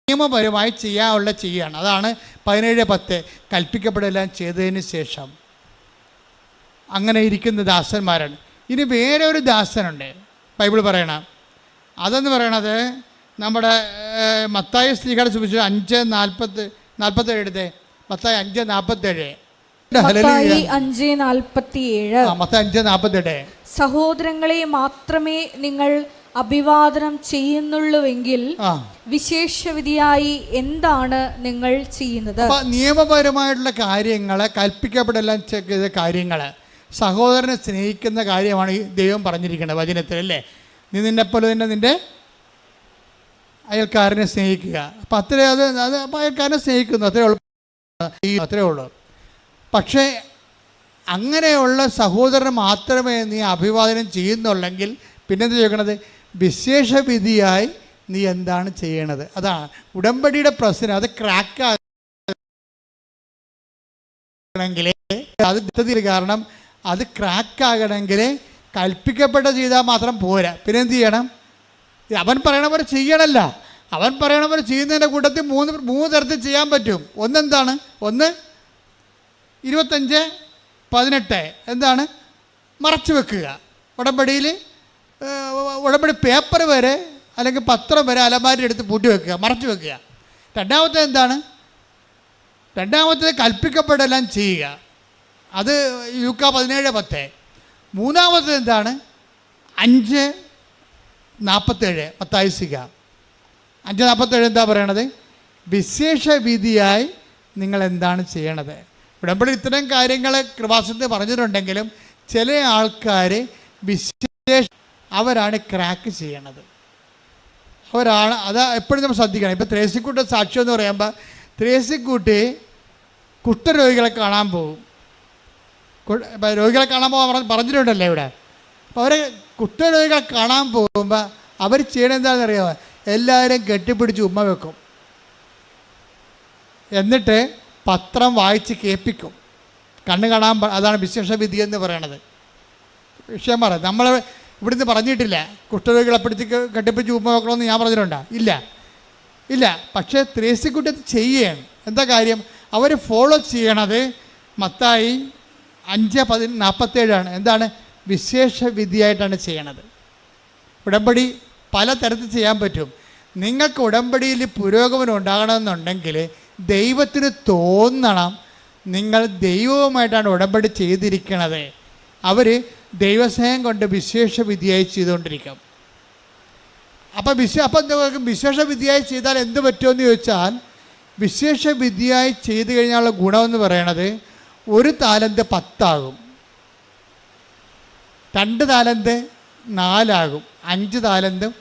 നിയമപരമായി ചെയ്യാനുള്ള ചെയ്യുകയാണ്. അതാണ് 17:10 കൽപ്പിക്കപ്പെടെല്ലാം ചെയ്തതിന് ശേഷം അങ്ങനെ ഇരിക്കുന്ന ദാസന്മാരാണ്. ഇനി വേറെ ഒരു ദാസനുണ്ട് ബൈബിൾ പറയണം. അതെന്ന് പറയണത് നമ്മുടെ മത്തായി ശ്ലീഹയുടെ സുവിശേഷം 5:47 എടുത്തേ. മത്തായി 5:47. മത്തായി 5:47. മത്തായി 5:47. സഹോദരങ്ങളെ മാത്രമേ നിങ്ങൾ അഭിവാദനം ചെയ്യുന്നുള്ളൂവെങ്കിൽ വിശേഷവിധിയായി എന്താണ് നിങ്ങൾ ചെയ്യുന്നത്? നിയമപരമായിട്ടുള്ള കാര്യങ്ങള്, കൽപ്പിക്കപ്പെടെല്ലാം ചെയ്ത കാര്യങ്ങള്, സഹോദരനെ സ്നേഹിക്കുന്ന കാര്യമാണ് ഈ ദൈവം പറഞ്ഞിരിക്കുന്നത് വചനത്തിൽ, അല്ലേ? നീ നിന്നെപ്പോലെ തന്നെ നിന്റെ അയൽക്കാരനെ സ്നേഹിക്കുക. അപ്പം അത് അയൽക്കാരനെ സ്നേഹിക്കുന്നു, അത്രേ ഉള്ളൂ. പക്ഷേ അങ്ങനെയുള്ള സഹോദരൻ മാത്രമേ നീ അഭിവാദനം ചെയ്യുന്നുള്ളെങ്കിൽ പിന്നെന്ത് ചെയ്യണത്? വിശേഷവിധിയായി നീ എന്താണ് ചെയ്യണത്? അതാണ് ഉടമ്പടിയുടെ പ്രശ്നം. അത് ക്രാക്കാകണമെങ്കിൽ കാരണം അത് ക്രാക്കാകണമെങ്കിൽ കൽപ്പിക്കപ്പെട്ട ചെയ്താൽ മാത്രം പോരാ. പിന്നെ എന്ത് ചെയ്യണം? അവൻ പറയണ പോലെ ചെയ്യണമല്ല. അവൻ പറയണ പോലെ ചെയ്യുന്നതിൻ്റെ കൂട്ടത്തിൽ മൂന്ന് തരത്തിൽ ചെയ്യാൻ പറ്റും. ഒന്നെന്താണ്? ഒന്ന് 25:18 എന്താണ്? മറച്ചു വെക്കുക. ഉടമ്പടി പേപ്പർ വരെ അല്ലെങ്കിൽ പത്രം വരെ അലമാരി എടുത്ത് പൂട്ടി വെക്കുക, മറച്ചു വെക്കുക. രണ്ടാമത്തേത് എന്താണ്? രണ്ടാമത്തേത് കൽപ്പിക്കപ്പെടെല്ലാം ചെയ്യുക. അത് ലൂക്കാ 17:10. മൂന്നാമത്തേത് എന്താണ്? 5:47 മത്തായി ശ്ലീഹ 5:47 എന്താ പറയണത്? വിശേഷ വിധിയായി നിങ്ങൾ എന്താണ് ചെയ്യണത്? ഉടമ്പടി ഇത്തരം കാര്യങ്ങൾ കൃപാസനത്തിൽ പറഞ്ഞിട്ടുണ്ടെങ്കിലും ചില ആൾക്കാർ അവരാണ് ക്രാക്ക് ചെയ്യണത്. അവരാണ് അത് എപ്പോഴും നമ്മൾ ശ്രദ്ധിക്കണം. ഇപ്പോൾ ത്രേസ്യക്കുട്ടിയുടെ സാക്ഷ്യം എന്ന് പറയുമ്പോൾ ത്രേസ്യക്കുട്ടി കുഷ്ഠരോഗികളെ കാണാൻ പോകും. രോഗികളെ കാണാൻ പോകാൻ പറഞ്ഞിട്ടുണ്ടല്ലേ ഇവിടെ. അപ്പോൾ അവർ കുഷ്ഠരോഗികളെ കാണാൻ പോകുമ്പോൾ അവർ ചെയ്യണത് എന്താണെന്ന് അറിയാമോ? എല്ലാവരും കെട്ടിപ്പിടിച്ച് ഉമ്മ വെക്കും, എന്നിട്ട് പത്രം വായിച്ച് കേൾപ്പിക്കും, കണ്ണ് കാണാൻ. അതാണ് വിശേഷവിധി എന്ന് പറയണത്. വിഷയം പറ, നമ്മൾ ഇവിടുന്ന് പറഞ്ഞിട്ടില്ല കുഷ്ഠരോഗികളെ പിടിച്ച് കെട്ടിപ്പിടിച്ച് ഉമ്മ വെക്കണമെന്ന് ഞാൻ പറഞ്ഞിട്ടുണ്ടോ? ഇല്ല. പക്ഷേ ത്രേസ്യക്കുട്ടി അത് ചെയ്യുകയാണ്. എന്താ കാര്യം? അവർ ഫോളോ ചെയ്യണത് മത്തായി 5:47 എന്താണ്? വിശേഷ വിധിയായിട്ടാണ് ചെയ്യണത്. ഉടമ്പടി പല തരത്തിൽ ചെയ്യാൻ പറ്റും. നിങ്ങൾക്ക് ഉടമ്പടിയിൽ പുരോഗമനം ഉണ്ടാകണമെന്നുണ്ടെങ്കിൽ ദൈവത്തിന് തോന്നണം നിങ്ങൾ ദൈവവുമായിട്ടാണ് ഉടമ്പടി ചെയ്തിരിക്കണത്. അവർ ദൈവസ്നേഹം കൊണ്ട് വിശേഷ വിധിയായി ചെയ്തുകൊണ്ടിരിക്കും. അപ്പം വിശേഷ വിധിയായി ചെയ്താൽ എന്ത് പറ്റുമെന്ന് ചോദിച്ചാൽ, വിശേഷ വിധിയായി ചെയ്തു കഴിഞ്ഞാലുള്ള ഗുണമെന്ന് പറയണത് 1 താലന്ത് 10 ആകും, 2 താലന്ത് 4 ആകും, 5 താലന്തും.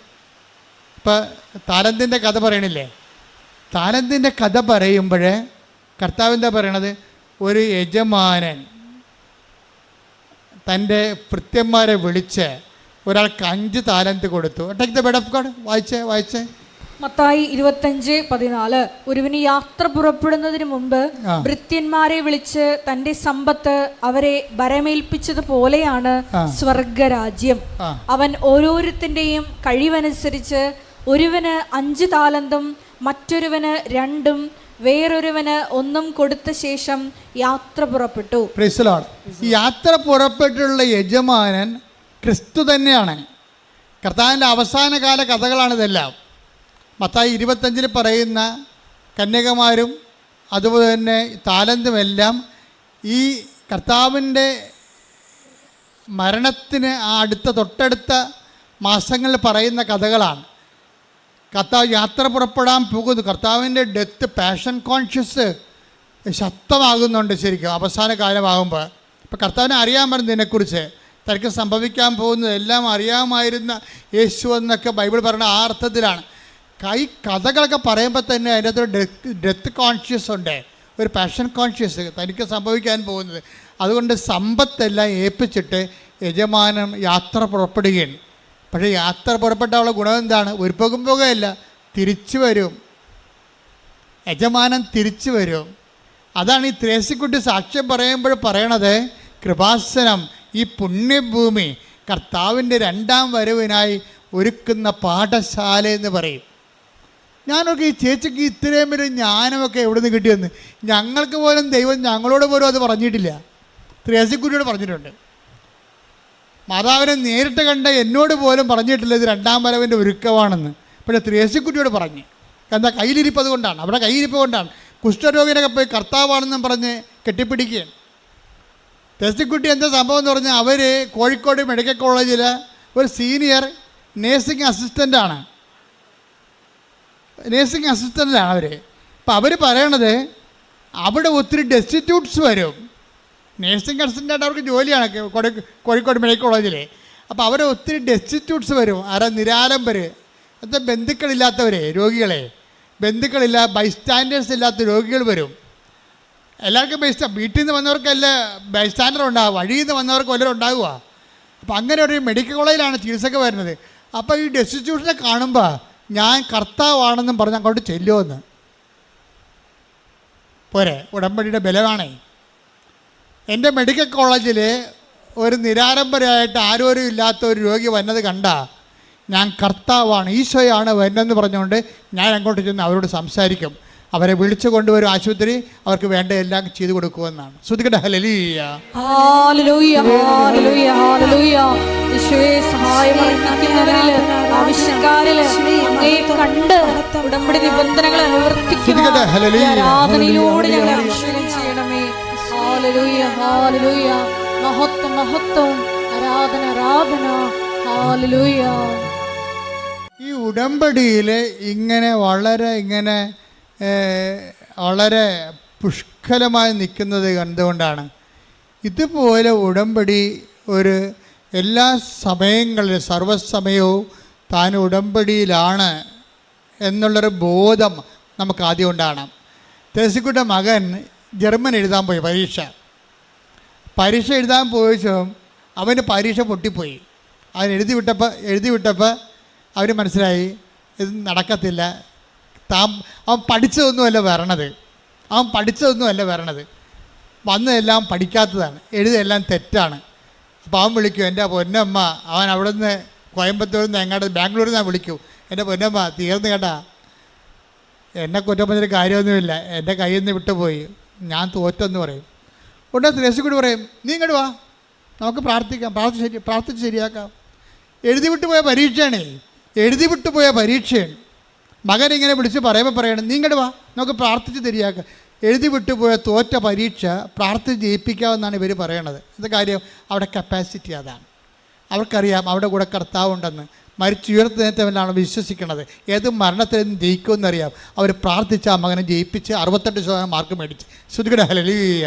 ഇപ്പം താലന്തിൻ്റെ കഥ പറയണില്ലേ? താലന്തിൻ്റെ കഥ പറയുമ്പോൾ കർത്താവ് എന്താ പറയണത്? ഒരു യജമാനൻ തൻ്റെ ഭൃത്യന്മാരെ വിളിച്ച് ഒരാൾക്ക് 5 താലന്ത് കൊടുത്തു. Take the word of God. വായിച്ചേ. മത്തായി 25:14. ഒരുവന് യാത്ര പുറപ്പെടുന്നതിന് മുമ്പ് ഭൃത്യന്മാരെ വിളിച്ച് തന്റെ സമ്പത്ത് അവരെ ഭരമേൽപ്പിച്ചതുപോലെയാണ് സ്വർഗരാജ്യം. അവൻ ഓരോരുത്തന്റെയും കഴിവനുസരിച്ച് ഒരുവന് 5 താലന്തും മറ്റൊരുവന് 2ഉം വേറൊരുവന് 1ഉം കൊടുത്ത ശേഷം യാത്ര പുറപ്പെട്ടു. Price the Lord. ഈ യാത്ര പുറപ്പെട്ടുള്ള യജമാനൻ ക്രിസ്തു തന്നെയാണ്. കർത്താവിൻ്റെ അവസാനകാല കഥകളാണിതെല്ലാം. മത്തായി 25 പറയുന്ന കന്യകമാരും അതുപോലെ തന്നെ താലന്തുമെല്ലാം ഈ കർത്താവിൻ്റെ മരണത്തിന് തൊട്ടടുത്ത മാസങ്ങളിൽ പറയുന്ന കഥകളാണ്. കർത്താവ് യാത്ര പുറപ്പെടാൻ പോകുന്നു. കർത്താവിൻ്റെ ഡെത്ത്, പാഷൻ കോൺഷ്യസ് ശക്തമാകുന്നുണ്ട് ശരിക്കും അവസാന കാലമാകുമ്പോൾ. ഇപ്പോൾ കർത്താവിനെ അറിയാൻ പറഞ്ഞതിനെക്കുറിച്ച്, തനിക്ക് സംഭവിക്കാൻ പോകുന്നത് എല്ലാം അറിയാമായിരുന്ന യേശു എന്നൊക്കെ ബൈബിൾ പറയുന്ന ആ അർത്ഥത്തിലാണ്. ഈ കഥകളൊക്കെ പറയുമ്പോൾ തന്നെ അതിൻ്റെ അകത്തൊരു ഡെത്ത് കോൺഷ്യസ് ഉണ്ട്, ഒരു പാഷൻ കോൺഷ്യസ്, തനിക്ക് സംഭവിക്കാൻ പോകുന്നത്. അതുകൊണ്ട് സമ്പത്തെല്ലാം ഏൽപ്പിച്ചിട്ട് യജമാനൻ യാത്ര പുറപ്പെടുകയാണ്. പക്ഷേ യാത്ര പുറപ്പെട്ടാലുള്ള ഗുണം എന്താണ്? ഒരു പോകുകയല്ല, തിരിച്ചു വരും. യജമാനൻ തിരിച്ചു വരും. അതാണ് ഈ ത്രേസ്യക്കുട്ടി സാക്ഷ്യം പറയുമ്പോൾ പറയണത്, കൃപാസനം, ഈ പുണ്യഭൂമി കർത്താവിൻ്റെ 2ാം വരവിനായി ഒരുക്കുന്ന പാഠശാല എന്ന് പറയും. ഞാനൊക്കെ ഈ ചേച്ചിക്ക് ഇത്രയും ഒരു ജ്ഞാനമൊക്കെ എവിടെ നിന്ന് കിട്ടിയെന്ന്, ഞങ്ങൾക്ക് പോലും ദൈവം ഞങ്ങളോട് പോലും അത് പറഞ്ഞിട്ടില്ല. ത്രേസ്യക്കുട്ടിയോട് പറഞ്ഞിട്ടുണ്ട്. മാതാവിനെ നേരിട്ട് കണ്ട എന്നോട് പോലും പറഞ്ഞിട്ടില്ല ഇത് 2ാം വരവിൻ്റെ ഒരുക്കമാണെന്ന്. പക്ഷേ ത്രേസ്യക്കുട്ടിയോട് പറഞ്ഞു. എന്താ? കയ്യിലിരിപ്പ് അതുകൊണ്ടാണ്, അവിടെ കയ്യിരിപ്പ് കൊണ്ടാണ്. കുഷ്ഠരോഗിനൊക്കെ പോയി കർത്താവാണെന്നും പറഞ്ഞ് കെട്ടിപ്പിടിക്കുകയാണ്. ത്രേസ്യക്കുട്ടി എന്താ സംഭവം എന്ന് പറഞ്ഞാൽ, അവർ കോഴിക്കോട് മെഡിക്കൽ കോളേജിൽ ഒരു സീനിയർ നേഴ്സിംഗ് അസിസ്റ്റൻ്റാണ്. അവർ. അപ്പോൾ അവർ പറയണത് അവിടെ ഒത്തിരി ഡെസ്റ്റിറ്റ്യൂട്ട്സ് വരും. നേഴ്സിംഗ് അസിസ്റ്റൻ്റായിട്ട് അവർക്ക് ജോലിയാണ് കോഴിക്കോട് മെഡിക്കൽ കോളേജിൽ. അപ്പോൾ അവർ ഒത്തിരി ഡെസ്റ്റിറ്റ്യൂട്ട്സ് വരും. നിരാലംബർ, അത് ബന്ധുക്കളില്ലാത്തവർ, രോഗികളെ ബൈസ്റ്റാൻഡേഴ്സ് ഇല്ലാത്ത രോഗികൾ വരും. എല്ലാവർക്കും വീട്ടിൽ നിന്ന് വന്നവർക്കല്ല ബൈസ്റ്റാൻഡർ ഉണ്ടാകുക, വഴിയിൽ നിന്ന് വന്നവർക്ക് വല്ലവരും ഉണ്ടാകുക. അപ്പോൾ അങ്ങനെ ഒരു മെഡിക്കൽ കോളേജിലാണ് ചികിത്സക്ക് വരുന്നത്. അപ്പോൾ ഈ ഡെസ്റ്റിറ്റ്യൂഷനെ കാണുമ്പോൾ ഞാൻ കർത്താവാണെന്നും പറഞ്ഞ് അങ്ങോട്ട് ചെല്ലുമെന്ന് പോരെ, ഉടമ്പടിയുടെ ബലമാണേ. എൻ്റെ മെഡിക്കൽ കോളേജിൽ ഒരു നിരാലംബരായിട്ട് ആരോരും ഇല്ലാത്ത ഒരു രോഗി വന്നത് കണ്ട ഞാൻ കർത്താവാണ്, ഈശോയാണ് വരുന്നതെന്ന് പറഞ്ഞുകൊണ്ട് ഞാൻ അങ്ങോട്ട് ചെന്ന് അവരോട് സംസാരിക്കും. അവരെ വിളിച്ചു കൊണ്ടുവരും ആശുപത്രി, അവർക്ക് വേണ്ട എല്ലാം ചെയ്തു കൊടുക്കുമെന്നാണ്. ശ്രുതിക്കട്ടെ ഹല്ലേലൂയ. ഹല്ലേലൂയ, ഹല്ലേലൂയ, ഹല്ലേലൂയ. യേശുവേ, സഹായം അർപ്പിക്കുന്നവരില്, ആവശ്യക്കാരില് അങ്ങയെ കണ്ട് ഉടമ്പടി നിബന്ധനകൾ അനുവർത്തിക്കുവാൻ ആരാധനയിലൂടെ ഞങ്ങളെ അഭിഷേകം ചെയ്യണമേ. ഹല്ലേലൂയ, ഹല്ലേലൂയ. മഹത്വം, മഹത്വം, ആരാധന, ആരാധന. ഹല്ലേലൂയ. ഈ ഉടമ്പടിയിൽ വളരെ പുഷ്കലമായി നിൽക്കുന്നത് കണ്ടുകൊണ്ടാണ് ഇതുപോലെ ഉടമ്പടി ഒരു എല്ലാ സമയങ്ങളിലും സർവ്വസമയവും താൻ ഉടമ്പടിയിലാണ് എന്നുള്ളൊരു ബോധം നമുക്ക് ആദ്യം ഉണ്ടാകണം. ത്രേസ്യക്കുട്ടിയുടെ മകൻ ജർമ്മൻ എഴുതാൻ പോയി പരീക്ഷ എഴുതാൻ പോയപ്പോൾ അവന് പരീക്ഷ പൊട്ടിപ്പോയി. അവൻ എഴുതി വിട്ടപ്പോൾ അവന് മനസ്സിലായി ഇത് നടക്കത്തില്ല. അവൻ പഠിച്ചതൊന്നുമല്ല വരണത്, വന്നതെല്ലാം പഠിക്കാത്തതാണ്, എഴുതെല്ലാം തെറ്റാണ്. അപ്പോൾ അവൻ വിളിക്കും, എൻ്റെ പൊന്നമ്മ. അവൻ അവിടെ നിന്ന് കോയമ്പത്തൂരിൽ നിന്ന് ബാംഗ്ലൂരിൽ നിന്നാണ് വിളിക്കൂ, എൻ്റെ പൊന്നമ്മ തീർന്നു കേട്ടാ, എന്നെ കുറ്റം പറഞ്ഞൊരു കാര്യമൊന്നുമില്ല, എൻ്റെ കയ്യിൽ നിന്ന് വിട്ടുപോയി, ഞാൻ തോറ്റെന്ന് പറയും. ഉടനെ ത്രേസ്യക്കുട്ടി പറയും, നീ ഇങ്ങോട്ട് വാ, നമുക്ക് പ്രാർത്ഥിക്കാം, പ്രാർത്ഥിച്ച് ശരിയാക്കാം. എഴുതി വിട്ടുപോയ പരീക്ഷയാണ്. മകൻ ഇങ്ങനെ വിളിച്ച് പറയുമ്പോൾ പറയണം, നീ ഇങ്ങോട്ട് വാ, നമുക്ക് പ്രാർത്ഥിച്ച് ശരിയാക്കാം. എഴുതി വിട്ടുപോയ തോറ്റ പരീക്ഷ പ്രാർത്ഥിച്ച് ജയിപ്പിക്കാമെന്നാണ് ഇവർ പറയണത്. ഇത് കാര്യം അവിടെ കപ്പാസിറ്റി അതാണ്. അവർക്കറിയാം അവിടെ കൂടെ കർത്താവുണ്ടെന്ന്. മരിച്ചുയർത്തുന്നവനാണ് വിശ്വസിക്കുന്നത്. ഏത് മരണത്തിൽ നിന്ന് ജയിക്കുമെന്നറിയാം. അവർ പ്രാർത്ഥിച്ച ആ മകനെ ജയിപ്പിച്ച് 68% മാർക്ക് മേടിച്ച്. ശ്രുതികട ഹല്ലേലൂയ.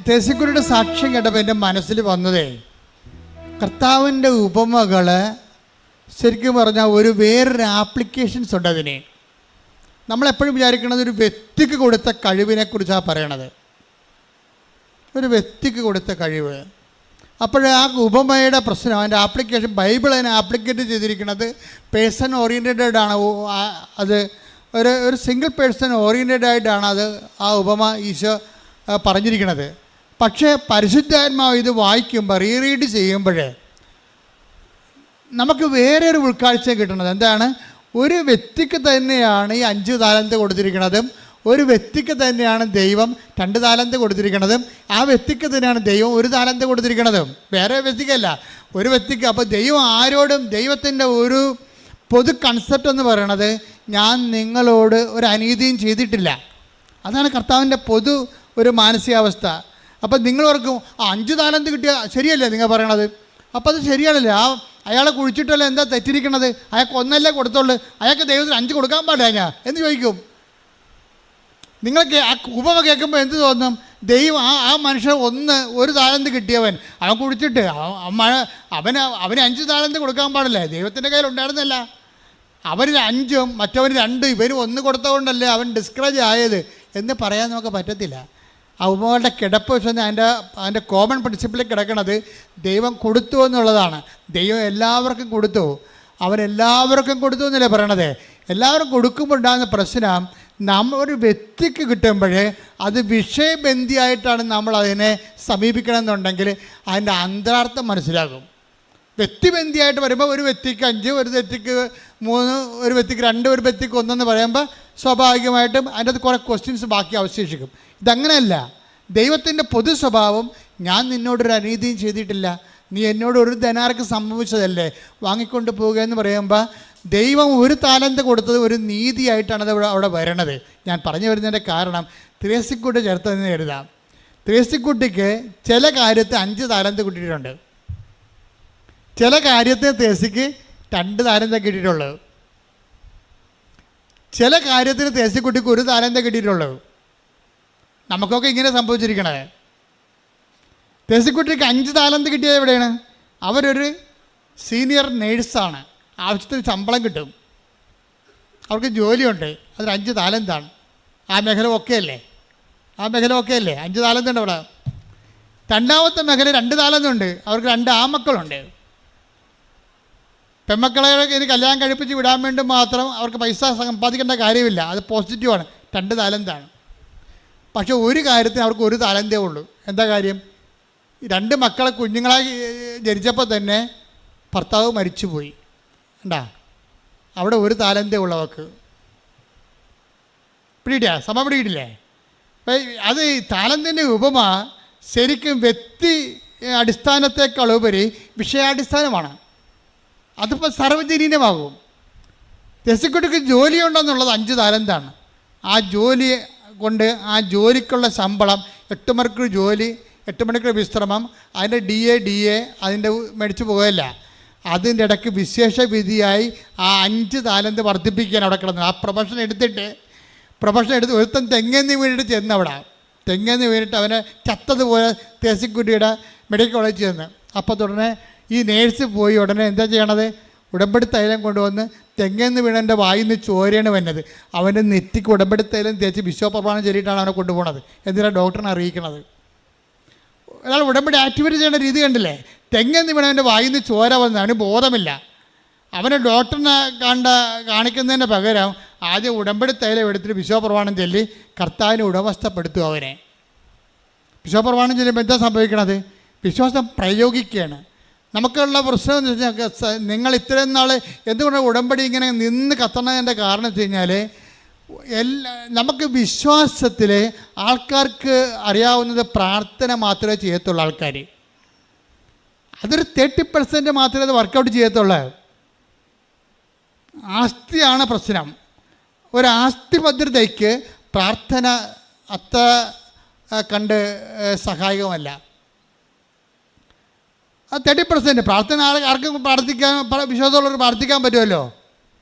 ത്രേസ്യക്കുട്ടിയുടെ സാക്ഷ്യം കേട്ടപ്പോൾ എൻ്റെ മനസ്സിൽ വന്നതേ, കർത്താവിൻ്റെ ഉപമകൾ ശരിക്കും പറഞ്ഞാൽ വേറൊരു ആപ്ലിക്കേഷൻസ് ഉണ്ട് അതിനെ. നമ്മളെപ്പോഴും വിചാരിക്കുന്നത് ഒരു വ്യക്തിക്ക് കൊടുത്ത കഴിവിനെക്കുറിച്ചാണ് പറയണത്, ഒരു വ്യക്തിക്ക് കൊടുത്ത കഴിവ്. അപ്പോൾ ആ ഉപമയുടെ പ്രശ്നം, അതിൻ്റെ ആപ്ലിക്കേഷൻ, ബൈബിൾ അതിനെ ആപ്ലിക്കേറ്റ് ചെയ്തിരിക്കുന്നത് പേഴ്സൺ ഓറിയൻറ്റഡ് ആണ്. അത് ഒരു സിംഗിൾ പേഴ്സൺ ഓറിയൻറ്റഡ് ആയിട്ടാണ് ആ ഉപമ ഈശോ പറഞ്ഞിരിക്കുന്നത്. പക്ഷേ പരിശുദ്ധാത്മാവ് ഇത് വായിക്കുമ്പോൾ, റീഡ് ചെയ്യുമ്പോൾ നമുക്ക് വേറെ ഒരു ഉൾക്കാഴ്ച കിട്ടുന്നത് എന്താണ്? ഒരു വ്യക്തിക്ക് തന്നെയാണ് ഈ 5 താലന്ത് കൊടുത്തിരിക്കുന്നതും ഒരു വ്യക്തിക്ക് തന്നെയാണ് ദൈവം 2 താലന്ത് കൊടുത്തിരിക്കുന്നതും ആ വ്യക്തിക്ക് തന്നെയാണ് ദൈവം 1 താലന്ത് കൊടുത്തിരിക്കുന്നതും. വേറെ വ്യക്തിക്കല്ല, ഒരു വ്യക്തിക്ക്. അപ്പോൾ ദൈവം ആരോടും, ദൈവത്തിൻ്റെ ഒരു പൊതു കൺസെപ്റ്റ് എന്ന് പറയണത് ഞാൻ നിങ്ങളോട് ഒരു അനീതിയും ചെയ്തിട്ടില്ല. അതാണ് കർത്താവിൻ്റെ പൊതു ഒരു മാനസികാവസ്ഥ. അപ്പം നിങ്ങളോർക്കും 5 താലന്ത് കിട്ടിയ ശരിയല്ലേ നിങ്ങൾ പറയണത്? അപ്പോൾ അത് ശരിയാണല്ലേ? അയാളെ കുഴിച്ചിട്ടല്ലേ എന്താ തെറ്റിരിക്കണത്? അയാൾക്ക് 1 കൊടുത്തോളൂ, അയാൾക്ക് ദൈവത്തിന് 5 കൊടുക്കാൻ പാടില്ല ഞാൻ എന്ന് ചോദിക്കും. നിങ്ങൾക്ക് ആ ഉപമ കേൾക്കുമ്പോൾ എന്ത് തോന്നും? ദൈവം ആ മനുഷ്യൻ 1 താലന്ത് കിട്ടിയവൻ അവൻ കുഴിച്ചിട്ട് അവന് 5 താലന്ത് കൊടുക്കാൻ പാടില്ല. ദൈവത്തിൻ്റെ കയ്യിൽ ഉണ്ടായിരുന്നില്ല. അവന് 5 മറ്റവന് 2 ഇവന് 1 കൊടുത്തതുകൊണ്ടല്ലേ അവൻ ഡിസ്കറേജ് ആയത് എന്ന് പറയാൻ നമുക്ക് പറ്റത്തില്ല. ആ ഉപമകളുടെ കിടപ്പ് വെച്ച് അതിൻ്റെ കോമൺ പ്രിൻസിപ്പിളിൽ കിടക്കുന്നത് ദൈവം കൊടുത്തു എന്നുള്ളതാണ്. ദൈവം എല്ലാവർക്കും കൊടുത്തു, അവരെല്ലാവർക്കും കൊടുത്തു എന്നല്ലേ പറയണത്. എല്ലാവരും കൊടുക്കുമ്പോൾ ഉണ്ടാകുന്ന പ്രശ്നം, ഒരു വ്യക്തിക്ക് കിട്ടുമ്പോഴേ അത് വിഷയബന്ധിയായിട്ടാണ് നമ്മൾ അതിനെ സമീപിക്കണമെന്നുണ്ടെങ്കിൽ അതിൻ്റെ അന്തരാർത്ഥം മനസ്സിലാകും. വ്യക്തിബന്ധിയായിട്ട് വരുമ്പോൾ ഒരു വ്യക്തിക്ക് 5, ഒരു വ്യക്തിക്ക് 3, ഒരു വ്യക്തിക്ക് 2, ഒരു വ്യക്തിക്ക് 1 എന്ന് പറയുമ്പോൾ സ്വാഭാവികമായിട്ടും അതിൻ്റെ അത് കുറേ ക്വസ്റ്റ്യൻസ് ബാക്കി അവശേഷിക്കും. ഇതങ്ങനെയല്ല. ദൈവത്തിൻ്റെ പൊതു സ്വഭാവം, ഞാൻ നിന്നോടൊരു അനീതിയും ചെയ്തിട്ടില്ല, നീ എന്നോട് 1 ദനാർക്ക് സംഭവിച്ചതല്ലേ, വാങ്ങിക്കൊണ്ട് പോവുക എന്ന് പറയുമ്പോൾ ദൈവം 1 താലന്ത് കൊടുത്തത് ഒരു നീതിയായിട്ടാണ് അത് അവിടെ വരണത്. ഞാൻ പറഞ്ഞു വരുന്നതിൻ്റെ കാരണം ത്രേസ്യക്കുട്ടി ചേർത്തതെന്ന് എഴുതാം. ത്രേസ്യക്കുട്ടിക്ക് ചില കാര്യത്തിൽ 5 താലന്ത് കിട്ടിയിട്ടുണ്ട്, ചില കാര്യത്തിൽ ത്രേസ്യക്ക് 2 താലന്ത് കിട്ടിയിട്ടുള്ളൂ, ചില കാര്യത്തിന് ത്രേസ്യക്കുട്ടിക്ക് 1 താലന്ത് കിട്ടിയിട്ടുള്ളൂ. നമുക്കൊക്കെ ഇങ്ങനെ സംഭവിച്ചിരിക്കണത്. ത്രേസ്യക്കുട്ടിക്ക് 5 താലന്ത് കിട്ടിയത് എവിടെയാണ്? അവരൊരു സീനിയർ നേഴ്സാണ്, ആവശ്യത്തിന് ശമ്പളം കിട്ടും, അവർക്ക് ജോലിയുണ്ട്, അതിന് 5 താലന്താണ്. ആ മേഖല ഒക്കെ അല്ലേ? 5 താലന്തുണ്ട് അവിടെ. രണ്ടാമത്തെ മേഖല 2 താലന്തുണ്ട്, അവർക്ക് 2 ആമക്കളുണ്ട്. പെൺമക്കളെ ഇനി കല്യാണം കഴിപ്പിച്ച് വിടാൻ വേണ്ടി മാത്രം അവർക്ക് പൈസ സമ്പാദിക്കേണ്ട കാര്യമില്ല, അത് പോസിറ്റീവാണ്, 2 താലന്താണ്. പക്ഷെ ഒരു കാര്യത്തിന് അവർക്ക് 1 താലന്തേ ഉള്ളൂ. എന്താ കാര്യം? 2 മക്കളെ കുഞ്ഞുങ്ങളായി ജനിച്ചപ്പോൾ തന്നെ ഭർത്താവ് മരിച്ചുപോയി. ഉണ്ടാ, അവിടെ 1 താലന്തേ ഉള്ളവർക്ക്. പിടിയിട്ടില്ലേ? അത് താലന്തിൻ്റെ ഉപമ ശരിക്കും വ്യക്തി അടിസ്ഥാനത്തെക്കാളുപരി വിഷയാടിസ്ഥാനമാണ്. അതിപ്പോൾ സർവ്വജനീനമാകും. ത്രേസ്യക്കുട്ടിക്ക് ജോലിയുണ്ടെന്നുള്ളത് 5 താലന്താണ്. ആ ജോലി കൊണ്ട് ആ ജോലിക്കുള്ള ശമ്പളം, 8 മണിക്കൂർ ജോലി, 8 മണിക്കൂർ വിശ്രമം, അതിൻ്റെ DA അതിൻ്റെ മേടിച്ച് പോകല്ല. അതിൻ്റെ ഇടയ്ക്ക് വിശേഷ വിധിയായി ആ 5 താലന്ത് വർദ്ധിപ്പിക്കാൻ അവിടെ കിടന്നു. ആ പ്രൊഫഷൻ എടുത്ത് ഒരുത്തൻ തെങ്ങേന്ന് വീണിട്ട് ചെന്ന് അവിടെ തെങ്ങേന്ന് വീണിട്ട് അവനെ ചത്തതുപോലെ ത്രേസ്യക്കുട്ടിയുടെ മെഡിക്കൽ കോളേജിൽ ചെന്ന്. അപ്പോൾ തുടനെ ഈ നേഴ്സ് പോയി ഉടനെ എന്താ ചെയ്യണത്? ഉടമ്പടി തൈലം കൊണ്ടുവന്ന് തെങ്ങേന്ന് വീണൻ്റെ വായിൽ നിന്ന് ചോരയാണ് വന്നത്. അവൻ്റെ നെറ്റിക്ക് ഉടമ്പടി തൈലം തേച്ച് വിശ്വപ്രമാണം ചൊല്ലിയിട്ടാണ് അവനെ കൊണ്ടുപോകണത്. എന്തിനാണ് ഡോക്ടറിനെ അറിയിക്കണത്? ഒരാൾ ഉടമ്പടി ആക്ടിവേറ്റ് ചെയ്യേണ്ട രീതി കണ്ടില്ലേ? തെങ്ങേന്ന് വീണവൻ്റെ വായിൽ നിന്ന് ചോര വന്ന് അവന് ബോധമില്ല. അവനെ ഡോക്ടറിനെ കാണിക്കുന്നതിന് പകരം ആദ്യം ഉടമ്പടി തൈലം എടുത്തിട്ട് വിശ്വപ്രമാണം ചൊല്ലി കർത്താവിനെ ഉടമസ്ഥപ്പെടുത്തും. അവനെ വിശ്വപ്രമാണം ചൊല്ലുമ്പോൾ എന്താ സംഭവിക്കണത്? വിശ്വാസം പ്രയോഗിക്കുകയാണ്. നമുക്കുള്ള പ്രശ്നം എന്ന് വെച്ചാൽ, നിങ്ങൾ ഇത്രയും നാൾ എന്തുകൊണ്ടാണ് ഉടമ്പടി ഇങ്ങനെ നിന്ന് കത്തണതിൻ്റെ കാരണം വെച്ച് കഴിഞ്ഞാൽ, നമുക്ക് വിശ്വാസത്തിൽ ആൾക്കാർക്ക് അറിയാവുന്നത് പ്രാർത്ഥന മാത്രമേ ചെയ്യത്തുള്ളൂ. ആൾക്കാർ അതൊരു 30% മാത്രമേ അത് വർക്കൗട്ട് ചെയ്യത്തുള്ളൂ. ആസ്തിയാണ് പ്രശ്നം. ഒരു ആസ്തി ഭദ്രതയ്ക്ക് പ്രാർത്ഥന അത്ര കണ്ട് സഹായകമല്ല. 30% പ്രാർത്ഥന ആർക്കും പ്രാർത്ഥിക്കാൻ, വിശ്വാസമുള്ളവർക്ക് പ്രാർത്ഥിക്കാൻ പറ്റുമല്ലോ.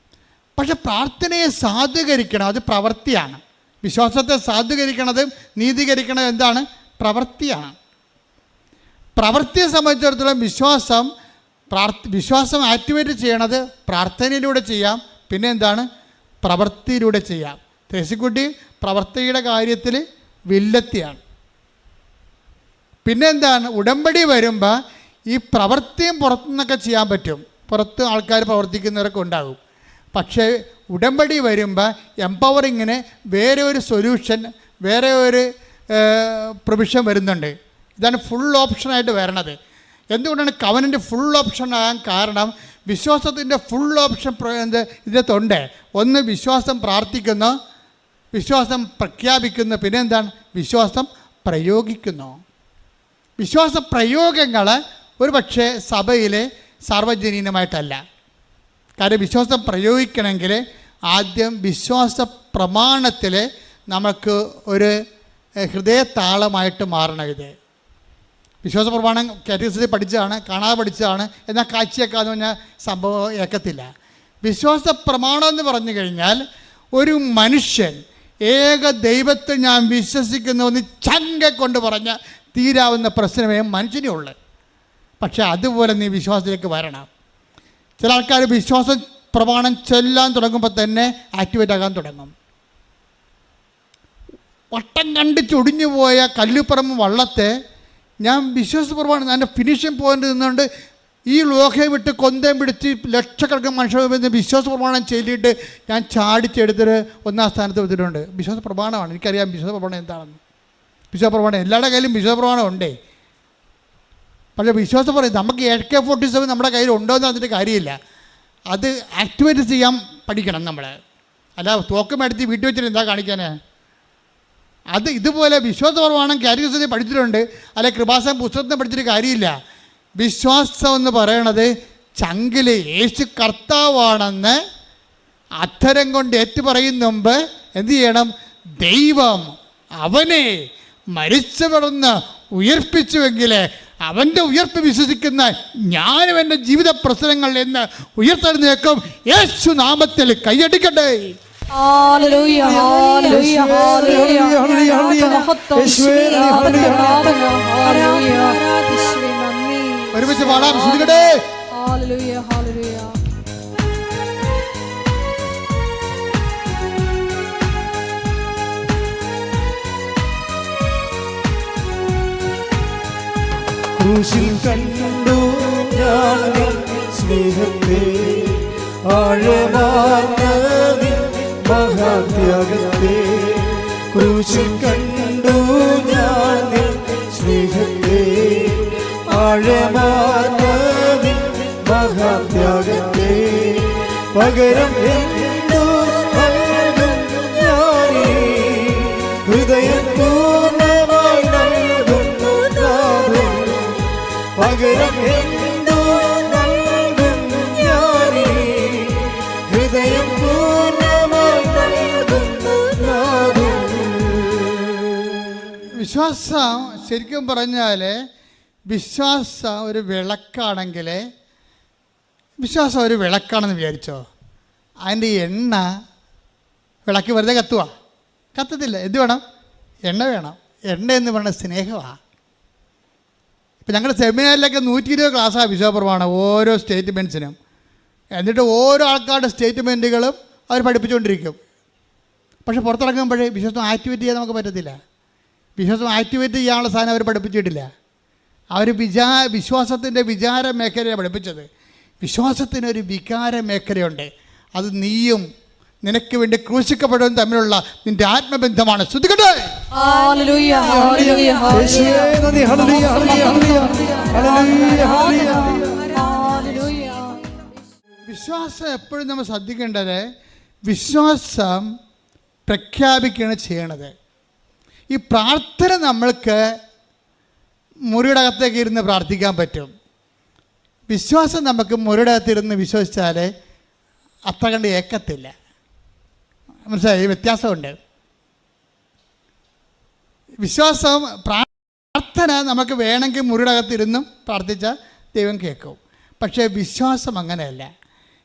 പക്ഷെ പ്രാർത്ഥനയെ സാധൂകരിക്കണം, അത് പ്രവൃത്തിയാണ്. വിശ്വാസത്തെ സാധൂകരിക്കണതും നീതീകരിക്കണതും എന്താണ്? പ്രവൃത്തിയാണ്. പ്രവൃത്തിയെ സംബന്ധിച്ചിടത്തോളം വിശ്വാസം ആക്ടിവേറ്റ് ചെയ്യണത് പ്രാർത്ഥനയിലൂടെ ചെയ്യാം, പിന്നെ എന്താണ്? പ്രവൃത്തിയിലൂടെ ചെയ്യാം. ത്രേസ്യക്കുട്ടി പ്രവൃത്തിയുടെ കാര്യത്തിൽ വില്ലത്തിയാണ്. പിന്നെ എന്താണ്? ഉടമ്പടി വരുമ്പോൾ ഈ പ്രവൃത്തിയും പുറത്തുനിന്നൊക്കെ ചെയ്യാൻ പറ്റും, പുറത്ത് ആൾക്കാർ പ്രവർത്തിക്കുന്നവരൊക്കെ ഉണ്ടാകും. പക്ഷേ ഉടമ്പടി വരുമ്പോൾ എംപവറിങ്ങിന് വേറെ ഒരു സൊല്യൂഷൻ, വേറെ ഒരു പ്രൊവിഷൻ വരുന്നുണ്ട്. ഇതാണ് ഫുൾ ഓപ്ഷനായിട്ട് വരണത്. എന്തുകൊണ്ടാണ് കവനൻ്റ് ഫുൾ ഓപ്ഷൻ ആകാൻ കാരണം? വിശ്വാസത്തിൻ്റെ ഫുൾ ഓപ്ഷൻ ഇതിനകത്തുണ്ട്. ഒന്ന്, വിശ്വാസം പ്രാർത്ഥിക്കുന്നു, വിശ്വാസം പ്രഖ്യാപിക്കുന്നു, പിന്നെ എന്താണ്? വിശ്വാസം പ്രയോഗിക്കുന്നു. വിശ്വാസ പ്രയോഗങ്ങൾ ഒരു പക്ഷേ സഭയിലെ സാർവജനീനമായിട്ടല്ല. കാര്യം വിശ്വാസം പ്രയോഗിക്കണമെങ്കിൽ ആദ്യം വിശ്വാസ പ്രമാണത്തിൽ നമുക്ക് ഒരു ഹൃദയതാളമായിട്ട് മാറണം. ഇത് വിശ്വാസ പ്രമാണം കാറ്റഗറിയിൽ പഠിച്ചതാണ്, കാണാതെ പഠിച്ചതാണ്, എന്നാൽ കാഴ്ചയേക്കാന്ന് പറഞ്ഞാൽ സംഭവം ഏക്കത്തില്ല. വിശ്വാസ പ്രമാണം എന്ന് പറഞ്ഞു കഴിഞ്ഞാൽ ഒരു മനുഷ്യൻ ഏക ദൈവത്തെ ഞാൻ വിശ്വസിക്കുന്നുവെന്ന് ചങ്ക കൊണ്ട് പറഞ്ഞ തീരാവുന്ന പ്രശ്നമേ മനുഷ്യനുള്ളൂ. പക്ഷെ അതുപോലെ നീ വിശ്വാസത്തിലേക്ക് വരണം. ചില ആൾക്കാർ വിശ്വാസ പ്രമാണം ചൊല്ലാൻ തുടങ്ങുമ്പോൾ തന്നെ ആക്ടിവേറ്റ് ആകാൻ തുടങ്ങും. വട്ടം കണ്ട് ചൊടിഞ്ഞു പോയ കല്ലുപ്പറമ്പ് വള്ളത്തെ ഞാൻ വിശ്വാസ പ്രമാണം എൻ്റെ ഫിനിഷിംഗ് പോയിന്റ് നിന്നുകൊണ്ട് ഈ ലോകയെ വിട്ട് കൊന്തയും പിടിച്ച് ലക്ഷക്കണക്കിന് മനുഷ്യർ വിശ്വാസ പ്രമാണം ചൊല്ലിയിട്ട് ഞാൻ ചാടിച്ചെടുത്തിട്ട് ഒന്നാം സ്ഥാനത്ത് വെച്ചിട്ടുണ്ട്. വിശ്വാസ പ്രമാണമാണ്, എനിക്കറിയാം വിശ്വാസ പ്രമാണം എന്താണെന്ന്. വിശ്വാസ പ്രമാണം എല്ലാവരുടെ കയ്യിലും വിശ്വാസ പ്രമാണം ഉണ്ടേ. പക്ഷേ വിശ്വാസം പറയും നമുക്ക് AK-47 നമ്മുടെ കയ്യിൽ ഉണ്ടോ എന്ന് അതിൻ്റെ കാര്യമില്ല. അത് ആക്ടിവേറ്റ് ചെയ്യാൻ പഠിക്കണം നമ്മൾ. അല്ല തോക്ക് മേടിച്ച് വീട്ടിൽ വെച്ചിട്ട് എന്താ കാണിക്കാനേ? അത് ഇതുപോലെ വിശ്വാസ പ്രമാണം കാറ്റഗറിയിൽ പഠിച്ചിട്ടുണ്ട്, അല്ലെ കൃപാസനം പുസ്തകത്തിന് പഠിച്ചിട്ട് കാര്യമില്ല. വിശ്വാസം എന്ന് പറയണത് ചങ്കിൽ യേശു കർത്താവാണെന്ന് അധരം കൊണ്ട് ഏറ്റുപറയുന്ന മുമ്പ് എന്ത് ചെയ്യണം? ദൈവം അവനെ മരിച്ചവിടുന്ന് ഉയർപ്പിച്ചുവെങ്കിൽ അവൻ്റെ ഉയർപ്പ് വിശ്വസിക്കുന്ന ഞാനും എൻ്റെ ജീവിത പ്രശ്നങ്ങളിൽ നിന്ന് ഉയർത്തെഴുന്നേൽക്കും. യേശു നാമത്തിൽ കൈയടിക്കട്ടെ. ഹല്ലേലൂയ ഹല്ലേലൂയ ഹല്ലേലൂയ ഹല്ലേലൂയ മഹത്വം യേശുവേ ഹല്ലേലൂയ യേശുവേ നന്ദി. ഒരുമിച്ച് പാടാം, ശ്രദ്ധിക്കട്ടെ. ഹല്ലേലൂയ ഹല്ലേലൂയ. ക്രൂശിൽ കണ്ടു ഞാൻ നിൻ സ്നേഹത്തെ, ആഴമാർന്ന നിൻ മഹാത്യാഗത്തെ. ക്രൂശിൽ കണ്ടു ഞാൻ നിൻ സ്നേഹത്തെ, ആഴമാർന്ന നിൻ മഹാത്യാഗത്തെ. പകരം എന്തു നൽകും ഞാനിനി, ഹൃദയം പൂർണ്ണമായി നൽകുന്നു നാഥൻ. പകരം എന്തു നൽകും ഞാനിനി, ഹൃദയം പൂർണ്ണമായി നൽകുന്നു നാഥൻ. വിശ്വാസം ശരിക്കും പറഞ്ഞാൽ വിശ്വാസം ഒരു വിളക്കാണെങ്കിൽ, വിശ്വാസം ഒരു വിളക്കാണെന്ന് വിചാരിച്ചോ, അതിൻ്റെ എണ്ണ വിളക്ക് വെറുതെ കത്തത്തില്ല. എന്ത് വേണം? എണ്ണ വേണം. എണ്ണ എന്ന് പറയുന്നത് സ്നേഹമാണ്. ഇപ്പം ഞങ്ങളുടെ സെമിനാറിലൊക്കെ 120 ക്ലാസ്സാണ് വിശ്വാസപ്രമാണം ഓരോ സ്റ്റേറ്റ്മെൻറ്റ്സിനും. എന്നിട്ട് ഓരോ ആൾക്കാരുടെ സ്റ്റേറ്റ്മെൻറ്റുകളും അവർ പഠിപ്പിച്ചുകൊണ്ടിരിക്കും. പക്ഷെ പുറത്തിറങ്ങുമ്പോഴേ വിശ്വാസം ആക്ടിവേറ്റ് ചെയ്യാൻ നമുക്ക് പറ്റത്തില്ല. വിശ്വാസം ആക്ടിവേറ്റ് ചെയ്യാനുള്ള സാധനം അവർ പഠിപ്പിച്ചിട്ടില്ല. അവർ വിശ്വാസത്തിൻ്റെ വിചാര മേഖലയാണ് പഠിപ്പിച്ചത്. വിശ്വാസത്തിനൊരു വികാര മേഖലയുണ്ട്. അത് നീയും നിനക്ക് വേണ്ടി ക്രൂശിക്കപ്പെടുന്നതും തമ്മിലുള്ള നിന്റെ ആത്മബന്ധമാണ്. ശ്രദ്ധിക്കട്ടെ. ഹല്ലേലൂയ ഹല്ലേലൂയ ഹല്ലേലൂയ ഹല്ലേലൂയ. വിശ്വാസം എപ്പോഴും നമ്മൾ ശ്രദ്ധിക്കേണ്ടത്, വിശ്വാസം പ്രഖ്യാപിക്കുകയാണ് ചെയ്യണത്. ഈ പ്രാർത്ഥന നമ്മൾക്ക് മുറിയുടെ അകത്തേക്ക് ഇരുന്ന് പ്രാർത്ഥിക്കാൻ പറ്റും. വിശ്വാസം നമുക്ക് മുറിയുടെ അകത്തിരുന്ന് വിശ്വസിച്ചാൽ അത്ര കണ്ട് ഏക്കത്തില്ല. മനസ്സിലായി? വ്യത്യാസമുണ്ട്. വിശ്വാസം പ്രാർത്ഥന നമുക്ക് വേണമെങ്കിൽ മുറിയുടെ അകത്തിരുന്നും പ്രാർത്ഥിച്ചാൽ ദൈവം കേൾക്കും. പക്ഷേ വിശ്വാസം അങ്ങനെയല്ല.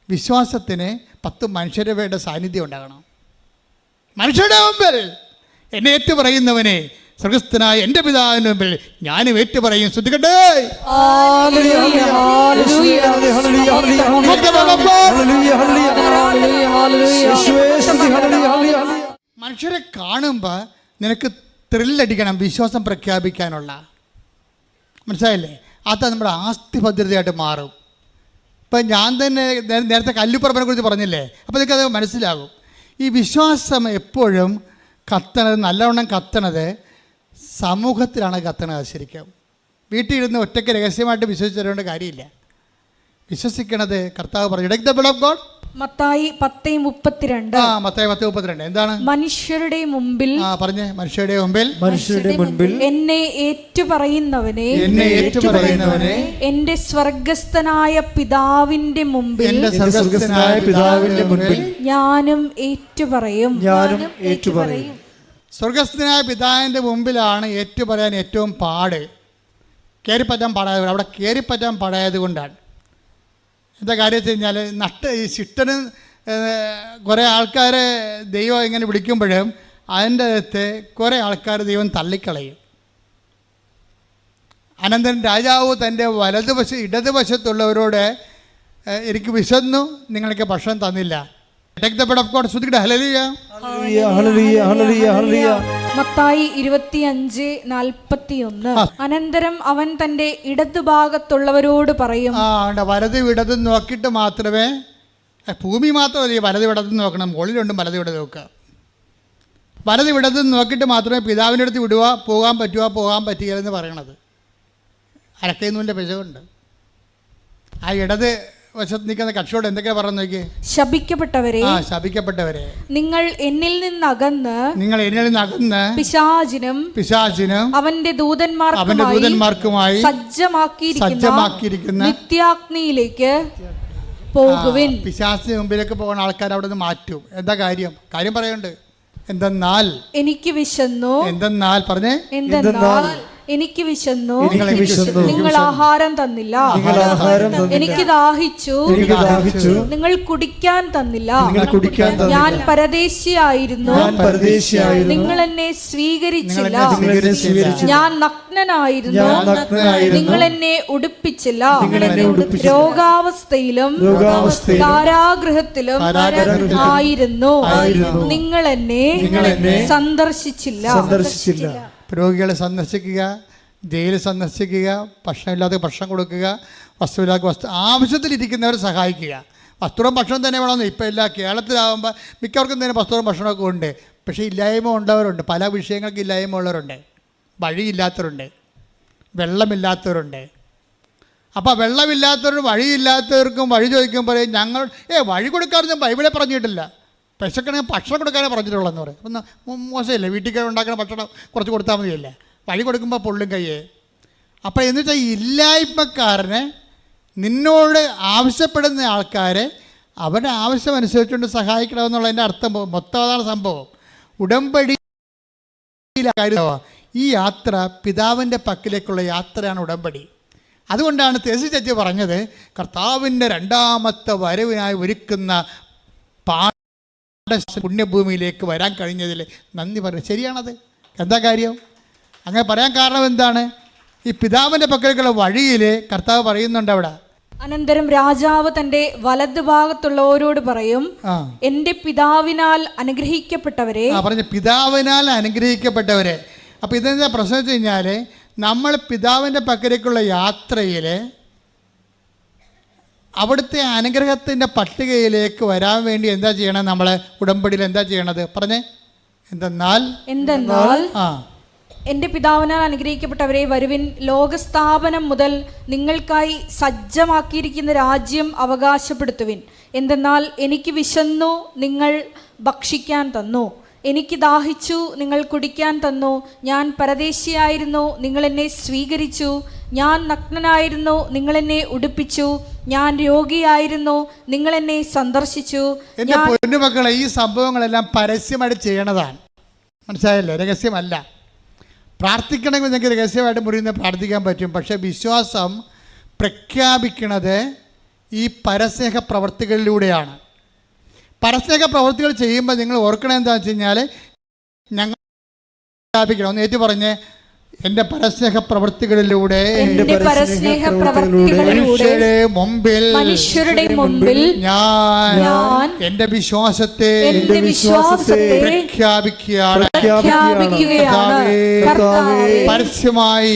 വിശ്വാസത്തിന് 10 മനുഷ്യരുടെ സാന്നിധ്യം ഉണ്ടാകണം. മനുഷ്യരുടെ മുമ്പിൽ എന്നെ ഏറ്റു പറയുന്നവനെ സ്വർഗസ്ഥനായ എൻ്റെ പിതാവിൻ്റെ മുമ്പിൽ ഞാനും ഏറ്റു പറയും. ശ്രദ്ധിക്കട്ടെ. മനുഷ്യരെ കാണുമ്പോൾ നിനക്ക് ത്രില്ലടിക്കണം വിശ്വാസം പ്രഖ്യാപിക്കാനുള്ള. മനസ്സിലായില്ലേ? അത് നമ്മുടെ ആസ്തി ഭദ്രതയായിട്ട് മാറും. ഇപ്പം ഞാൻ തന്നെ നേരത്തെ കല്ലുപ്പറമ്പിനെ കുറിച്ച് പറഞ്ഞില്ലേ, അപ്പോൾ നിനക്കത് മനസ്സിലാകും. ഈ വിശ്വാസം എപ്പോഴും കത്തണത്, നല്ലവണ്ണം കത്തണത് സമൂഹത്തിലാണ് കത്തണത്. ശരിക്കും വീട്ടിൽ ഇരുന്ന് ഒറ്റയ്ക്ക് രഹസ്യമായിട്ട് വിശ്വസിച്ചതുകൊണ്ട് കാര്യമില്ല. വിശ്വസിക്കണത് കർത്താവ് പറഞ്ഞു. Take the word of God. Mathai 10:32. Mathai 10:32 എന്താണ്? മനുഷ്യരുടെ മുമ്പിൽ പറഞ്ഞേ, മനുഷ്യരുടെ മുമ്പിൽ എന്നെ ഏറ്റുപറയുന്നവനെ എന്റെ സ്വർഗസ്ഥനായ പിതാവിന്റെ മുമ്പിൽ ഞാനും ഏറ്റുപറയും. സ്വർഗസ്ഥനായ പിതാവിന്റെ മുമ്പിലാണ് ഏറ്റുപറയാൻ ഏറ്റവും പാട്. കയറിപ്പറ്റാൻ പാടായത്, അവിടെ കയറിപ്പറ്റാൻ പാടായത് കൊണ്ടാണ്. എന്താ കാര്യം വെച്ച് കഴിഞ്ഞാൽ, ഈ ശിഷ്ടന് കുറേ ആൾക്കാരെ ദൈവം ഇങ്ങനെ വിളിക്കുമ്പോഴും അതിൻ്റെ അകത്ത് കുറേ ആൾക്കാർ ദൈവം തള്ളിക്കളയും. അനന്തരം രാജാവ് തൻ്റെ ഇടതുവശത്തുള്ളവരോട് എനിക്ക് വിശന്നു, നിങ്ങൾക്ക് ഭക്ഷണം തന്നില്ല. Take the word of God. Hallelujah. Mathai 25:41. അനന്തരം അവൻ തന്റെ ഇടതുഭാഗത്തുള്ളവരോട് പറയും. വലതും ഇടതും നോക്കിയിട്ട് മാത്രമേ, ഭൂമി മാത്രമല്ല, വലതും ഇടതും നോക്കണം, മുകളിലുണ്ടും വലതും ഇടതും നോക്കുക. വലതും ഇടതും നോക്കിയിട്ട് മാത്രമേ പിതാവിൻ്റെ അടുത്ത് പോകാൻ പറ്റുകയെന്ന് പറയണത്. അരക്കൈന്നൂൻ്റെ പിശകുണ്ട്. ആ ഇടത് വശത്ത് നിൽക്കുന്ന കക്ഷിയോട് എന്തൊക്കെയാ പറഞ്ഞു നോക്കിയേ? ശപിക്കപ്പെട്ടവരെ, നിങ്ങൾ എന്നിൽ നിന്നകന്ന് പിശാചിനും അവന്റെ ദൂതന്മാർക്കുമായി സജ്ജമാക്കിയിരിക്കുന്ന നിത്യാഗ്നിയിലേക്ക് പോകുവിൻ. പിശാചിന് മുമ്പിലേക്ക് പോകുന്ന ആൾക്കാർ അവിടെ നിന്ന് മാറ്റും. എന്താ കാര്യം പറയുന്നുണ്ട്. എന്തെന്നാൽ എനിക്ക് വിശന്നു, പറഞ്ഞേ, എനിക്ക് വിശന്നു, നിങ്ങൾ ആഹാരം തന്നില്ല. എനിക്ക് ദാഹിച്ചു, നിങ്ങൾ കുടിക്കാൻ തന്നില്ല. ഞാൻ പരദേശിയായിരുന്നു, നിങ്ങൾ എന്നെ സ്വീകരിച്ചില്ല. ഞാൻ നഗ്നനായിരുന്നു, നിങ്ങൾ എന്നെ ഉടുപ്പിച്ചില്ല. രോഗാവസ്ഥയിലും കാരാഗൃഹത്തിലും ആയിരുന്നു, നിങ്ങൾ എന്നെ സന്ദർശിച്ചില്ല. രോഗികളെ സന്ദർശിക്കുക, ജയിലിൽ സന്ദർശിക്കുക, ഭക്ഷണമില്ലാത്ത ഭക്ഷണം കൊടുക്കുക, വസ്തുവില്ലാത്ത ആവശ്യത്തിലിരിക്കുന്നവരെ സഹായിക്കുക. വസ്ത്രവും ഭക്ഷണം തന്നെ വേണമെന്ന് ഇപ്പം ഇല്ല. കേരളത്തിലാകുമ്പോൾ മിക്കവർക്കും തന്നെ വസ്ത്രവും ഭക്ഷണമൊക്കെ ഉണ്ട്. പക്ഷേ ഇല്ലായ്മ ഉള്ളവരുണ്ട്, പല വിഷയങ്ങൾക്ക് ഇല്ലായ്മ ഉള്ളവരുണ്ട്, വഴിയില്ലാത്തവരുണ്ട്, വെള്ളമില്ലാത്തവരുണ്ട്. അപ്പോൾ വെള്ളമില്ലാത്തവരും വഴിയില്ലാത്തവർക്കും വഴി ചോദിക്കുമ്പോൾ ഞങ്ങൾ വഴി കൊടുക്കാറൊന്നും ബൈബിളെ പറഞ്ഞിട്ടില്ല. വിശക്കണമെങ്കിൽ ഭക്ഷണം കൊടുക്കാനേ പറഞ്ഞിട്ടുള്ളതെന്ന് പറയും. ഒന്ന് മോശമില്ലേ? വീട്ടിൽ ഉണ്ടാക്കുന്ന ഭക്ഷണം കുറച്ച് കൊടുത്താൽ മതിയല്ലേ? വഴി കൊടുക്കുമ്പോൾ പൊള്ളും കയ്യേ. അപ്പോൾ എന്ന് വെച്ചാൽ ഇല്ലായ്മക്കാരനെ, നിന്നോട് ആവശ്യപ്പെടുന്ന ആൾക്കാരെ അവരുടെ ആവശ്യം അനുസരിച്ചുകൊണ്ട് സഹായിക്കണമെന്നുള്ളതിൻ്റെ അർത്ഥം മൊത്തം അതാണ് സംഭവം. ഉടമ്പടി ഈ യാത്ര പിതാവിൻ്റെ പക്കലേക്കുള്ള യാത്രയാണ് ഉടമ്പടി. അതുകൊണ്ടാണ് തെസി ചേച്ചി പറഞ്ഞത്, കർത്താവിൻ്റെ രണ്ടാമത്തെ വരവിനായി ഒരുക്കുന്ന പുണ്യഭൂമിയിലേക്ക് വരാൻ കഴിഞ്ഞതിൽ നന്ദി പറഞ്ഞു. ശരിയാണത്. എന്താ കാര്യം? അങ്ങനെ പറയാൻ കാരണം എന്താണ്? ഈ പിതാവിൻ്റെ പക്കലേക്കുള്ള വഴിയിൽ കർത്താവ് പറയുന്നുണ്ട് അവിടെ. അനന്തരം രാജാവ് തന്റെ വലതുഭാഗത്തുള്ളവരോട് പറയും, എന്റെ പിതാവിനാൽ അനുഗ്രഹിക്കപ്പെട്ടവരെ. പറഞ്ഞു, പിതാവിനാൽ അനുഗ്രഹിക്കപ്പെട്ടവരെ. അപ്പം ഇതെന്താ പ്രശ്നം വെച്ച് കഴിഞ്ഞാൽ, നമ്മൾ പിതാവിൻ്റെ പക്കലേക്കുള്ള യാത്രയിൽ അവിടുത്തെ അനുഗ്രഹത്തിൻ്റെ പട്ടികയിലേക്ക് വരാൻ വേണ്ടി എന്താ ചെയ്യണം? നമ്മൾ ഉടമ്പടിയിൽ എന്താ ചെയ്യണത്? പറഞ്ഞേ. എന്തെന്നാൽ എൻ്റെ പിതാവിനാൽ അനുഗ്രഹിക്കപ്പെട്ടവരെ, വരുവിൻ, ലോകസ്ഥാപനം മുതൽ നിങ്ങൾക്കായി സജ്ജമാക്കിയിരിക്കുന്ന രാജ്യം അവകാശപ്പെടുത്തുവിൻ. എന്തെന്നാൽ എനിക്ക് വിശന്നു, നിങ്ങൾ ഭക്ഷിക്കാൻ തന്നു. എനിക്ക് ദാഹിച്ചു, നിങ്ങൾ കുടിക്കാൻ തന്നു. ഞാൻ പരദേശിയായിരുന്നു, നിങ്ങൾ എന്നെ സ്വീകരിച്ചു. ഞാൻ നഗ്നനായിരുന്നു, നിങ്ങൾ എന്നെ ഉടുപ്പിച്ചു. ഞാൻ രോഗിയായിരുന്നു, നിങ്ങൾ എന്നെ സന്ദർശിച്ചു. എൻ്റെ പൊന്നുമക്കളെ, ഈ സംഭവങ്ങളെല്ലാം പരസ്യമായിട്ട് ചെയ്യണതാണ്. മനസ്സിലായല്ലേ? രഹസ്യമല്ല. പ്രാർത്ഥിക്കണമെങ്കിൽ നിങ്ങൾക്ക് രഹസ്യമായിട്ട് മുറിയുന്ന പ്രാർത്ഥിക്കാൻ പറ്റും. പക്ഷേ വിശ്വാസം പ്രഖ്യാപിക്കുന്നത് ഈ പരസ്നേഹ പ്രവർത്തികളിലൂടെയാണ്. പരസ്നേഹ പ്രവർത്തികൾ ചെയ്യുമ്പോൾ നിങ്ങൾ ഓർക്കണം എന്താണെന്ന് വെച്ച് കഴിഞ്ഞാൽ, ഞങ്ങൾ പ്രഖ്യാപിക്കണം. ഒന്ന് ഏറ്റു പറഞ്ഞ്, എൻ്റെ പരസ്നേഹ പ്രവൃത്തികളിലൂടെ മനുഷ്യരുടെ മുമ്പിൽ ഞാൻ എൻ്റെ വിശ്വാസത്തെ പ്രഖ്യാപിക്കുകയാണ്. പരസ്യമായി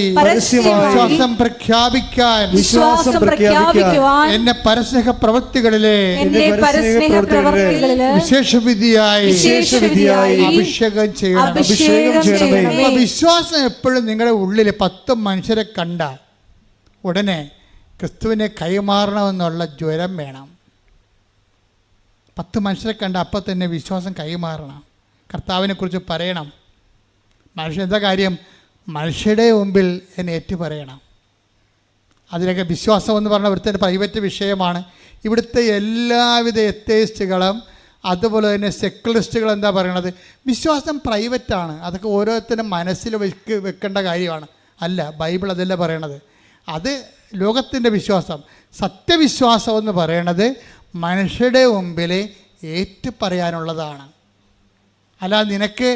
വിശ്വാസം പ്രഖ്യാപിക്കാൻ എന്നെ പരസ്നേഹ പ്രവൃത്തികളിലെ വിശേഷവിധിയായി അഭിഷേകം ചെയ്യണം. വിശ്വാസം എപ്പോഴും നിങ്ങളുടെ ഉള്ളിൽ 10 മനുഷ്യരെ കണ്ട ഉടനെ ക്രിസ്തുവിനെ കൈമാറണമെന്നുള്ള ജ്വരം വേണം. 10 മനുഷ്യരെ കണ്ട അപ്പം തന്നെ വിശ്വാസം കൈമാറണം, കർത്താവിനെക്കുറിച്ച് പറയണം. മനുഷ്യൻ എന്താ കാര്യം? മനുഷ്യരുടെ മുമ്പിൽ എന്നെ ഏറ്റു പറയണം. അതിലൊക്കെ വിശ്വാസം എന്ന് പറഞ്ഞാൽ ഇവിടുത്തെ പ്രൈവറ്റ് വിഷയമാണ്. ഇവിടുത്തെ എല്ലാവിധ എത്തേയിസ്റ്റുകളും അതുപോലെ തന്നെ സെക്കുലറിസ്റ്റുകൾ എന്താ പറയണത്? വിശ്വാസം പ്രൈവറ്റാണ്, അതൊക്കെ ഓരോരുത്തരും മനസ്സിൽ വെക്കേണ്ട കാര്യമാണ്. അല്ല, ബൈബിൾ അതല്ല പറയണത്. അത് ലോകത്തിൻ്റെ വിശ്വാസം. സത്യവിശ്വാസം എന്ന് പറയണത് മനുഷ്യരുടെ മുമ്പിൽ ഏറ്റു പറയാനുള്ളതാണ്. അല്ല, നിനക്ക്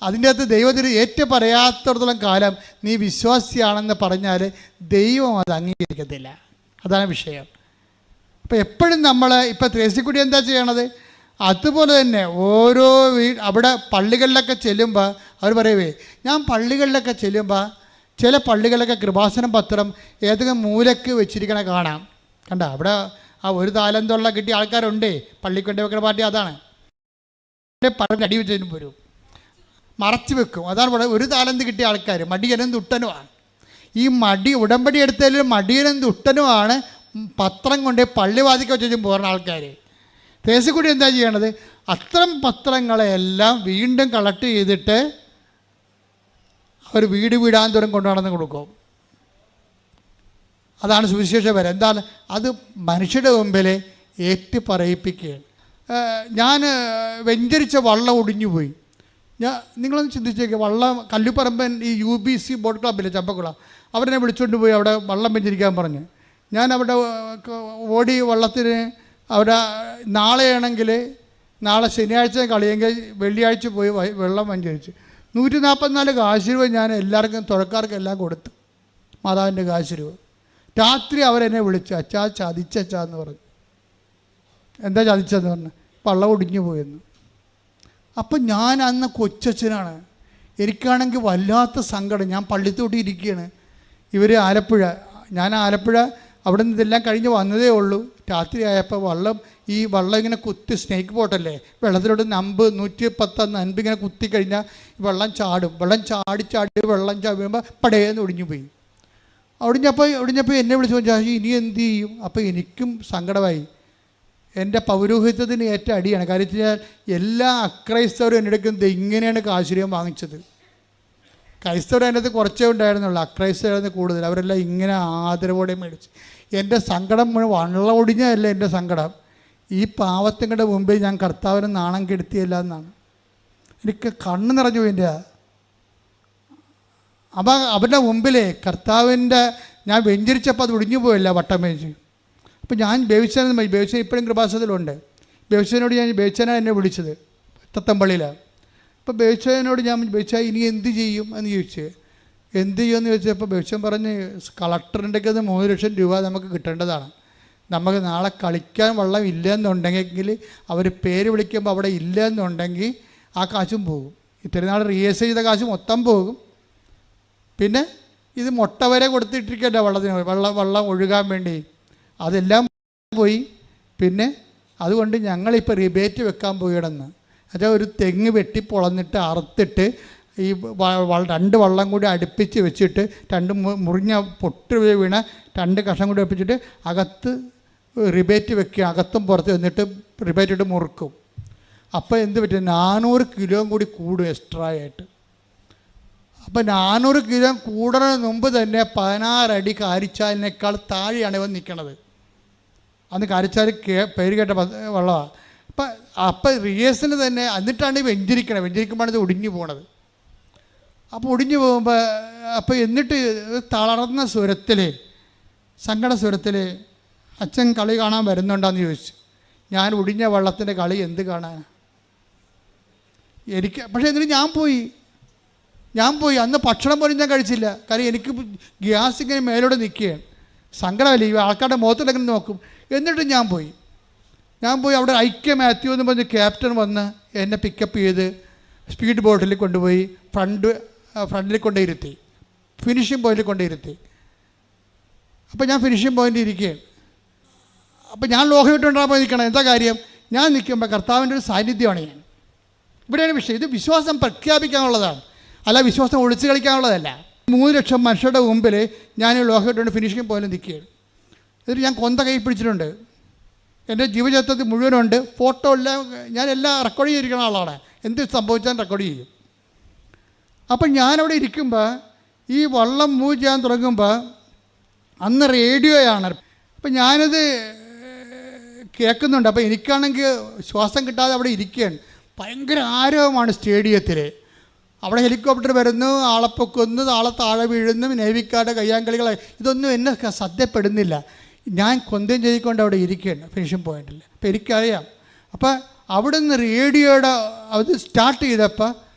അതിൻ്റെ അകത്ത് ദൈവത്തിന് ഏറ്റു പറയാത്തിടത്തോളം കാലം നീ വിശ്വാസിയാണെന്ന് പറഞ്ഞാൽ ദൈവം അത് അംഗീകരിക്കത്തില്ല. അതാണ് വിഷയം. അപ്പോൾ എപ്പോഴും നമ്മൾ ഇപ്പോൾ ത്രേസ്യക്കുട്ടി എന്താ ചെയ്യണത്? അതുപോലെ തന്നെ ഓരോ അവിടെ പള്ളികളിലൊക്കെ ചെല്ലുമ്പോൾ അവർ പറയുവേ, ഞാൻ പള്ളികളിലൊക്കെ ചെല്ലുമ്പോൾ ചില പള്ളികളിലൊക്കെ കൃപാസനം പത്രം ഏതെങ്കിലും മൂലക്ക് വെച്ചിരിക്കണ കാണാം. കണ്ട, അവിടെ ആ 1 താലന്തുള്ള കിട്ടിയ ആൾക്കാരുണ്ടേ, പള്ളിക്കൊണ്ട് വെക്കുന്ന പാർട്ടി അതാണ്. പറഞ്ഞ് അടി വെച്ചതിന് പോരും മറച്ചു വെക്കും. അതാണ് ഇവിടെ 1 താലന്ത് കിട്ടിയ ആൾക്കാർ മടിയനും തുട്ടനുമാണ്. ഈ ഉടമ്പടി എടുത്തതിൽ മടിയനും തുട്ടനുമാണ് പത്രം കൊണ്ട് പള്ളിവാതിക്ക് വെച്ചും പോകുന്ന ആൾക്കാർ. ത്രേസ്യക്കുട്ടി എന്താ ചെയ്യണത്? അത്തരം പത്രങ്ങളെല്ലാം വീണ്ടും കളക്ട് ചെയ്തിട്ട് അവർ വീടാന്തോറും കൊണ്ടു നടന്ന് കൊടുക്കും. അതാണ് സുവിശേഷപരം. എന്താണ് അത്? മനുഷ്യരുടെ മുമ്പിൽ ഏറ്റു പറയിപ്പിക്കുകയാണ്. ഞാൻ വെഞ്ചരിച്ച വള്ളം ഒടിഞ്ഞുപോയി. നിങ്ങളൊന്ന് ചിന്തിച്ചേക്കുക. വള്ളം കല്ലുപറമ്പൻ ഈ UBC ബോട്ട് ക്ലബ്ബില്ലേ, ചമ്പക്കുളം, അവരെന്നെ വിളിച്ചുകൊണ്ട് പോയി അവിടെ വള്ളം വെഞ്ചരിക്കാൻ പറഞ്ഞ്. ഞാൻ അവിടെ ഓടി വള്ളത്തിന് അവിടെ നാളെ ശനിയാഴ്ച കളിയെങ്കിൽ വെള്ളിയാഴ്ച പോയി വെള്ളം വെഞ്ചരിച്ച് 144 കാശ് രൂപ ഞാൻ എല്ലാവർക്കും തുഴക്കാർക്കും എല്ലാം കൊടുത്തു, മാതാവിൻ്റെ കാശ് രൂപ. രാത്രി അവരെന്നെ വിളിച്ചു, അച്ഛാ ചതിച്ചെന്ന് പറഞ്ഞു. എന്താ ചതിച്ചെന്ന് പറഞ്ഞു? വള്ളം ഒടിഞ്ഞു പോയെന്ന്. അപ്പം ഞാൻ അന്ന് കൊച്ചച്ഛനാണ്, എനിക്കാണെങ്കിൽ വല്ലാത്ത സങ്കടം. ഞാൻ പള്ളിത്തോട്ടി ഇരിക്കുകയാണ്. ഇവർ ആലപ്പുഴ, ഞാൻ ആലപ്പുഴ അവിടെ നിന്ന് ഇതെല്ലാം കഴിഞ്ഞ് വന്നതേ ഉള്ളൂ. രാത്രി ആയപ്പോൾ ഈ വള്ളം ഇങ്ങനെ കുത്തി, സ്നേക്ക് ബോട്ടല്ലേ, വെള്ളത്തിലോട്ട് 110 അൻപ് ഇങ്ങനെ കുത്തി കഴിഞ്ഞാൽ വെള്ളം ചാടും. വെള്ളം ചാടി വെള്ളം ചാടുമ്പോൾ പടയെന്ന് ഒടിഞ്ഞു പോയി. ഒടിഞ്ഞപ്പോൾ എന്നെ വിളിച്ചു ചോദിച്ചാൽ ഇനി എന്ത് ചെയ്യും? അപ്പോൾ എനിക്കും സങ്കടമായി. എൻ്റെ പൗരോഹിത്യത്തിന് ഏറ്റ അടിയാണ്. കാര്യം വെച്ചാൽ എല്ലാ അക്രൈസ്തവരും എൻ്റെ അടുക്കുന്നത് ഇങ്ങനെയാണ് കാശുര്യം വാങ്ങിച്ചത്. ക്രൈസ്തവർ അതിനകത്ത് കുറച്ചേ ഉണ്ടായിരുന്നുള്ളൂ, അക്രൈസ്തവരായിരുന്നു കൂടുതൽ. അവരെല്ലാം ഇങ്ങനെ ആദരവോടെ മേടിച്ച്. എൻ്റെ സങ്കടം വള്ളം ഒടിഞ്ഞതല്ല എൻ്റെ സങ്കടം, ഈ പാവത്തുങ്ങളുടെ മുമ്പിൽ ഞാൻ കർത്താവിന് നാണം കെടുത്തിയല്ല എന്നാണ്. എനിക്ക് കണ്ണ് നിറഞ്ഞു എൻ്റെ. അപ്പം അവരുടെ മുമ്പിലേ കർത്താവിൻ്റെ ഞാൻ വെഞ്ചരിച്ചപ്പോൾ അത് ഒടിഞ്ഞു പോയല്ല വട്ടം വെച്ച്. അപ്പോൾ ഞാൻ ബേബിച്ചൻ ഇപ്പോഴും കൃപാസനത്തിലുണ്ട്. ബേബിച്ചനാണ് എന്നെ വിളിച്ചത് തത്തമ്പള്ളിയിലാണ്. അപ്പോൾ ബേബിച്ചനോട് ഞാൻ ഇനി എന്ത് ചെയ്യും എന്ന് ചോദിച്ചു. എന്ത് ചെയ്യുമെന്ന് ചോദിച്ചപ്പോൾ ബേബിച്ചൻ പറഞ്ഞ് കളക്ടറിൻ്റെ 3 ലക്ഷം രൂപ നമുക്ക് കിട്ടേണ്ടതാണ്. നമുക്ക് നാളെ കളിക്കാൻ വെള്ളം ഇല്ലയെന്നുണ്ടെങ്കിൽ അവർ പേര് വിളിക്കുമ്പോൾ അവിടെ ഇല്ലയെന്നുണ്ടെങ്കിൽ ആ കാശും പോകും. ഇത്രയും നാൾ റിഹേഴ്സൽ ചെയ്ത കാശ് മൊത്തം പോകും. പിന്നെ ഇത് മുട്ട വരെ കൊടുത്തിട്ടിരിക്കല്ല വെള്ളം ഒഴുകാൻ വേണ്ടി, അതെല്ലാം പോയി. പിന്നെ അതുകൊണ്ട് ഞങ്ങളിപ്പോൾ റിബേറ്റ് വെക്കാൻ പോയിടന്ന്. അതായത് ഒരു തെങ്ങ് വെട്ടി പൊളന്നിട്ട് അറുത്തിട്ട് ഈ 2 വള്ളം കൂടി അടുപ്പിച്ച് വെച്ചിട്ട് 2 മുറിഞ്ഞ പൊട്ട് വീണ 2 കഷ്ണം കൂടി വെപ്പിച്ചിട്ട് അകത്ത് റിബേറ്റ് വെക്കുക, അകത്തും പുറത്ത് എന്നിട്ട് റിബേറ്റ് ഇട്ട് മുറുക്കും. അപ്പോൾ എന്ത് പറ്റും? 400 കിലോ കൂടി കൂടും എക്സ്ട്രാ ആയിട്ട്. അപ്പോൾ 400 കിലോ കൂടുന്നതിന് മുമ്പ് തന്നെ 16 അടി കാരിച്ചാലിനേക്കാൾ താഴെയാണ് ഇവൻ നിൽക്കണത്. അന്ന് കാരിച്ചാൽ പേര് കേട്ട വള്ളമാണ്. അപ്പം റിഹേഴ്സൽ തന്നെ എന്നിട്ടാണ് ഈ വെഞ്ചരിക്കുമ്പോഴാണ് ഇത് ഒടിഞ്ഞു പോണത്. അപ്പോൾ ഒടിഞ്ഞു പോകുമ്പോൾ എന്നിട്ട് തളർന്ന സ്വരത്തിൽ, സങ്കട സ്വരത്തിൽ, അച്ഛൻ കളി കാണാൻ വരുന്നുണ്ടെന്ന് ചോദിച്ചു. ഞാൻ ഒടിഞ്ഞ വള്ളത്തിൻ്റെ കളി എന്ത് കാണാനാണ് എനിക്ക്? പക്ഷേ എന്നിട്ട് ഞാൻ പോയി അന്ന് ഭക്ഷണം പോലും ഞാൻ കഴിച്ചില്ല. കാര്യം എനിക്ക് ഗ്യാസ് ഇങ്ങനെ മേലോടെ നിൽക്കുകയാണ്. സങ്കടമല്ലേ, ഈ ആൾക്കാരുടെ മുഖത്തിലങ്ങനെ നോക്കും. എന്നിട്ട് ഞാൻ പോയി അവിടെ ഐക്യ മാത്യു എന്ന് പറഞ്ഞ് ക്യാപ്റ്റൻ വന്ന് എന്നെ പിക്കപ്പ് ചെയ്ത് സ്പീഡ് ബോട്ടിൽ കൊണ്ടുപോയി ഫ്രണ്ടിൽ കൊണ്ടിരുത്തി, ഫിനിഷിംഗ് പോയിന്റിൽ കൊണ്ടിരുത്തി. അപ്പോൾ ഞാൻ ഫിനിഷിംഗ് പോയിൻ്റിൽ ഇരിക്കുകയാണ്. അപ്പോൾ ഞാൻ ലോകം ഇട്ടുണ്ടാകുമ്പോൾ നിൽക്കണം. എന്താ കാര്യം? ഞാൻ നിൽക്കുമ്പോൾ കർത്താവിൻ്റെ ഒരു സാന്നിധ്യമാണ് ഞാൻ. ഇവിടെയാണ് വിഷയം. ഇത് വിശ്വാസം പ്രഖ്യാപിക്കാനുള്ളതാണ്, അല്ല വിശ്വാസം ഒളിച്ചു കളിക്കാനുള്ളതല്ല. 3 ലക്ഷം മനുഷ്യരുടെ മുമ്പിൽ ഞാൻ ലോകം ഇട്ടുകൊണ്ട് ഫിനിഷിംഗ് പോയിന്റിൽ നിൽക്കുകയാണ്. എന്നിട്ട് ഞാൻ കൊന്ത കൈ പിടിച്ചിട്ടുണ്ട്. എൻ്റെ ജീവചരിത്രത്തിൽ മുഴുവനുണ്ട്, ഫോട്ടോ എല്ലാം. ഞാൻ എല്ലാം റെക്കോർഡ് ചെയ്തിരിക്കുന്ന ആളാണ്, എന്ത് സംഭവിച്ചാൽ റെക്കോർഡ് ചെയ്യും. അപ്പം ഞാനവിടെ ഇരിക്കുമ്പോൾ ഈ വള്ളം മൂവ് ചെയ്യാൻ തുടങ്ങുമ്പോൾ അന്ന് റേഡിയോയാണ്. അപ്പം ഞാനത് കേൾക്കുന്നുണ്ട്. അപ്പോൾ എനിക്കാണെങ്കിൽ ശ്വാസം കിട്ടാതെ അവിടെ ഇരിക്കുകയാണ്. ഭയങ്കര ആരവമാണ് സ്റ്റേഡിയത്തിൽ. അവിടെ ഹെലികോപ്റ്റർ വരുന്നു, ആളെ പൊക്കുന്നു, ആളെ താഴെ വീഴുന്നു, നേവിക്കാരുടെ കയ്യാങ്കളികൾ, ഇതൊന്നും എന്നെ ശ്രദ്ധപ്പെടുന്നില്ല. ഞാൻ കൊന്തം ചെയ്തുകൊണ്ട് അവിടെ ഇരിക്കുകയാണ് ഫിനിഷിംഗ് പോയിന്റിൽ. അപ്പോൾ എനിക്കറിയാം. അപ്പോൾ അവിടെ നിന്ന് റേഡിയോയുടെ അത് സ്റ്റാർട്ട് ചെയ്തപ്പോൾ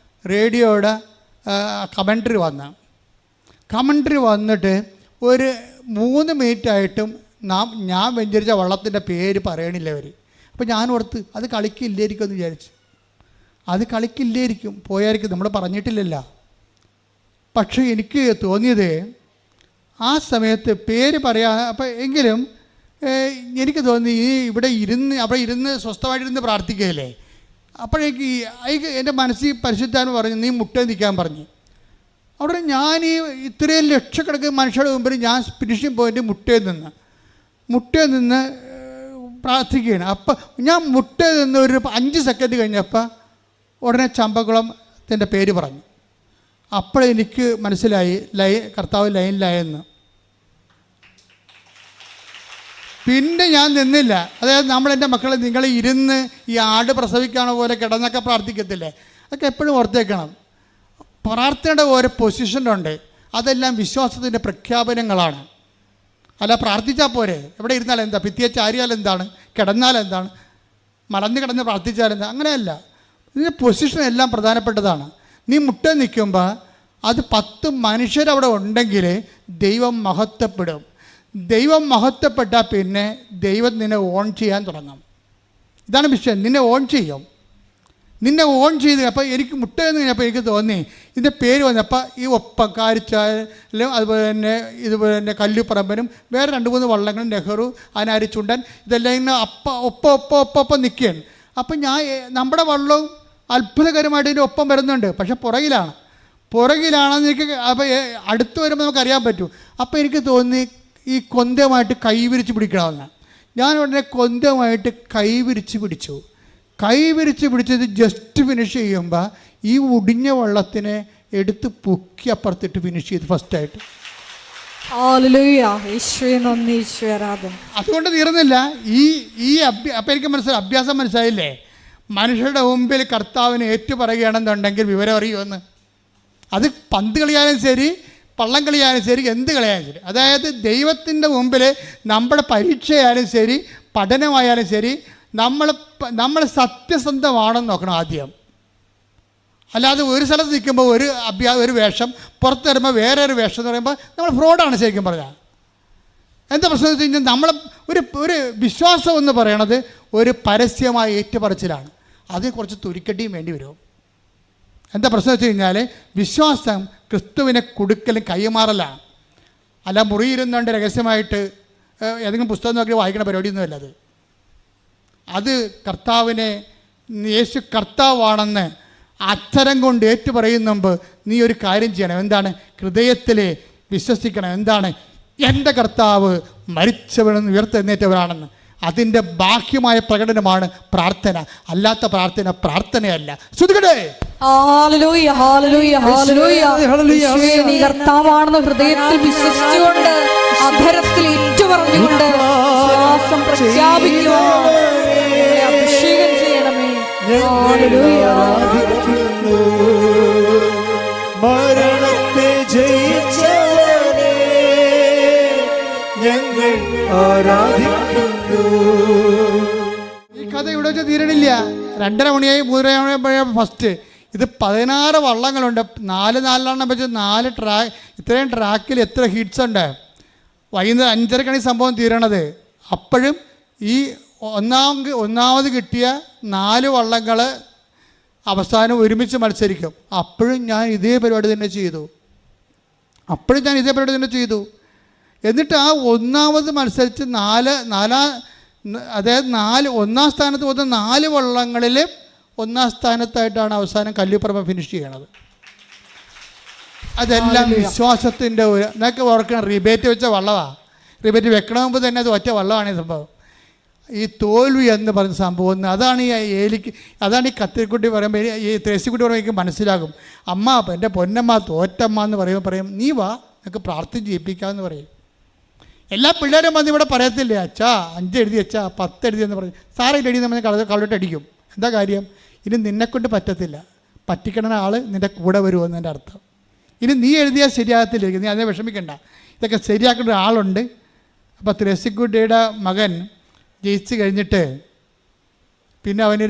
റേഡിയോയുടെ കമൻട്രി വന്നിട്ട് ഒരു 3 മിനിറ്റായിട്ടും ഞാൻ വെഞ്ചരിച്ച വള്ളത്തിൻ്റെ പേര് പറയണില്ല അവർ. അപ്പോൾ ഞാൻ ഓർത്ത് അത് കളിക്കില്ലായിരിക്കും എന്ന് വിചാരിച്ചു. അത് കളിക്കില്ലായിരിക്കും, പോയായിരിക്കും, നമ്മൾ പറഞ്ഞിട്ടില്ലല്ലോ. പക്ഷേ എനിക്ക് തോന്നിയത് ആ സമയത്ത് പേര് പറയാ. അപ്പം എങ്കിലും എനിക്ക് തോന്നി അവിടെ ഇരുന്ന് സ്വസ്ഥമായിട്ടിരുന്ന് പ്രാർത്ഥിക്കുകയല്ലേ. അപ്പോഴേക്ക് എൻ്റെ മനസ്സിൽ പരിശുദ്ധാത്മ പറഞ്ഞു, നീ മുട്ടേ നിൽക്കാൻ പറഞ്ഞു. അവിടെ ഞാൻ ഇത്രയും ലക്ഷക്കണക്കിന് മനുഷ്യരുടെ മുമ്പിൽ ഞാൻ ഫിനിഷിംഗ് പോയിൻ്റ് മുട്ടേ നിന്ന് പ്രാർത്ഥിക്കുകയാണ്. അപ്പം ഞാൻ മുട്ടേ നിന്ന് ഒരു 5 സെക്കൻഡ് കഴിഞ്ഞപ്പോൾ ഉടനെ ചമ്പക്കുളത്തിൻ്റെ പേര് പറഞ്ഞു. അപ്പോഴെനിക്ക് മനസ്സിലായി കർത്താവ് ലൈനിലായെന്ന്. പിന്നെ ഞാൻ നിന്നില്ല. അതായത് നമ്മളെൻ്റെ മക്കളെ നിങ്ങൾ ഇരുന്ന് ഈ ആട് പ്രസവിക്കാണ പോലെ കിടന്നൊക്കെ പ്രാർത്ഥിക്കത്തില്ലേ, അതൊക്കെ എപ്പോഴും ഓർത്തേക്കണം. പ്രാർത്ഥനയുടെ ഓരോ പൊസിഷനുണ്ട്, അതെല്ലാം വിശ്വാസത്തിൻ്റെ പ്രഖ്യാപനങ്ങളാണ്. അല്ല പ്രാർത്ഥിച്ചാൽ പോരെ, എവിടെ ഇരുന്നാൽ എന്താ, ഭിത്തിയെ ചാരിയാൽ എന്താണ്, കിടന്നാൽ എന്താണ്, മലന്ന് കിടന്ന് പ്രാർത്ഥിച്ചാൽ എന്താ, അങ്ങനെയല്ല. ഇതിൻ്റെ പൊസിഷൻ എല്ലാം പ്രധാനപ്പെട്ടതാണ്. നീ മുട്ട നിൽക്കുമ്പോൾ അത് 10 മനുഷ്യരവിടെ ഉണ്ടെങ്കിൽ ദൈവം മഹത്വപ്പെടും. ദൈവം മഹത്വപ്പെട്ടാൽ പിന്നെ ദൈവം നിന്നെ ഓൺ ചെയ്യാൻ തുടങ്ങും. ഇതാണ് വിഷയം. നിന്നെ ഓൺ ചെയ്യും. അപ്പോൾ എനിക്ക് മുട്ട എന്ന് കഴിഞ്ഞപ്പോൾ എനിക്ക് തോന്നി ഇതിൻ്റെ പേര് വന്നപ്പോൾ ഈ ഒപ്പം കാരിച്ചാലും അതുപോലെ തന്നെ കല്ലുപറമ്പനും വേറെ 2-3 വള്ളങ്ങളും നെഹ്റു അനാരി ചുണ്ടൻ ഇതെല്ലാം ഇങ്ങനെ ഒപ്പം നിൽക്കുകയാണ്. അപ്പം നമ്മുടെ വള്ളവും അത്ഭുതകരമായിട്ട് ഇതിൻ്റെ ഒപ്പം വരുന്നുണ്ട്. പക്ഷെ പുറകിലാണെന്ന് എനിക്ക് അപ്പോൾ അടുത്ത് വരുമ്പോൾ നമുക്കറിയാൻ പറ്റും. അപ്പോൾ എനിക്ക് തോന്നി ഈ കൊന്തമായിട്ട് കൈവിരിച്ച് പിടിക്കണമെന്ന്. ഞാൻ ഉടനെ കൊന്തമായിട്ട് കൈവിരിച്ച് പിടിച്ചത് ജസ്റ്റ് ഫിനിഷ് ചെയ്യുമ്പോൾ ഈ ഒടിഞ്ഞ വള്ളത്തിനെ എടുത്ത് പൊക്കി അപ്പുറത്തിട്ട് ഫിനിഷ് ചെയ്ത് ഫസ്റ്റായിട്ട്. അതുകൊണ്ട് തീർന്നില്ല. അപ്പം എനിക്ക് അഭ്യാസം മനസ്സിലായില്ലേ, മനുഷ്യരുടെ മുമ്പിൽ കർത്താവിനെ ഏറ്റുപറയുകയാണെന്നുണ്ടെങ്കിൽ വിവരം അറിയുമെന്ന്. അത് പന്ത് കളിയാലും ശരി, പള്ളം കളിയാലും ശരി, എന്ത് കളിയാലും ശരി. അതായത് ദൈവത്തിൻ്റെ മുമ്പിൽ നമ്മുടെ പരീക്ഷയായാലും ശരി, പഠനമായാലും ശരി, നമ്മൾ സത്യസന്ധമാണെന്ന് നോക്കണം ആദ്യം. അല്ലാതെ ഒരു സ്ഥലത്ത് നിൽക്കുമ്പോൾ ഒരു വേഷം, പുറത്ത് വരുമ്പോൾ വേറൊരു വേഷം എന്ന് പറയുമ്പോൾ നമ്മൾ ഫ്രോഡാണ് ശരിക്കും പറഞ്ഞാൽ. എന്താ പ്രശ്നം എന്ന് വെച്ച് കഴിഞ്ഞാൽ ഒരു വിശ്വാസം എന്ന് പറയണത് ഒരു പരസ്യമായ ഏറ്റുപറച്ചിലാണ്. അതിന് കുറച്ച് തുരിക്കട്ടിയും വേണ്ടി വരും. എന്താ പ്രശ്നം വെച്ച് കഴിഞ്ഞാൽ വിശ്വാസം ക്രിസ്തുവിനെ കൊടുക്കലും കൈമാറലാണ്. അല്ല മുറിയിരുന്നുകൊണ്ട് രഹസ്യമായിട്ട് ഏതെങ്കിലും പുസ്തകം നോക്കി വായിക്കുന്ന പരിപാടിയൊന്നുമല്ല അത് കർത്താവിനെ യേശു കർത്താവാണെന്ന് അക്ഷരം കൊണ്ട് ഏറ്റുപറയുന്ന മുമ്പ് നീ ഒരു കാര്യം ചെയ്യണം. എന്താണ്? ഹൃദയത്തിൽ വിശ്വസിക്കണം. എന്താണ്? എൻ്റെ കർത്താവ് മരിച്ചവനെന്ന് ഉയർത്തെഴുന്നേറ്റവരാണെന്ന്. അതിൻ്റെ ബാഹ്യമായ പ്രകടനമാണ് പ്രാർത്ഥന. അല്ലാത്ത പ്രാർത്ഥനയല്ല. ശ്രുതികടേ കർത്താവാണെന്ന് ഹൃദയത്തിൽ വിശ്വസിച്ചുകൊണ്ട് അധരത്തിൽ ഏറ്റുപറഞ്ഞുകൊണ്ട് ശ്വാസം പ്രഖ്യാപിക്കുവാൻ അഭിഷേകം ചെയ്യണമേ. മരണത്തെ ജയിച്ചവനെ ഞങ്ങൾ ആരാധിക്കുന്നു. ഈ കഥ ഇവിടെ വെച്ച് തീരണില്ല. 2:30 മണിയായി 3:30 മണിയായി ഫസ്റ്റ്. ഇത് 16 വള്ളങ്ങളുണ്ട്. 4 വെച്ച് 4 ട്രാക്ക്. ഇത്രയും ട്രാക്കിൽ എത്ര ഹിറ്റ്സ് ഉണ്ട്? വൈകുന്നേരം 5:30 സംഭവം തീരണത്. അപ്പോഴും ഈ ഒന്നാമത് കിട്ടിയ 4 വള്ളങ്ങൾ അവസാനം ഒരുമിച്ച് മത്സരിക്കും. അപ്പോഴും ഞാൻ ഇതേ പരിപാടി തന്നെ ചെയ്തു. എന്നിട്ട് ആ ഒന്നാമത് മത്സരിച്ച് അതായത് ഒന്നാം സ്ഥാനത്ത് പോകുന്ന 4 വള്ളങ്ങളിൽ 1-ാം സ്ഥാനത്തായിട്ടാണ് അവസാനം കല്ലുപറമ്പ് ഫിനിഷ് ചെയ്യണത്. അതെല്ലാം വിശ്വാസത്തിൻ്റെ നിങ്ങൾക്ക് ഓർക്കണം. റിബേറ്റ് വെച്ച വള്ളമാണ്. റിബറ്റ് വെക്കണ മുമ്പ് തന്നെ അത് ഒറ്റ വള്ളമാണ് ഈ സംഭവം. ഈ തോൽവി എന്ന് പറയുന്ന സംഭവം അതാണ് ഈ ഏലിക്ക്, അതാണ് ഈ കത്തിരിക്കുട്ടി പറയുമ്പോൾ ഈ ത്രേസിക്കുട്ടി പറയുമ്പോൾ എനിക്ക് മനസ്സിലാകും. അമ്മ എൻ്റെ പൊന്നമ്മ തോറ്റമ്മ എന്ന് പറയുമ്പോൾ പറയും നീ വാ നിനക്ക് പ്രാർത്ഥിച്ച് ജയിപ്പിക്കാമെന്ന് പറയും. എല്ലാ പിള്ളേരും വന്ന് ഇവിടെ പറയത്തില്ലേ അച്ഛാ 5 എഴുതി അച്ഛാ 10 എഴുതി എന്ന് പറയും. സാറേ എഴുതി നമ്മൾ കളവിട്ട് അടിക്കും. എന്താ കാര്യം? ഇനി നിന്നെക്കൊണ്ട് പറ്റത്തില്ല, പറ്റിക്കണ ആൾ നിൻ്റെ കൂടെ വരുമെന്നതിൻ്റെ അർത്ഥം. ഇനി നീ എഴുതിയാൽ ശരിയാകത്തില്ല, നീ അതിനെ വിഷമിക്കണ്ട, ഇതൊക്കെ ശരിയാക്കേണ്ട ഒരാളുണ്ട്. അപ്പോൾ ത്രേസിക്കുട്ടിയുടെ മകൻ ജയിച്ച് കഴിഞ്ഞിട്ട് പിന്നെ അവന്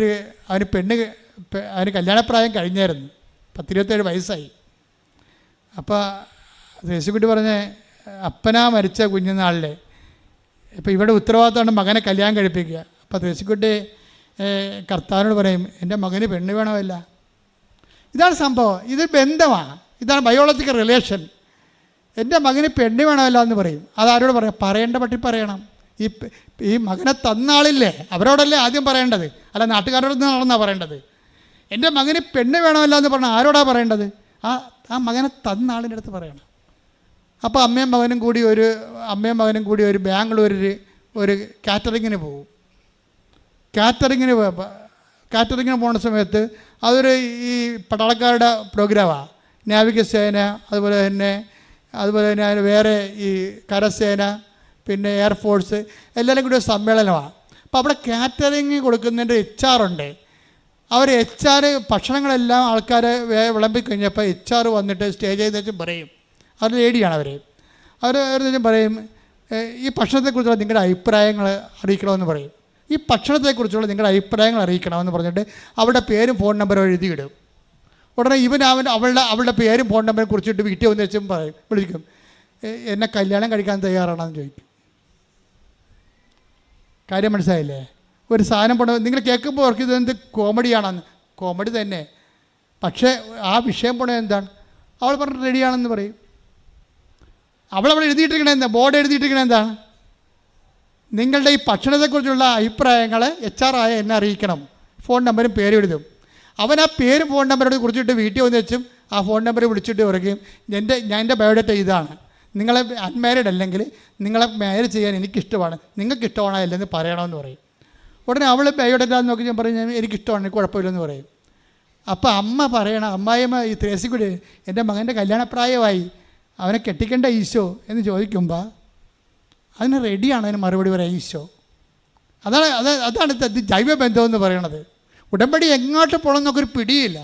കല്യാണപ്രായം കഴിഞ്ഞായിരുന്നു, 10-27 വയസ്സായി. അപ്പോൾ ത്രേസിക്കുട്ടി പറഞ്ഞ് അപ്പനാ മരിച്ച കുഞ്ഞുനാളിൽ ഇപ്പോൾ ഇവിടെ ഉത്തരവാദിത്തമാണ് മകനെ കല്യാണം കഴിപ്പിക്കുക. അപ്പോൾ ത്രേസിക്കുട്ടി കർത്താവിനോട് പറയും എൻ്റെ മകന് പെണ്ണ് വേണമല്ല. ഇതാണ് സംഭവം, ഇത് ബന്ധമാണ്, ഇതാണ് ബയോളജിക്കൽ റിലേഷൻ. എൻ്റെ മകന് പെണ്ണ് വേണമല്ല എന്ന് പറയും. അതാരോട് പറയാം? പറയേണ്ട പറ്റി പറയണം. ഈ മകനെ തന്നാളില്ലേ അവരോടല്ലേ ആദ്യം പറയേണ്ടത്, അല്ല നാട്ടുകാരോട് നടന്നാണ് പറയേണ്ടത്. എൻ്റെ മകന് പെണ്ണ് വേണമല്ല എന്ന് പറഞ്ഞാൽ ആരോടാ പറയേണ്ടത്? ആ മകനെ തന്നാളിൻ്റെ അടുത്ത് പറയണം. അപ്പോൾ അമ്മയും മകനും കൂടി ഒരു ബാംഗ്ലൂരിൽ ഒരു കാറ്ററിങ്ങിന് പോകും. കാറ്ററിങ്ങിന് പോകുന്ന സമയത്ത് അതൊരു ഈ പട്ടാളക്കാരുടെ പ്രോഗ്രാമാണ്. നാവികസേന, അതുപോലെ തന്നെ വേറെ ഈ കരസേന, പിന്നെ എയർഫോഴ്സ് എല്ലാവരും കൂടി ഒരു സമ്മേളനമാണ്. അപ്പോൾ അവിടെ കാറ്ററിങ് കൊടുക്കുന്നതിൻ്റെ HR ഉണ്ട്. അവർ HR ഭക്ഷണങ്ങളെല്ലാം ആൾക്കാരെ വിളമ്പിക്കഴിഞ്ഞപ്പോൾ HR വന്നിട്ട് സ്റ്റേജിൽ വെച്ചും പറയും, അവർ ലേഡിയാണ് അവർ പറയും ഈ ഭക്ഷണത്തെക്കുറിച്ചുള്ള നിങ്ങളുടെ അഭിപ്രായങ്ങൾ അറിയിക്കണമെന്ന് പറയും. ഈ ഭക്ഷണത്തെക്കുറിച്ചുള്ള നിങ്ങളുടെ അഭിപ്രായങ്ങൾ അറിയിക്കണമെന്ന് പറഞ്ഞിട്ട് അവരുടെ പേരും ഫോൺ നമ്പറും എഴുതിയിടും. ഉടനെ അവളുടെ പേരും ഫോൺ നമ്പറും കുറിച്ചിട്ട് വീട്ടിൽ വന്ന് വെച്ചും വിളിക്കും, എന്നെ കല്യാണം കഴിക്കാൻ തയ്യാറാണെന്ന് ചോദിക്കും. കാര്യം മനസ്സിലായില്ലേ? ഒരു സാധനം പോണ നിങ്ങൾ കേൾക്കുമ്പോൾ അവർക്ക് ഇതെന്ത് കോമഡിയാണെന്ന്. കോമഡി തന്നെ, പക്ഷേ ആ വിഷയം പോണത് എന്താണ്? അവൾ പറഞ്ഞിട്ട് റെഡിയാണെന്ന് പറയും. അവളവിടെ എഴുതിയിട്ടിരിക്കണേ എന്താ? ബോർഡ് എഴുതിയിട്ടിരിക്കണേ എന്താണ്? നിങ്ങളുടെ ഈ ഭക്ഷണത്തെക്കുറിച്ചുള്ള അഭിപ്രായങ്ങൾ HR ആയ എന്നെ അറിയിക്കണം. ഫോൺ നമ്പരും പേരും എഴുതും. അവൻ ആ പേരും ഫോൺ നമ്പരോട് കുറിച്ചിട്ട് വീട്ടിൽ വന്ന് വെച്ചും ആ ഫോൺ നമ്പർ വിളിച്ചിട്ട് പറയുകയും എൻ്റെ ബയോഡേറ്റ ഇതാണ്, നിങ്ങളെ അൺമാരീഡ് അല്ലെങ്കിൽ നിങ്ങളെ മാരേജ് ചെയ്യാൻ എനിക്കിഷ്ടമാണ്, നിങ്ങൾക്ക് ഇഷ്ടമാണോ അല്ലെന്ന് പറയണമെന്ന് പറയും. ഉടനെ അവൾ ബയോഡേറ്റ നോക്കി ഞാൻ പറയും എനിക്കിഷ്ടമാണ്, എനിക്ക് കുഴപ്പമില്ലെന്ന് പറയും. അപ്പോൾ അമ്മ പറയണം, അമ്മായിയമ്മ ഈ ത്രേസിക്കുട്ടി എൻ്റെ മകൻ്റെ കല്യാണപ്രായമായി, അവനെ കെട്ടിക്കേണ്ട ഈശോ എന്ന് ചോദിക്കുമ്പോൾ അതിന് റെഡിയാണ് അതിന് മറുപടി പറയാം ഈശോ. അതാണ് ജൈവബന്ധമെന്ന് പറയണത്. ഉടമ്പടി എങ്ങോട്ട് പോകണം എന്നൊക്കെ പിടിയില്ല,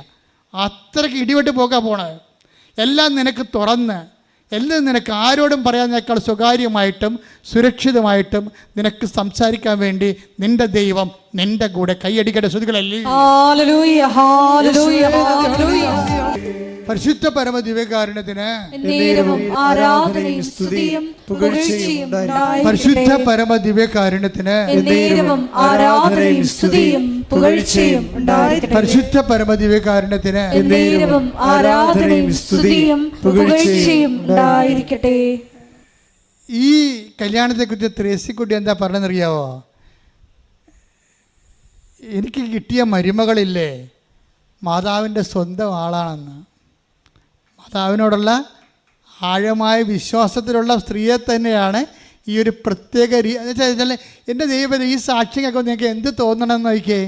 അത്രയ്ക്ക് ഇടിവെട്ട് പോകാൻ പോണത്. എല്ലാം നിനക്ക് തുറന്ന്, എല്ലാം നിനക്ക് ആരോടും പറയാനേക്കാൾ സ്വകാര്യമായിട്ടും സുരക്ഷിതമായിട്ടും നിനക്ക് സംസാരിക്കാൻ വേണ്ടി നിന്റെ ദൈവം നിന്റെ കൂടെ. കൈയടിക്കട്ടെ ശ്രുതികളല്ലേ. പരിശുദ്ധ പരമ ദിവ്യകാരുണ്യത്തിന് ആരാധനയും സ്തുതിയും പുകഴ്ചയും പരിശുദ്ധ പരമ ദിവ്യകാരുണ്യത്തിന് ആരാധനയും സ്തുതിയും പുകഴ്ചയും പരിശുദ്ധ പരമ ദിവ്യകാരുണ്യത്തിന് ആരാധനയും സ്തുതിയും പുകഴ്ചയും ഉണ്ടായിരിക്കട്ടെ. ഈ കല്യാണത്തെക്കുറിച്ച് ത്രേസിക്കുട്ടി എന്താ പറഞ്ഞെന്നറിയാവോ? എനിക്ക് കിട്ടിയ മരുമകളില്ലേ മാതാവിൻ്റെ സ്വന്തം ആളാണെന്ന്. മാതാവിനോടുള്ള ആഴമായ വിശ്വാസത്തിലുള്ള സ്ത്രീയെ തന്നെയാണ് ഈ ഒരു പ്രത്യേക എന്നുവെച്ചാൽ എൻ്റെ ദൈവം ഈ സാക്ഷിയൊക്കെ നിങ്ങൾക്ക് എന്ത് തോന്നണമെന്ന് നോക്കിയേ.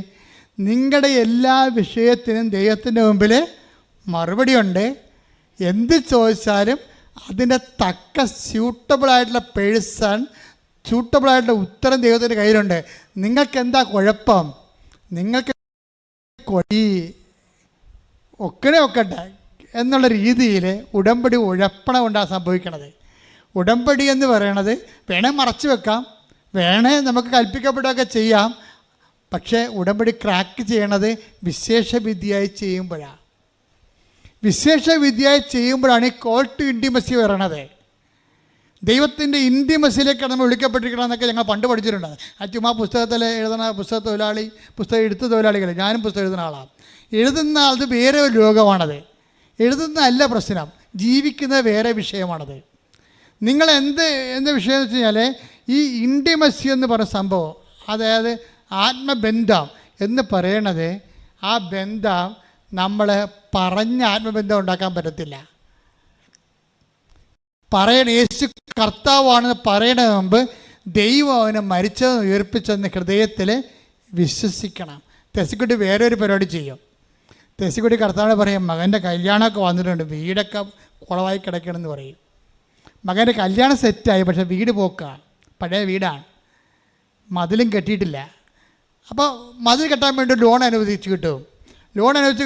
നിങ്ങളുടെ എല്ലാ വിഷയത്തിനും ദൈവത്തിൻ്റെ മുമ്പിൽ മറുപടിയുണ്ട്. എന്ത് ചോദിച്ചാലും അതിൻ്റെ തക്ക സ്യൂട്ടബിളായിട്ടുള്ള പേഴ്സൺ, സ്യൂട്ടബിളായിട്ടുള്ള ഉത്തരം ദൈവത്തിൻ്റെ കയ്യിലുണ്ട്. നിങ്ങൾക്ക് എന്താ കുഴപ്പം? നിങ്ങൾക്ക് ഒക്കട്ടെ എന്നുള്ള രീതിയിൽ ഉടമ്പടി ഉഴപ്പണം കൊണ്ടാണ് സംഭവിക്കണത്. ഉടമ്പടി എന്ന് പറയണത് വേണേ മറച്ചു വെക്കാം, വേണേ നമുക്ക് കൽപ്പിക്കപ്പെടുകയൊക്കെ ചെയ്യാം. പക്ഷേ ഉടമ്പടി ക്രാക്ക് ചെയ്യണത് വിശേഷവിദ്യയായി ചെയ്യുമ്പോഴാണ്. വിശേഷവിദ്യയായി ചെയ്യുമ്പോഴാണ് ഈ കോൾ ടു ഇൻറ്റിമസി വരണത്. ദൈവത്തിൻ്റെ ഇൻറ്റിമസിയിലേക്കാണ് നമ്മൾ വിളിക്കപ്പെട്ടിരിക്കണമെന്നൊക്കെ ഞങ്ങൾ പണ്ട് പഠിച്ചിട്ടുണ്ട്. ആ ചുമ്മാ പുസ്തകത്തിൽ എഴുതുന്ന പുസ്തകം എഴുത്ത് തൊഴിലാളികൾ, ഞാനും പുസ്തകം എഴുതുന്ന ആളാണ്. എഴുതുന്ന ആൾക്ക് വേറെ ഒരു ലോകമാണത്. എഴുതുന്ന അല്ല പ്രശ്നം, ജീവിക്കുന്ന വേറെ വിഷയമാണത്. നിങ്ങൾ എന്ത് വിഷയം എന്ന് വെച്ച് കഴിഞ്ഞാൽ ഈ ഇൻറ്റിമസി എന്ന് പറഞ്ഞ സംഭവം, അതായത് ആത്മബന്ധം എന്ന് പറയണത്, ആ ബന്ധം നമ്മൾ പറഞ്ഞ ആത്മബന്ധം ഉണ്ടാക്കാൻ പറ്റത്തില്ല. യേശു കർത്താവാണെന്ന് പറയണതിന് മുമ്പ് ദൈവം അവനെ മരിച്ചതെന്ന് ഉയർപ്പിച്ചെന്ന് ഹൃദയത്തിൽ വിശ്വസിക്കണം. തെസിക്കുട്ടി വേറൊരു പരിപാടി ചെയ്യും. തെസിക്കുട്ടി കർത്താവിനെ പറയും, മകൻ്റെ കല്യാണമൊക്കെ വന്നിട്ടുണ്ട്, വീടൊക്കെ കുളമായി കിടക്കണമെന്ന് പറയും. മകൻ്റെ കല്യാണം സെറ്റായി, പക്ഷേ വീട് പോക്കാണ്, പഴയ വീടാണ്, മതിലും കെട്ടിയിട്ടില്ല. അപ്പോൾ മതിൽ കെട്ടാൻ വേണ്ടി ലോൺ അനുവദിച്ച് കിട്ടും. ലോൺ അനുവദിച്ച്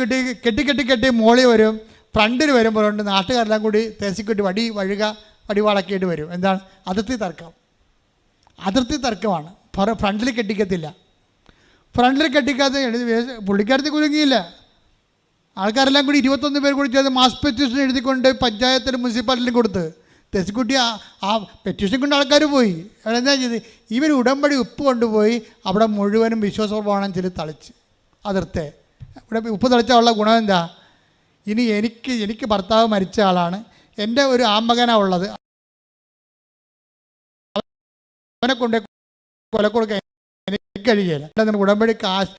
കെട്ടി മോളി വരും, ഫ്രണ്ടിൽ വരുമ്പോഴുണ്ട് നാട്ടുകാരെല്ലാം കൂടി തെസിക്കുട്ടി വടിവാളൊക്കെയായിട്ട് വരും. എന്താണ്? അതിർത്തി തർക്കമാണ്. ഫ്രണ്ടിൽ കെട്ടിക്കത്തില്ല. ഫ്രണ്ടിൽ കെട്ടിക്കാത്ത പുള്ളിക്കാരത്തി കുലുങ്ങിയില്ല. ആൾക്കാരെല്ലാം കൂടി 21 പേർ കൂടി ചെയ്ത് മാസ് പെറ്റീഷൻ എഴുതിക്കൊണ്ട് പഞ്ചായത്തിലും മുനിസിപ്പാലിറ്റിയിലും കൊടുത്ത് തെസിക്കുട്ടി ആ പെറ്റീഷൻ കൊണ്ട് ആൾക്കാർ പോയി. എന്താ ചെയ്ത്? ഇവർ ഉടമ്പടി ഉപ്പ് കൊണ്ടുപോയി അവിടെ മുഴുവനും വിശ്വാസപ്രമാണം ചെല്ലി തളിച്ച് അതിർത്തെ. ഇവിടെ ഉപ്പ് തളിച്ചുള്ള ഗുണം എന്താ? ഇനി എനിക്ക് ഭർത്താവ് മരിച്ച ആളാണ്, എൻ്റെ ഒരു ആമകനാണ് ഉള്ളത്, അവനെ കൊണ്ട് കൊല കൊടുക്കാൻ എനിക്ക് കഴിയില്ല. ഉടമ്പടി കാശ്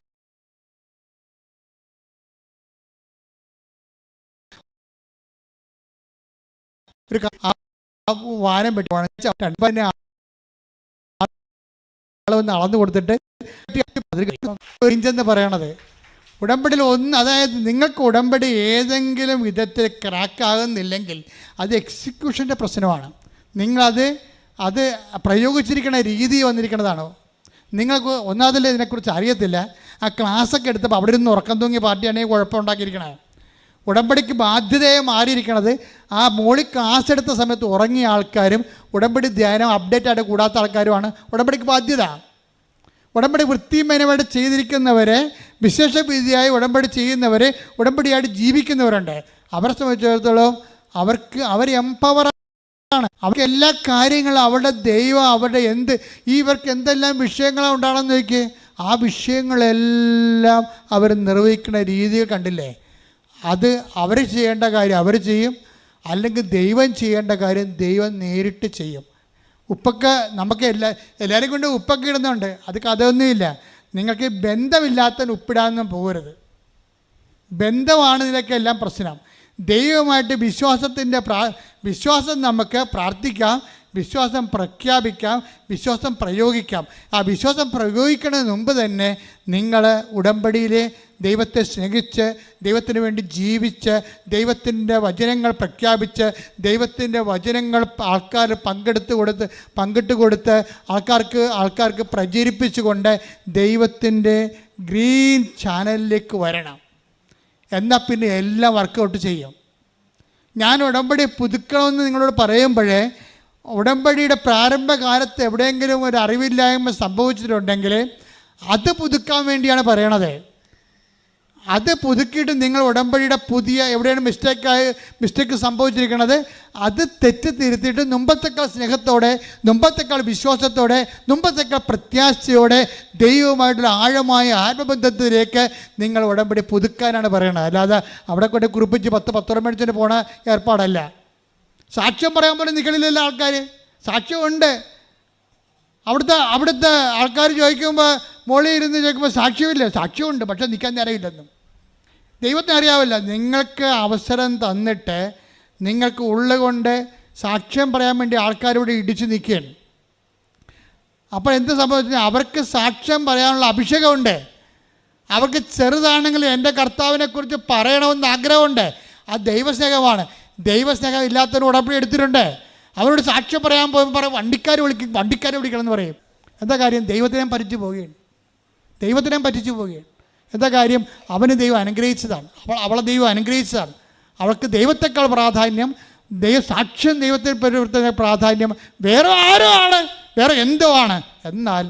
ഒരു വാനം പെട്ടി വന്ന് അളന്നു കൊടുത്തിട്ട് ഇഞ്ചെന്ന് പറയണത് ഉടമ്പടിയിൽ അതായത് നിങ്ങൾക്ക് ഉടമ്പടി ഏതെങ്കിലും വിധത്തിൽ ക്രാക്കാകുന്നില്ലെങ്കിൽ അത് എക്സിക്യൂഷൻ്റെ പ്രശ്നമാണ്. നിങ്ങളത് പ്രയോഗിച്ചിരിക്കുന്ന രീതി വന്നിരിക്കുന്നതാണോ? നിങ്ങൾക്ക് ഒന്നാമതല്ലേ ഇതിനെക്കുറിച്ച് അറിയത്തില്ല. ആ ക്ലാസ്സൊക്കെ എടുത്തപ്പോൾ അവിടെ നിന്ന് ഉറക്കം തൂങ്ങിയ പാർട്ടിയാണെങ്കിൽ കുഴപ്പമുണ്ടാക്കിയിരിക്കണേ. ഉടമ്പടിക്ക് ബാധ്യതയെ മാറിയിരിക്കണത് ആ മോളിൽ ക്ലാസ് എടുത്ത സമയത്ത് ഉറങ്ങിയ ആൾക്കാരും ഉടമ്പടി ധ്യാനം അപ്ഡേറ്റ് ആയിട്ട് കൂടാത്ത ആൾക്കാരുമാണ് ഉടമ്പടിക്ക് ബാധ്യത. ഉടമ്പടി വൃത്തിമേനമായിട്ട് ചെയ്തിരിക്കുന്നവരെ, വിശേഷവിധിയായി ഉടമ്പടി ചെയ്യുന്നവരെ, ഉടമ്പടിയായിട്ട് ജീവിക്കുന്നവരുണ്ട്. അവരെ സംബന്ധിച്ചിടത്തോളം അവർ എംപവറാണ്. അവർക്ക് എല്ലാ കാര്യങ്ങളും അവരുടെ ദൈവം അവരുടെ ഇവർക്ക് എന്തെല്ലാം വിഷയങ്ങളാണ് ഉണ്ടാകണമെന്ന് നോക്കി, ആ വിഷയങ്ങളെല്ലാം അവർ നിർവഹിക്കുന്ന രീതികൾ കണ്ടില്ലേ? അത് അവർ ചെയ്യേണ്ട കാര്യം അവർ ചെയ്യും, അല്ലെങ്കിൽ ദൈവം ചെയ്യേണ്ട കാര്യം ദൈവം നേരിട്ട് ചെയ്യും. ഉപ്പൊക്കെ നമുക്ക് എല്ലാവരും കൊണ്ട് ഉപ്പൊക്കെ ഇടുന്നുണ്ട്, അത് കഥയൊന്നുമില്ല. നിങ്ങൾക്ക് ബന്ധമില്ലാത്തതിന് ഉപ്പിടാനൊന്നും പോകരുത്. ബന്ധമാണ് ഇതിലൊക്കെ എല്ലാം പ്രശ്നം. ദൈവമായിട്ട് വിശ്വാസം നമുക്ക് പ്രാർത്ഥിക്കാം, വിശ്വാസം പ്രഖ്യാപിക്കാം, വിശ്വാസം പ്രയോഗിക്കാം. ആ വിശ്വാസം പ്രയോഗിക്കുന്നതിന് മുമ്പ് തന്നെ നിങ്ങൾ ഉടമ്പടിയിൽ ദൈവത്തെ സ്നേഹിച്ച്, ദൈവത്തിന് വേണ്ടി ജീവിച്ച്, ദൈവത്തിൻ്റെ വചനങ്ങൾ പ്രഖ്യാപിച്ച്, ദൈവത്തിൻ്റെ വചനങ്ങൾ ആൾക്കാർ പങ്കിട്ട് കൊടുത്ത് ആൾക്കാർക്ക് പ്രചരിപ്പിച്ചുകൊണ്ട് ദൈവത്തിൻ്റെ ഗ്രീൻ ചാനലിലേക്ക് വരണം. എന്നാൽ പിന്നെ എല്ലാം വർക്കൗട്ട് ചെയ്യും. ഞാൻ ഉടമ്പടി പുതുക്കണമെന്ന് നിങ്ങളോട് പറയുമ്പോഴേ, ഉടമ്പടിയുടെ പ്രാരംഭകാലത്ത് എവിടെയെങ്കിലും ഒരു അറിവില്ലായ്മ സംഭവിച്ചിട്ടുണ്ടെങ്കിൽ അത് പുതുക്കാൻ വേണ്ടിയാണ് പറയണത്. അത് പുതുക്കിയിട്ട് നിങ്ങൾ ഉടമ്പടിയുടെ പുതിയ എവിടെയാണ് മിസ്റ്റേക്ക് സംഭവിച്ചിരിക്കുന്നത് അത് തെറ്റ് തിരുത്തിയിട്ട് മുമ്പത്തേക്കാൾ സ്നേഹത്തോടെ, മുമ്പത്തേക്കാൾ വിശ്വാസത്തോടെ, മുമ്പത്തേക്കാൾ പ്രത്യാശയോടെ ദൈവവുമായിട്ടുള്ള ആഴമായ ആത്മബന്ധത്തിലേക്ക് നിങ്ങൾ ഉടമ്പടി പുതുക്കാനാണ് പറയണത്. അല്ലാതെ അവിടെ കൊണ്ട് കുറിപ്പിച്ച് 10 മേടിച്ചിട്ട് പോണ ഏർപ്പാടല്ല. സാക്ഷ്യം പറയാൻ പോലും നിൽക്കണില്ലല്ലോ ആൾക്കാർ. സാക്ഷ്യമുണ്ട്. അവിടുത്തെ ആൾക്കാർ ചോദിക്കുമ്പോൾ, മോളിൽ ഇരുന്ന് ചോദിക്കുമ്പോൾ സാക്ഷ്യമില്ല. സാക്ഷ്യമുണ്ട്, പക്ഷെ നിൽക്കാൻ അറിയില്ലെന്നും. ദൈവത്തിന് അറിയാവില്ല. നിങ്ങൾക്ക് അവസരം തന്നിട്ട് നിങ്ങൾക്ക് ഉള്ളുകൊണ്ട് സാക്ഷ്യം പറയാൻ വേണ്ടി ആൾക്കാരോട് ഇടിച്ചു നിൽക്കുകയാണ്. അപ്പോൾ എന്ത് സംഭവിച്ചാൽ അവർക്ക് സാക്ഷ്യം പറയാനുള്ള അഭിഷേകമുണ്ട്. അവർക്ക് ചെറുതാണെങ്കിൽ എൻ്റെ കർത്താവിനെക്കുറിച്ച് പറയണമെന്ന് ആഗ്രഹമുണ്ട്. ആ ദൈവസ്നേഹമാണ്. ദൈവസ്നേഹം ഇല്ലാത്തവന് ഉടമ്പടി എടുത്തിട്ടുണ്ട്. അവരോട് സാക്ഷ്യം പറയാൻ പോകുമ്പോൾ വണ്ടിക്കാരെ വിളിക്കണം എന്ന് പറയും. എന്താ കാര്യം? ദൈവത്തിനെ പറ്റിച്ചു പോവുകയാണ്. എന്താ കാര്യം? അവന് ദൈവം അനുഗ്രഹിച്ചതാണ്, അവളെ ദൈവം അനുഗ്രഹിച്ചതാണ്. അവൾക്ക് ദൈവത്തെക്കാൾ പ്രാധാന്യം, സാക്ഷ്യം ദൈവത്തിൽ പരിവർത്തന പ്രാധാന്യം വേറെ ആരോ ആണ്, വേറെ എന്തോ ആണ്. എന്നാൽ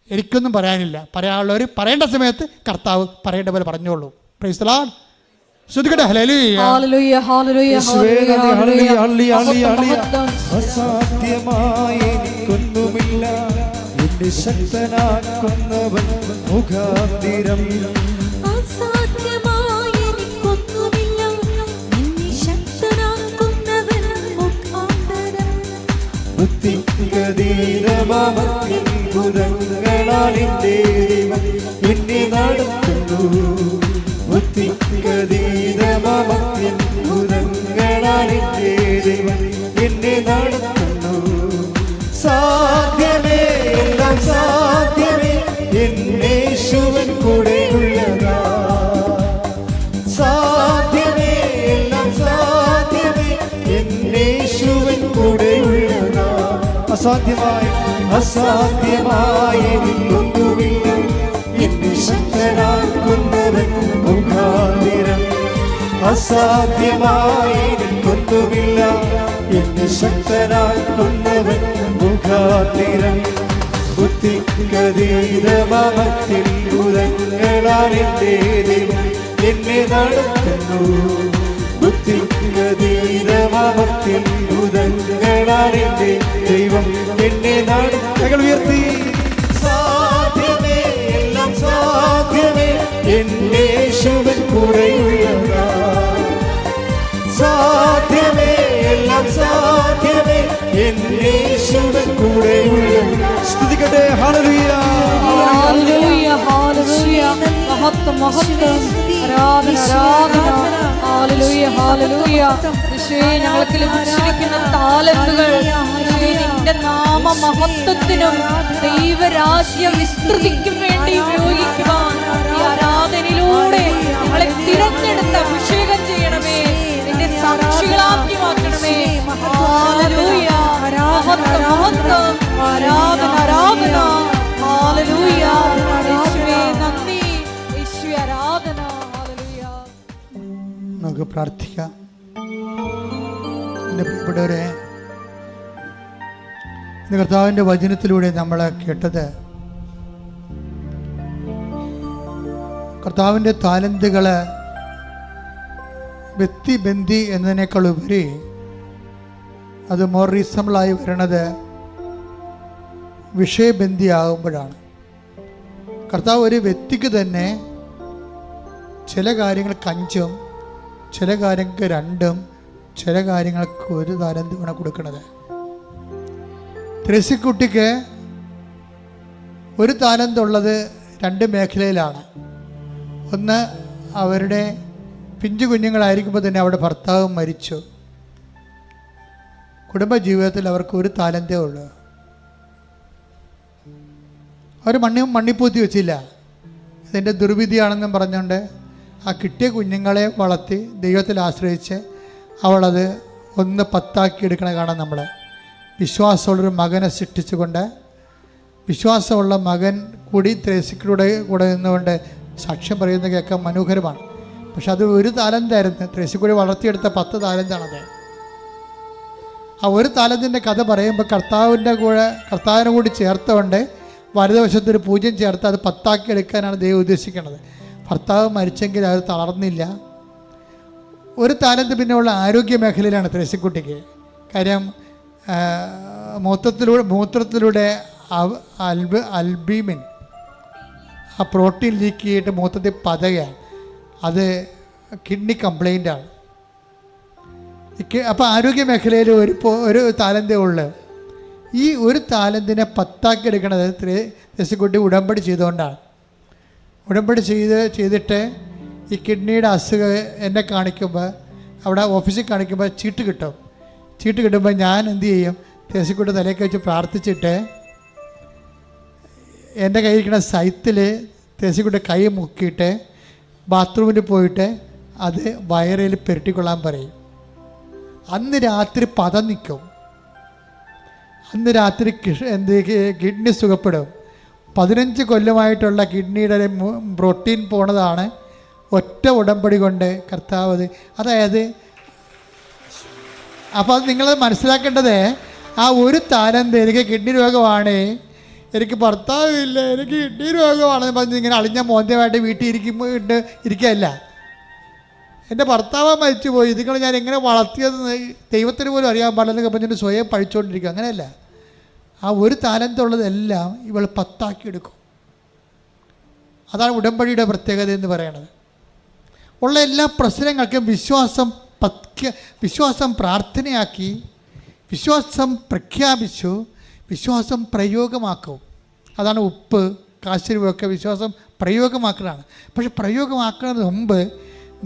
എനിക്കൊന്നും പറയാനില്ല. പറയാനുള്ളവർ പറയേണ്ട സമയത്ത് കർത്താവ് പറയേണ്ട പോലെ പറഞ്ഞോളൂ. Praise the Lord. ശ്രദ്ധിക്കട്ടെ. അസാധ്യമായി എനിക്കൊന്നുമില്ല, എന്നെ ശക്തനാക്കുന്നവൻ മുഖാന്തിരം. അസാധ്യമായി എനിക്കൊന്നുമില്ല, എന്നെ ശക്തനാക്കുന്നവൻ മുഖാന്തരം. ബുദ്ധിഗതീതമാമത്ഭുതങ്ങളാൽ എൻ്റെ ദൈവം എന്നെ നടത്തുന്നു. ബുദ്ധിഗതീതമാമത്ഭുതങ്ങളാൽ എൻ്റെ ദൈവം അസാധ്യമായി എനിക്കൊന്നുമില്ല, എന്നെ ശക്തനാക്കുന്നവൻ മുഖാന്തിരം. അസാധ്യമായി എനിക്കൊന്നുമില്ല, എന്നെ ശക്തനാക്കുന്നവൻ മുഖാന്തിരം. ബുദ്ധിക്കതീതമത്തിൽ ഉദങ്ങളാൽ എൻ്റെ ദൈവം എന്നെ നടത്തുന്നു. ബുദ്ധിക്കതീതമത്തിൽ ഉദങ്ങളാൽ എൻ്റെ ദൈവം എന്നെ നടത്തുന്നു. ഉയർത്തി സാധ്യമേ, എല്ലാം സാധ്യമേ, എൻ്റെ യേശുവിൻ കൂടെയുള്ളതാ. സാധ്യമേ, എല്ലാം സാധ്യമേ, എൻ്റെ യേശുവിൻ കൂടെയുള്ളതാ. സ്തുതിക്കട്ടെ. ഹല്ലേലൂയ, ഹല്ലേലൂയ, ഹല്ലേലൂയ. മഹത്വം, മഹത്വം, ആരാധന, ആരാധന. ഹല്ലേലൂയ, ഹല്ലേലൂയ. യേശുവേ, ഞങ്ങൾക്ക് ലഭിച്ചിരിക്കുന്ന താലന്തുകൾ യേശുവേ നിന്റെ നാമ മഹത്വത്തിനും ദൈവരാജ്യ വിസ്തൃതിക്കും വേണ്ടി ഉപയോഗിക്കുവാൻ ഈ ആരാധനയിലൂടെ ഞങ്ങളെ തിരഞ്ഞെടുത്ത് അഭിഷേകം ചെയ്യണമേ. നിന്റെ സാക്ഷികളാക്കി മാറ്റണമേ. ഹല്ലേലൂയ, മഹത്വം, മഹത്വം, ആരാധന, ആരാധന. ഹല്ലേലൂയ. യേശുവേ നന്ദി, യേശുവേ ആരാധന. ഹല്ലേലൂയ. നമുക്ക് പ്രാർത്ഥിക്കാം. എൻ്റെ പ്രിയപ്പെട്ടവരെ, ഇന്ന് കർത്താവിൻ്റെ വചനത്തിലൂടെ നമ്മൾ കേട്ടത് കർത്താവിൻ്റെ താലന്തുകൾ വ്യക്തിബന്ധി എന്നതിനേക്കാൾ ഉപരി അത് മോർ റീസണബിളായി വരണത് വിഷയബന്ധിയാകുമ്പോഴാണ്. കർത്താവ് ഒരു വ്യക്തിക്ക് തന്നെ ചില കാര്യങ്ങൾക്ക് 5ഉം ചില കാര്യങ്ങൾക്ക് 2ഉം ചില കാര്യങ്ങൾക്ക് 1 താലന്തുമാണ് കൊടുക്കുന്നത്. ത്രേസ്യക്കുട്ടിക്ക് 1 താലന്തുള്ളത് 2 മേഖലയിലാണ്. ഒന്ന്, അവരുടെ പിഞ്ചു കുഞ്ഞുങ്ങളായിരിക്കുമ്പോൾ തന്നെ അവിടെ ഭർത്താവ് മരിച്ചു. കുടുംബജീവിതത്തിൽ അവർക്ക് 1 താലന്തേ ഉള്ളൂ. അവർ മണ്ണിപ്പൂത്തി വെച്ചില്ല. ഇതിൻ്റെ ദുർവിധിയാണെന്നും പറഞ്ഞുകൊണ്ട് ആ കിട്ടിയ കുഞ്ഞുങ്ങളെ വളർത്തി ദൈവത്തിൽ ആശ്രയിച്ച് അവളത് 1 10 എടുക്കണ കാണാം. നമ്മൾ വിശ്വാസമുള്ളൊരു മകനെ സൃഷ്ടിച്ചുകൊണ്ട് വിശ്വാസമുള്ള മകൻ കൂടി ത്രേസ്യക്കുട്ടിയുടെ കൂടെ നിന്നുകൊണ്ട് സാക്ഷ്യം പറയുന്നത് കേൾക്കാൻ മനോഹരമാണ്. പക്ഷെ അത് 1 താലന്തായിരുന്നു. ത്രേസ്യക്കുട്ടി വളർത്തിയെടുത്ത 10 താലന്താണത്. ആ 1 താലന്തിൻ്റെ കഥ പറയുമ്പോൾ കർത്താവിനെ കൂടി ചേർത്തുകൊണ്ട് വലതുവശത്തൊരു 0 ചേർത്ത് അത് 10 എടുക്കാനാണ് ദൈവം ഉദ്ദേശിക്കുന്നത്. ഭർത്താവ് മരിച്ചെങ്കിൽ അത് തളർന്നില്ല. 1 താലന്ത് പിന്നെ ഉള്ള ആരോഗ്യ മേഖലയിലാണ് ത്രേസ്യക്കുട്ടിക്ക്. കാര്യം മൂത്രത്തിലൂടെ അൽബീമിൻ ആ പ്രോട്ടീൻ ലീക്ക് ചെയ്തിട്ട് മൂത്രത്തിൽ പതയാണ്. അത് കിഡ്നി കംപ്ലൈൻ്റാണ്. അപ്പോൾ ആരോഗ്യ മേഖലയിൽ 1 താലന്തേ ഉള്ളു. ഈ 1 താലന്തിനെ 10 എടുക്കണത് ത്രേസ്യക്കുട്ടി ഉടമ്പടി ചെയ്തുകൊണ്ടാണ്. ഉടമ്പടി ചെയ്തിട്ട് ഈ കിഡ്നിയുടെ അസുഖം എന്നെ കാണിക്കുമ്പോൾ, അവിടെ ഓഫീസിൽ കാണിക്കുമ്പോൾ ചീട്ട് കിട്ടും. ചീട്ട് കിട്ടുമ്പോൾ ഞാൻ എന്ത് ചെയ്യും, ത്രേസ്യക്കുട്ടി തലയൊക്കെ വെച്ച് പ്രാർത്ഥിച്ചിട്ട് എൻ്റെ കയ്യിരിക്കുന്ന സൈത്തിൽ ത്രേസ്യക്കുട്ടി കൈ മുക്കിയിട്ട് ബാത്റൂമിൽ പോയിട്ട് അത് വയറിൽ പുരട്ടിക്കൊള്ളാൻ പറയും. അന്ന് രാത്രി പദം നിൽക്കും. അന്ന് രാത്രി കിഡ്നി സുഖപ്പെടും. 15 കൊല്ലമായിട്ടുള്ള കിഡ്നിയുടെ പ്രോട്ടീൻ പോണതാണ് ഒറ്റ ഉടമ്പടി കൊണ്ട് കർത്താവ്. അതായത് അപ്പോൾ അത് നിങ്ങൾ മനസ്സിലാക്കേണ്ടത്, ആ 1 താലന്ത് എനിക്ക് കിഡ്നി രോഗമാണ്, എനിക്ക് ഭർത്താവില്ല, എനിക്ക് കിഡ്നി രോഗമാണെന്ന് പറഞ്ഞ് ഇങ്ങനെ അളിഞ്ഞ മോന്തമായിട്ട് വീട്ടിൽ ഇരിക്കുകയല്ല. എൻ്റെ ഭർത്താവ് മരിച്ചുപോയി, ഇതുങ്ങൾ ഞാൻ എങ്ങനെ വളർത്തിയതെന്ന് ദൈവത്തിന് പോലും അറിയാൻ പാടില്ലെന്നൊക്കെ പറഞ്ഞിട്ട് സ്വയം പഠിച്ചുകൊണ്ടിരിക്കും. അങ്ങനെയല്ല. ആ 1 താലന്തുള്ളതെല്ലാം ഇവൾ 10 എടുക്കും. അതാണ് ഉടമ്പടിയുടെ പ്രത്യേകത എന്ന് പറയുന്നത്. ഉള്ള എല്ലാ പ്രശ്നങ്ങൾക്കും വിശ്വാസം പ്രാർത്ഥനയാക്കി, വിശ്വാസം പ്രഖ്യാപിച്ചു, വിശ്വാസം പ്രയോഗമാക്കും. അതാണ് ഉപ്പ് കാശുരൂപയൊക്കെ വിശ്വാസം പ്രയോഗമാക്കലാണ്. പക്ഷെ പ്രയോഗമാക്കുന്നതിന് മുമ്പ്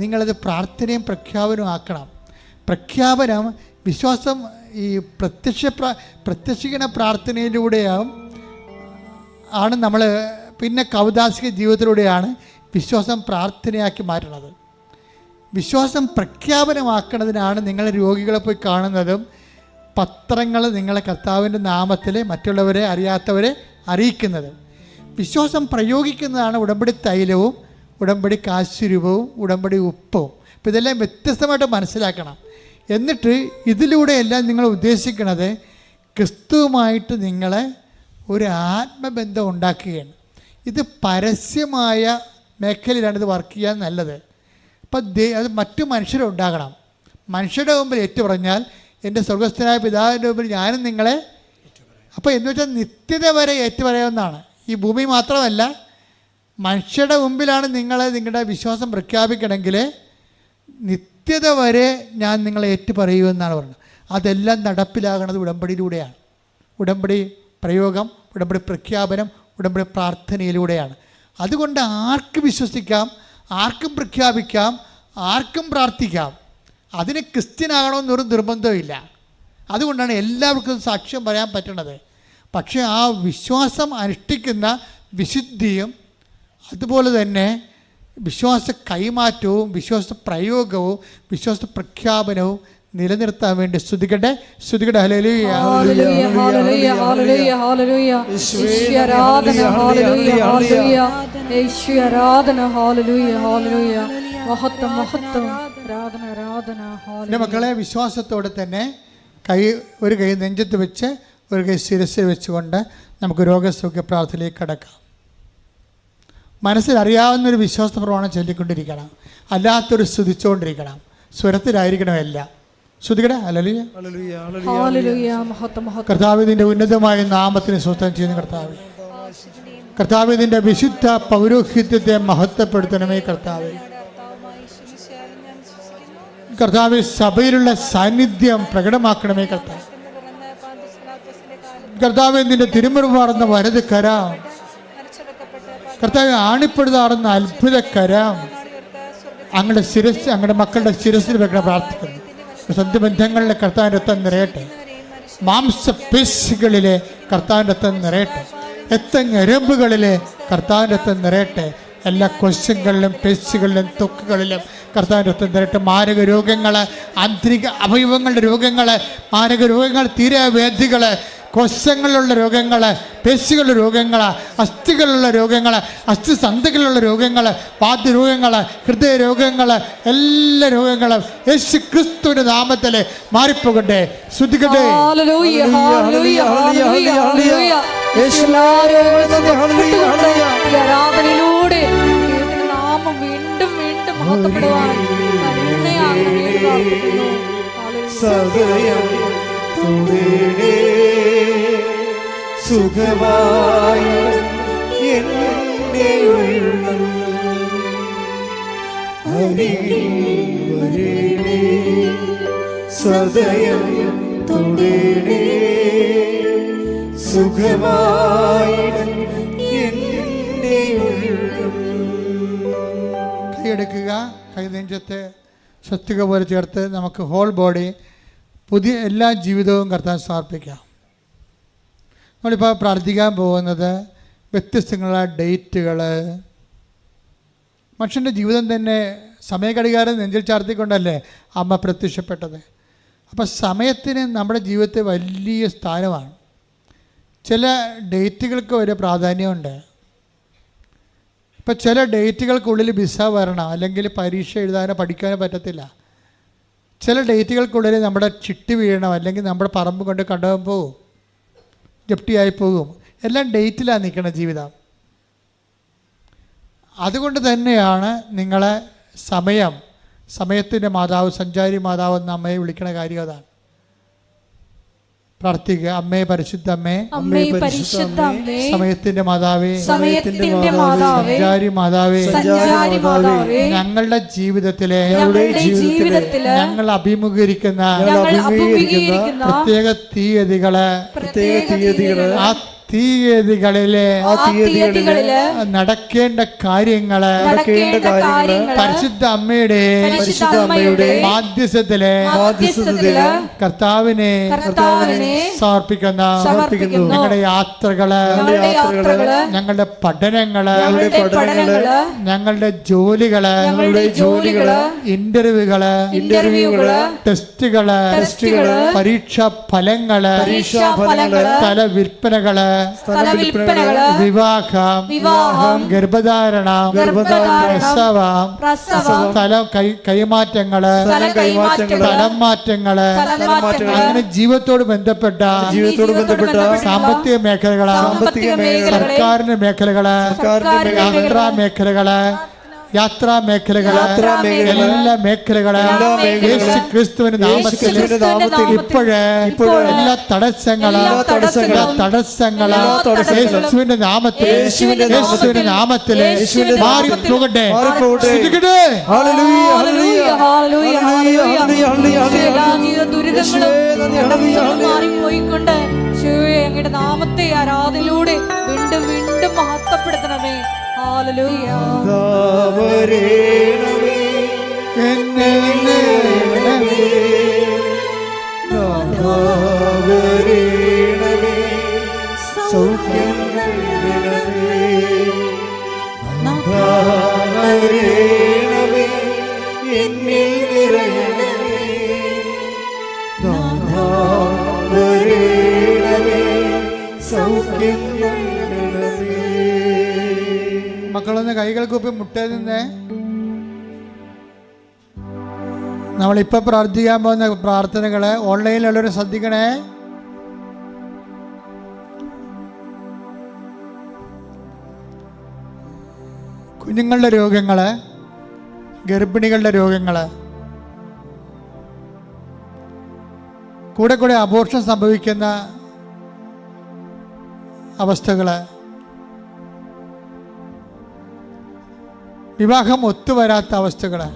നിങ്ങളത് പ്രാർത്ഥനയും പ്രഖ്യാപനവും ആക്കണം. പ്രഖ്യാപനം വിശ്വാസം ഈ പ്രത്യക്ഷീകരണ പ്രാർത്ഥനയിലൂടെയാണ് നമ്മൾ പിന്നെ കൗദാസിക ജീവിതത്തിലൂടെയാണ് വിശ്വാസം പ്രാർത്ഥനയാക്കി മാറ്റുന്നത്. വിശ്വാസം പ്രഖ്യാപനമാക്കുന്നതിനാണ് നിങ്ങൾ രോഗികളെ പോയി കാണുന്നതും പത്രങ്ങൾ നിങ്ങളെ കർത്താവിൻ്റെ നാമത്തിൽ മറ്റുള്ളവരെ അറിയാത്തവരെ അറിയിക്കുന്നത്. വിശ്വാസം പ്രയോഗിക്കുന്നതാണ് ഉടമ്പടി തൈലവും ഉടമ്പടി കാശുരൂപവും ഉടമ്പടി ഉപ്പവും. അപ്പോൾ ഇതെല്ലാം വ്യത്യസ്തമായിട്ട് മനസ്സിലാക്കണം. എന്നിട്ട് ഇതിലൂടെയെല്ലാം നിങ്ങൾ ഉദ്ദേശിക്കുന്നത് ക്രിസ്തുവുമായിട്ട് നിങ്ങളെ ഒരു ആത്മബന്ധം ഉണ്ടാക്കുകയാണ്. ഇത് പരസ്യമായ മേഖലയിലാണ് ഇത് വർക്ക് ചെയ്യാൻ നല്ലത്. അപ്പം അത് മറ്റു മനുഷ്യരുണ്ടാകണം. മനുഷ്യരുടെ മുമ്പിൽ ഏറ്റുപറഞ്ഞാൽ എൻ്റെ സ്വർഗസ്ഥനായ പിതാവിൻ്റെ മുമ്പിൽ ഞാനും നിങ്ങളെ, അപ്പോൾ എന്ന് വെച്ചാൽ നിത്യത വരെ ഏറ്റുപറയാവുന്നതാണ്. ഈ ഭൂമി മാത്രമല്ല, മനുഷ്യരുടെ മുമ്പിലാണ് നിങ്ങളുടെ വിശ്വാസം പ്രഖ്യാപിക്കണമെങ്കിൽ നിത്യത വരെ ഞാൻ നിങ്ങളെ ഏറ്റുപറയുമെന്നാണ് പറയുന്നത്. അതെല്ലാം നടപ്പിലാകുന്നത് ഉടമ്പടിയിലൂടെയാണ്. ഉടമ്പടി പ്രയോഗം, ഉടമ്പടി പ്രഖ്യാപനം, ഉടമ്പടി പ്രാർത്ഥനയിലൂടെയാണ്. അതുകൊണ്ട് ആർക്കും വിശ്വസിക്കാം, ആർക്കും പ്രഖ്യാപിക്കാം, ആർക്കും പ്രാർത്ഥിക്കാം. അതിന് ക്രിസ്ത്യനാകണമെന്നൊരു നിർബന്ധമില്ല. അതുകൊണ്ടാണ് എല്ലാവർക്കും സാക്ഷ്യം പറയാൻ പറ്റുന്നത്. പക്ഷേ ആ വിശ്വാസം അനുഷ്ഠിക്കുന്ന വിശുദ്ധിയും അതുപോലെ തന്നെ വിശ്വാസ കൈമാറ്റവും വിശ്വാസ പ്രയോഗവും വിശ്വാസ പ്രഖ്യാപനവും നിലനിർത്താൻ വേണ്ടി സ്തുതിക്കട്ടെ. ഹല്ലേലൂയ, ഹല്ലേലൂയ, ഹല്ലേലൂയ, ഹല്ലേലൂയ, ഹല്ലേലൂയ. യേശുവേ ആരാധന, ഹല്ലേലൂയ, ഹല്ലേലൂയ. യേശുവേ ആരാധന, ഹല്ലേലൂയ, ഹല്ലേലൂയ. മഹത്വം, മഹത്വം, ആരാധന, ആരാധന, ഹല്ലേലൂയ. എൻ്റെ മക്കളെ, വിശ്വാസത്തോടെ തന്നെ ഒരു കൈ നെഞ്ചത്ത് വെച്ച് ഒരു കൈ ശിരസിൽ വെച്ചുകൊണ്ട് നമുക്ക് രോഗസൗഖ്യ പ്രാർത്ഥനയിലേക്ക് കടക്കാം. മനസ്സിലറിയാവുന്നൊരു വിശ്വാസ പ്രമാണം ചൊല്ലിക്കൊണ്ടിരിക്കണം, അല്ലാത്തൊരു സ്തുതിച്ചുകൊണ്ടിരിക്കണം. സ്വരത്തിലായിരിക്കണം എല്ലാം. ശ്രുതികടെ ഹല്ലേലൂയ, ഹല്ലേലൂയ, മഹത്വം, മഹത്വം. കർത്താവേ നിന്റെ ഉന്നതമായ നാമത്തിന് സ്വസ്ഥം ചെയ്യുന്ന കർത്താവേ, കർത്താവേ നിന്റെ വിശുദ്ധ പൗരോഹിത്യത്തെ മഹത്വപ്പെടുത്തണമേ കർത്താവേ. കർത്താവേ സഭയിലുള്ള സാന്നിധ്യം പ്രകടമാക്കണമേ കർത്താവേ. കർത്താവേ നിന്റെ തിരുമുറുമാറുന്ന വലത് കരം, കർത്താവേ ആണിപ്പെടുതാറുന്ന അത്ഭുത കരം അങ്ങയുടെ ശിരസ്, അങ്ങയുടെ മക്കളുടെ ശിരസിൽ വെക്കണം പ്രാർത്ഥിക്കുന്നു. സന്ധിബന്ധങ്ങളിലെ കർത്താവിൻ്റെ രക്തം നിറയട്ടെ, മാംസപേശികളിലെ കർത്താവിൻ്റെ രക്തം നിറയട്ടെ, രക്തഞരമ്പുകളിലെ കർത്താവിൻ്റെ രക്തം നിറയട്ടെ, എല്ലാ കൊശങ്ങളിലും പേശികളിലും ത്വക്കുകളിലും കർത്താവിൻ്റെ രക്തം നിറയട്ടെ. മാരക രോഗങ്ങൾ, ആന്തരിക അവയവങ്ങളുടെ രോഗങ്ങൾ, മാരക രോഗങ്ങൾ, തീരവേദികൾ, കോശങ്ങളിലുള്ള രോഗങ്ങൾ, പേശികളുടെ രോഗങ്ങൾ, അസ്ഥികളുള്ള രോഗങ്ങൾ, അസ്ഥിസന്ധികളിലുള്ള രോഗങ്ങൾ, വാദ്യരോഗങ്ങൾ, ഹൃദയരോഗങ്ങൾ, എല്ലാ രോഗങ്ങളും യേശു ക്രിസ്തുവിന്റെ നാമത്തിൽ മാറിപ്പോകട്ടെ. ശ്രുതിക്കട്ടെ. ഹല്ലേലൂയ, ഹല്ലേലൂയ, ഹല്ലേലൂയ, ഹല്ലേലൂയ. എല്ലാ രോഗങ്ങളും ഈ ആരാധനയിലൂടെ ദൈവത്തിന്റെ നാമം വീണ്ടും വീണ്ടും മഹത്വപ്പെടുവാൻ കരുണയാകണമേ എന്ന് പ്രാർത്ഥിക്കുന്നു. സദയം തുടരേ സുഖമായി എൻ്റെ ഉള്ളം അരികിൽ വരണേ, സദയം തുടരേ സുഖമായി എൻ്റെ ഉള്ളം. കൈയെടുക്കുക, കൈ നെഞ്ചത്തെ സ്വസ്തിക പോലെ ചേർത്ത് നമുക്ക് ഹോൾ ബോഡി, പുതിയ എല്ലാ ജീവിതവും കർത്താൻ സമർപ്പിക്കാം. നമ്മളിപ്പോൾ പ്രാർത്ഥിക്കാൻ പോകുന്നത് വ്യത്യസ്തങ്ങളായ ഡേറ്റുകൾ. മനുഷ്യൻ്റെ ജീവിതം തന്നെ സമയഘടികാരം നെഞ്ചിൽ ചാർത്തിക്കൊണ്ടല്ലേ അമ്മ പ്രത്യക്ഷപ്പെട്ടത്. അപ്പോൾ സമയത്തിന് നമ്മുടെ ജീവിതത്തിൽ വലിയ സ്ഥാനമാണ്. ചില ഡേറ്റുകൾക്ക് ഒരു പ്രാധാന്യമുണ്ട്. ഇപ്പം ചില ഡേറ്റുകൾക്കുള്ളിൽ വിസ വരണം, അല്ലെങ്കിൽ പരീക്ഷ എഴുതാനോ പഠിക്കാനോ പറ്റത്തില്ല. ചില ഡേറ്റുകൾക്കുള്ളിൽ നമ്മുടെ ചിട്ടി വീഴണം, അല്ലെങ്കിൽ നമ്മുടെ പറമ്പ് കൊണ്ട് കണ്ടുപോകാൻ പോകും, ജപ്തിയായി പോകും. എല്ലാം ഡേറ്റിലാണ് നിൽക്കുന്ന ജീവിതം. അതുകൊണ്ട് തന്നെയാണ് നിങ്ങളെ സമയത്തിൻ്റെ മാതാവ്, സഞ്ചാരി മാതാവ് എന്ന അമ്മയെ വിളിക്കുന്ന കാര്യം അതാണ്. പ്രാർത്ഥിക്കുക. അമ്മേ, പരിശുദ്ധ അമ്മേ, അമ്മേ പരിശുദ്ധ അമ്മേ, സമയത്തിന്റെ മാതാവേ, സമയത്തിന്റെ മാതാവേ, സഞ്ചാരി മാതാവേ, സഞ്ചാരി മാതാവേ, ഞങ്ങളുടെ ജീവിതത്തിലെ ഞങ്ങൾ അഭിമുഖീകരിക്കുന്ന പ്രത്യേക തീയതികളെ, ആ തീയതികളിലെ തീയതികളില് നടക്കേണ്ട കാര്യങ്ങള് നടക്കേണ്ട കാര്യങ്ങള് പരിശുദ്ധ അമ്മയുടെ പരിശുദ്ധ അമ്മയുടെ മാധ്യസ്ഥത്തില് കർത്താവിനെ സമർപ്പിക്കുന്നു. ഞങ്ങളുടെ യാത്രകള്, ഞങ്ങളുടെ പഠനങ്ങള്, ഞങ്ങളുടെ ജോലികള്, ഇന്റർവ്യൂകള്, ടെസ്റ്റുകള്, പരീക്ഷാ ഫലങ്ങള്, സ്ഥല വിൽപ്പനകള്, വിവാഹം, ഗർഭധാരണം, പ്രസവം, സ്ഥലം കൈമാറ്റങ്ങള്, സ്ഥലം മാറ്റങ്ങള്, അങ്ങനെ ജീവിതത്തോട് ബന്ധപ്പെട്ട സാമ്പത്തിക മേഖലകള്, സർക്കാരിന്റെ മേഖലകള്, യാത്രാ മേഖലകള്, എല്ലാ മേഖലകളും യേശു ക്രിസ്തുവിന്റെ നാമത്തിൽ ഇപ്പോഴേ എല്ലാ തടസ്സങ്ങള് യേശുവിന്റെ നാമത്തിൽ മാറി പോകട്ടെ. മാറിപ്പോയിക്കൊണ്ട് അങ്ങയുടെ നാമത്തെ ആരാധനയിലൂടെ വീണ്ടും വീണ്ടും മഹത്വപ്പെടുത്തണമേ. ഹല്ലേലൂയ. മക്കളൊന്ന് കൈകൾ കൂപ്പി മുട്ടേ നിന്ന് നമ്മളിപ്പോൾ പ്രാർത്ഥിക്കാൻ പോകുന്ന പ്രാർത്ഥനകള് ഓൺലൈനിലുള്ളവർ ശ്രദ്ധിക്കണേ. കുഞ്ഞുങ്ങളുടെ രോഗങ്ങള്, ഗർഭിണികളുടെ രോഗങ്ങള്, കൂടെ കൂടെ അബോർഷൻ സംഭവിക്കുന്ന അവസ്ഥകള്, വിവാഹം ഒത്തുവരാത്ത അവസ്ഥകള്,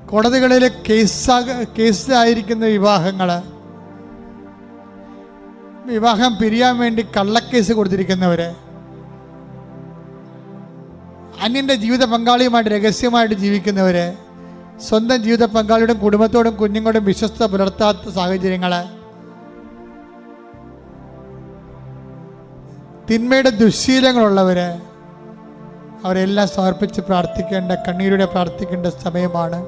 കോടതികളിൽ കേസിലായിരിക്കുന്ന വിവാഹങ്ങള്, വിവാഹം പിരിയാൻ വേണ്ടി കള്ളക്കേസ് കൊടുത്തിരിക്കുന്നവര്, അന്യന്റെ ജീവിത പങ്കാളിയുമായിട്ട് രഹസ്യമായിട്ട് ജീവിക്കുന്നവര്, സ്വന്തം ജീവിത പങ്കാളിയോടും കുടുംബത്തോടും കുഞ്ഞുങ്ങളോടും വിശ്വസ്ത പുലർത്താത്ത സാഹചര്യങ്ങള്, തിന്മയുടെ ദുശ്ശീലങ്ങളുള്ളവര്, അവരെല്ലാം സമർപ്പിച്ച് പ്രാർത്ഥിക്കേണ്ട, കണ്ണീരോടെ പ്രാർത്ഥിക്കേണ്ട സമയമാണ്.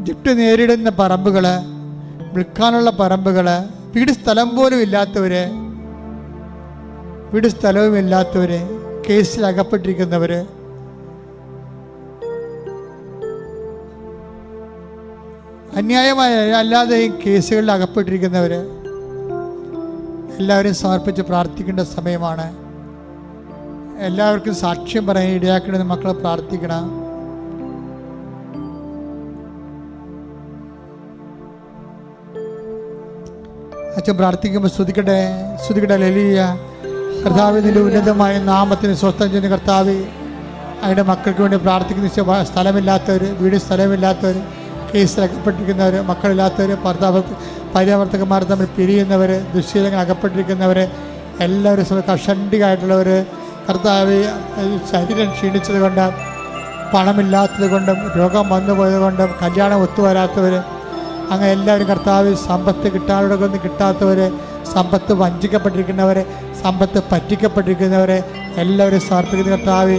ജപ്തി നേരിടുന്ന പറമ്പുകള്, വിൽക്കാനുള്ള പറമ്പുകള്, വീട് സ്ഥലം പോലും ഇല്ലാത്തവര്, വീട് സ്ഥലവും ഇല്ലാത്തവര്, കേസിൽ അകപ്പെട്ടിരിക്കുന്നവര്, അന്യായമായ അല്ലാതെ ഈ കേസുകളിൽ അകപ്പെട്ടിരിക്കുന്നവര് എല്ലാവരും സമർപ്പിച്ച് പ്രാർത്ഥിക്കേണ്ട സമയമാണ്. എല്ലാവർക്കും സാക്ഷ്യം പറയാൻ ഇടയാക്കണമെന്ന് മക്കളെ പ്രാർത്ഥിക്കണം. അച്ഛൻ പ്രാർത്ഥിക്കുമ്പോൾ സ്തുതിക്കട്ടെ, സ്തുതിക്കട്ടെ. ഹല്ലേലൂയ. കർത്താവേ, നിന്റെ ഉന്നതമായ നാമത്തിന് സ്വസ്ഥം ചെയ്യുന്ന കർത്താവേ, അവരുടെ മക്കൾക്ക് വേണ്ടി പ്രാർത്ഥിക്കുന്ന സ്ഥലമില്ലാത്തവർ, വീട് സ്ഥലമില്ലാത്തവർ, കേസിലകപ്പെട്ടിരിക്കുന്നവർ, മക്കളില്ലാത്തവർ, പര്യാവർത്തകന്മാർ തമ്മിൽ പിരിയുന്നവർ, ദുശ്ശീലങ്ങൾ അകപ്പെട്ടിരിക്കുന്നവർ, എല്ലാവരും കഷണ്ടിയായിട്ടുള്ളവർ, കർത്താവേ, ശരീരം ക്ഷീണിച്ചത് കൊണ്ട്, പണമില്ലാത്തത് കൊണ്ടും, രോഗം വന്നുപോയത് കൊണ്ടും, കല്യാണം ഒത്തുവരാത്തവർ, അങ്ങനെ എല്ലാവരും കർത്താവ് സമ്പത്ത് കിട്ടാനോടൊന്നും കിട്ടാത്തവർ, സമ്പത്ത് വഞ്ചിക്കപ്പെട്ടിരിക്കുന്നവർ, സമ്പത്ത് പറ്റിക്കപ്പെട്ടിരിക്കുന്നവരെ എല്ലാവരും സമർപ്പിക്കുന്ന കർത്താവ്,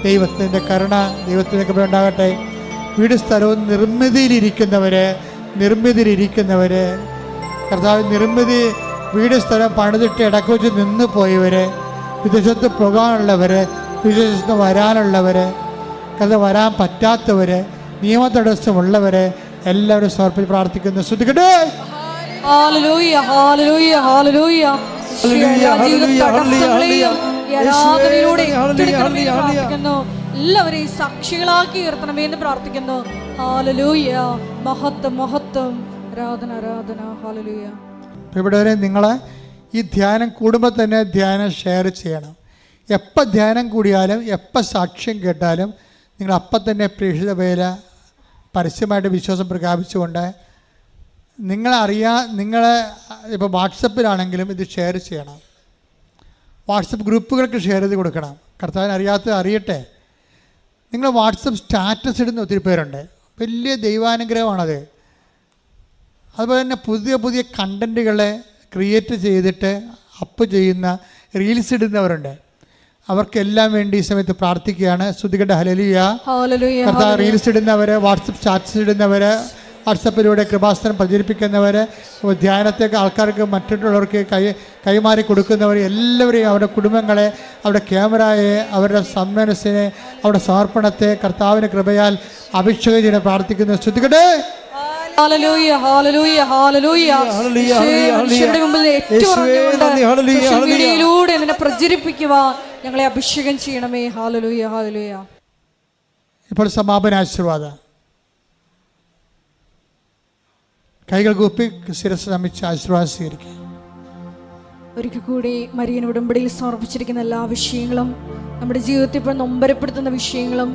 ദൈവത്തിൻ്റെ കരുണ, ദൈവത്തിൻ്റെ കൃപ ഉണ്ടാകട്ടെ. വീട് സ്ഥലവും നിർമ്മിതിയിലിരിക്കുന്നവർ കർത്താവ്, നിർമ്മിതി വീട് സ്ഥലം പണിതിട്ട് ഇടയ്ക്ക് വെച്ച് നിന്ന് പോയവർ, വിദേശത്ത് പോകാനുള്ളവർ, വിദേശത്ത് വരാനുള്ളവർ, കർത്താവ് വരാൻ പറ്റാത്തവർ, നിയമതടസ്സമുള്ളവർ എല്ലാവരും സമർപ്പിച്ച് പ്രാർത്ഥിക്കുന്നു. ശ്രദ്ധിക്കട്ടെ. ഹല്ലേലൂയ, ഹല്ലേലൂയ, ഹല്ലേലൂയ. എല്ലാവരെയും സാക്ഷികളാക്കി ഉയർത്തണമേ എന്ന് പ്രാർത്ഥിക്കുന്നു. ഹല്ലേലൂയ. മഹത്വം, മഹത്വം, ആരാധന, ആരാധന. ഹല്ലേലൂയ. ഇവിടെ വരെ നിങ്ങൾ ഈ ധ്യാനം കൂടുമ്പോൾ തന്നെ ധ്യാനം ഷെയർ ചെയ്യണം. എപ്പോൾ ധ്യാനം കൂടിയാലും, എപ്പോൾ സാക്ഷ്യം കേട്ടാലും നിങ്ങൾ അപ്പം തന്നെ പ്രേക്ഷിത വേല പരസ്യമായിട്ട് വിശ്വാസം പ്രഖ്യാപിച്ചുകൊണ്ട് നിങ്ങളെ ഇപ്പോൾ വാട്സപ്പിലാണെങ്കിലും ഇത് ഷെയർ ചെയ്യണം. വാട്സപ്പ് ഗ്രൂപ്പുകൾക്ക് ഷെയർ ചെയ്ത് കൊടുക്കണം. കർത്താവിന് അറിയാത്തത് അറിയട്ടെ. നിങ്ങൾ വാട്സപ്പ് സ്റ്റാറ്റസ് ഇടുന്ന ഒത്തിരി പേരുണ്ട്. വലിയ ദൈവാനുഗ്രഹമാണത്. അതുപോലെ തന്നെ പുതിയ പുതിയ കണ്ടൻറ്റുകളെ ക്രിയേറ്റ് ചെയ്തിട്ട് അപ്പ് ചെയ്യുന്ന റീൽസ് ഇടുന്നവരുണ്ട്. അവർക്കെല്ലാം വേണ്ടി ഈ സമയത്ത് പ്രാർത്ഥിക്കുകയാണ്. സ്തുതിക്കട്ടെ, ഹല്ലേലൂയ. കർത്താവ് റീൽസ് ഇടുന്നവർ, വാട്സപ്പ് സ്റ്റാറ്റസ് ഇടുന്നവർ, വാട്സപ്പിലൂടെ കൃപാസനം പ്രചരിപ്പിക്കുന്നവർ, ധ്യാനത്തേക്ക് ആൾക്കാർക്ക് മറ്റുള്ളവർക്ക് കൈമാറി കൊടുക്കുന്നവർ, എല്ലാവരെയും അവരുടെ കുടുംബങ്ങളെ, അവരുടെ ക്യാമറയെ, അവരുടെ സന്മനസ്സിനെ, അവരുടെ സമർപ്പണത്തെ കർത്താവിൻ്റെ കൃപയാൽ അഭിഷേകം ചെയ്യാൻ പ്രാർത്ഥിക്കുന്നു. സ്തുതിക്കട്ടെ. ഹല്ലേലൂയ, ഹല്ലേലൂയ, ഹല്ലേലൂയ. മനുഷ്യരുടെ മുമ്പിൽ സോഷ്യൽ മീഡിയയിലൂടെ ഇതിനെ പ്രചരിപ്പിക്കുവാൻ ഞങ്ങളെ അഭിഷേകം ചെയ്യണമേ. ഹല്ലേലൂയ, ഹല്ലേലൂയ. ഇപ്പോൾ സമാപന ആശീർവാദം. കൈകൾ കൂപ്പി ശിരസ് നമിച്ച് ആശീർവാദം സ്വീകരിക്കുക. ഒരിക്കൽ കൂടി മരിയൻ ഉടമ്പടിയിൽ സമർപ്പിച്ചിരിക്കുന്ന എല്ലാ വിഷയങ്ങളും, നമ്മുടെ ജീവിതത്തിൽ ഇപ്പോൾ നൊമ്പരപ്പെടുത്തുന്ന വിഷയങ്ങളും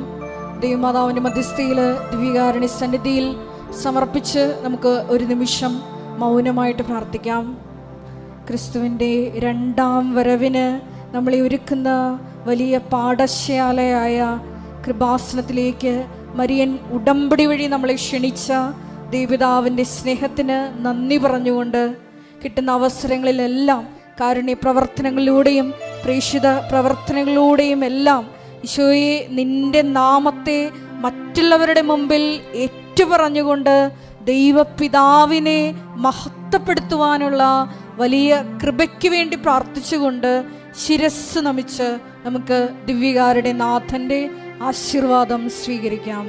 ദൈവമാതാവിൻ്റെ മധ്യസ്ഥയിൽ ദിവ്യകാരുണ്യ സന്നിധിയിൽ സമർപ്പിച്ച് നമുക്ക് ഒരു നിമിഷം മൗനമായിട്ട് പ്രാർത്ഥിക്കാം. ക്രിസ്തുവിൻ്റെ രണ്ടാം വരവിന് നമ്മളെ ഒരുക്കുന്ന വലിയ പാഠശാലയായ കൃപാസനത്തിലേക്ക് മരിയൻ ഉടമ്പടി വഴി നമ്മളെ ക്ഷണിച്ച ദൈവപിതാവിൻ്റെ സ്നേഹത്തിന് നന്ദി പറഞ്ഞുകൊണ്ട് കിട്ടുന്ന അവസരങ്ങളിലെല്ലാം കാരുണ്യ പ്രവർത്തനങ്ങളിലൂടെയും പ്രേക്ഷിത പ്രവർത്തനങ്ങളിലൂടെയും എല്ലാം ഈശോയെ നിൻ്റെ നാമത്തെ മറ്റുള്ളവരുടെ മുമ്പിൽ ഏറ്റുപറഞ്ഞുകൊണ്ട് ദൈവപിതാവിനെ മഹത്വപ്പെടുത്തുവാനുള്ള വലിയ കൃപയ്ക്ക് വേണ്ടി പ്രാർത്ഥിച്ചുകൊണ്ട് ശിരസ് നമിച്ച് നമുക്ക് ദിവ്യകാരുടെ നാഥൻ്റെ ആശീർവാദം സ്വീകരിക്കാം.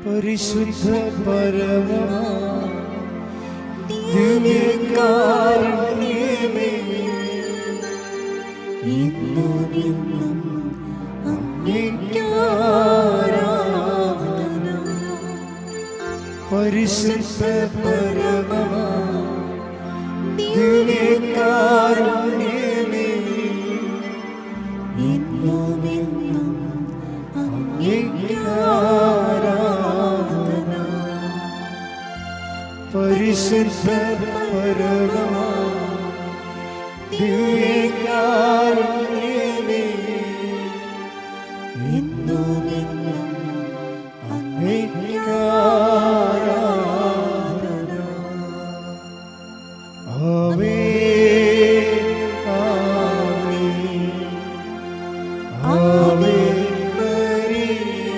പരിശുദ്ധ പരമ ദിവ്യകാരുണ്യമേ, ഇന്നും അങ്ങേക്ക് ആരാധന. പരിശുദ്ധ പരമ ദിവ്യകാരുണ്യമേ, ഇന്നും അങ്ങേക്ക് ആരാധന. പരിശുദ്ധ പരമ ദിവ്യകാരുണ്യമേ, ഇന്നും അങ്ങേക്ക് ആരാധന. ആവേ ആവേ ആവേ മരിയ.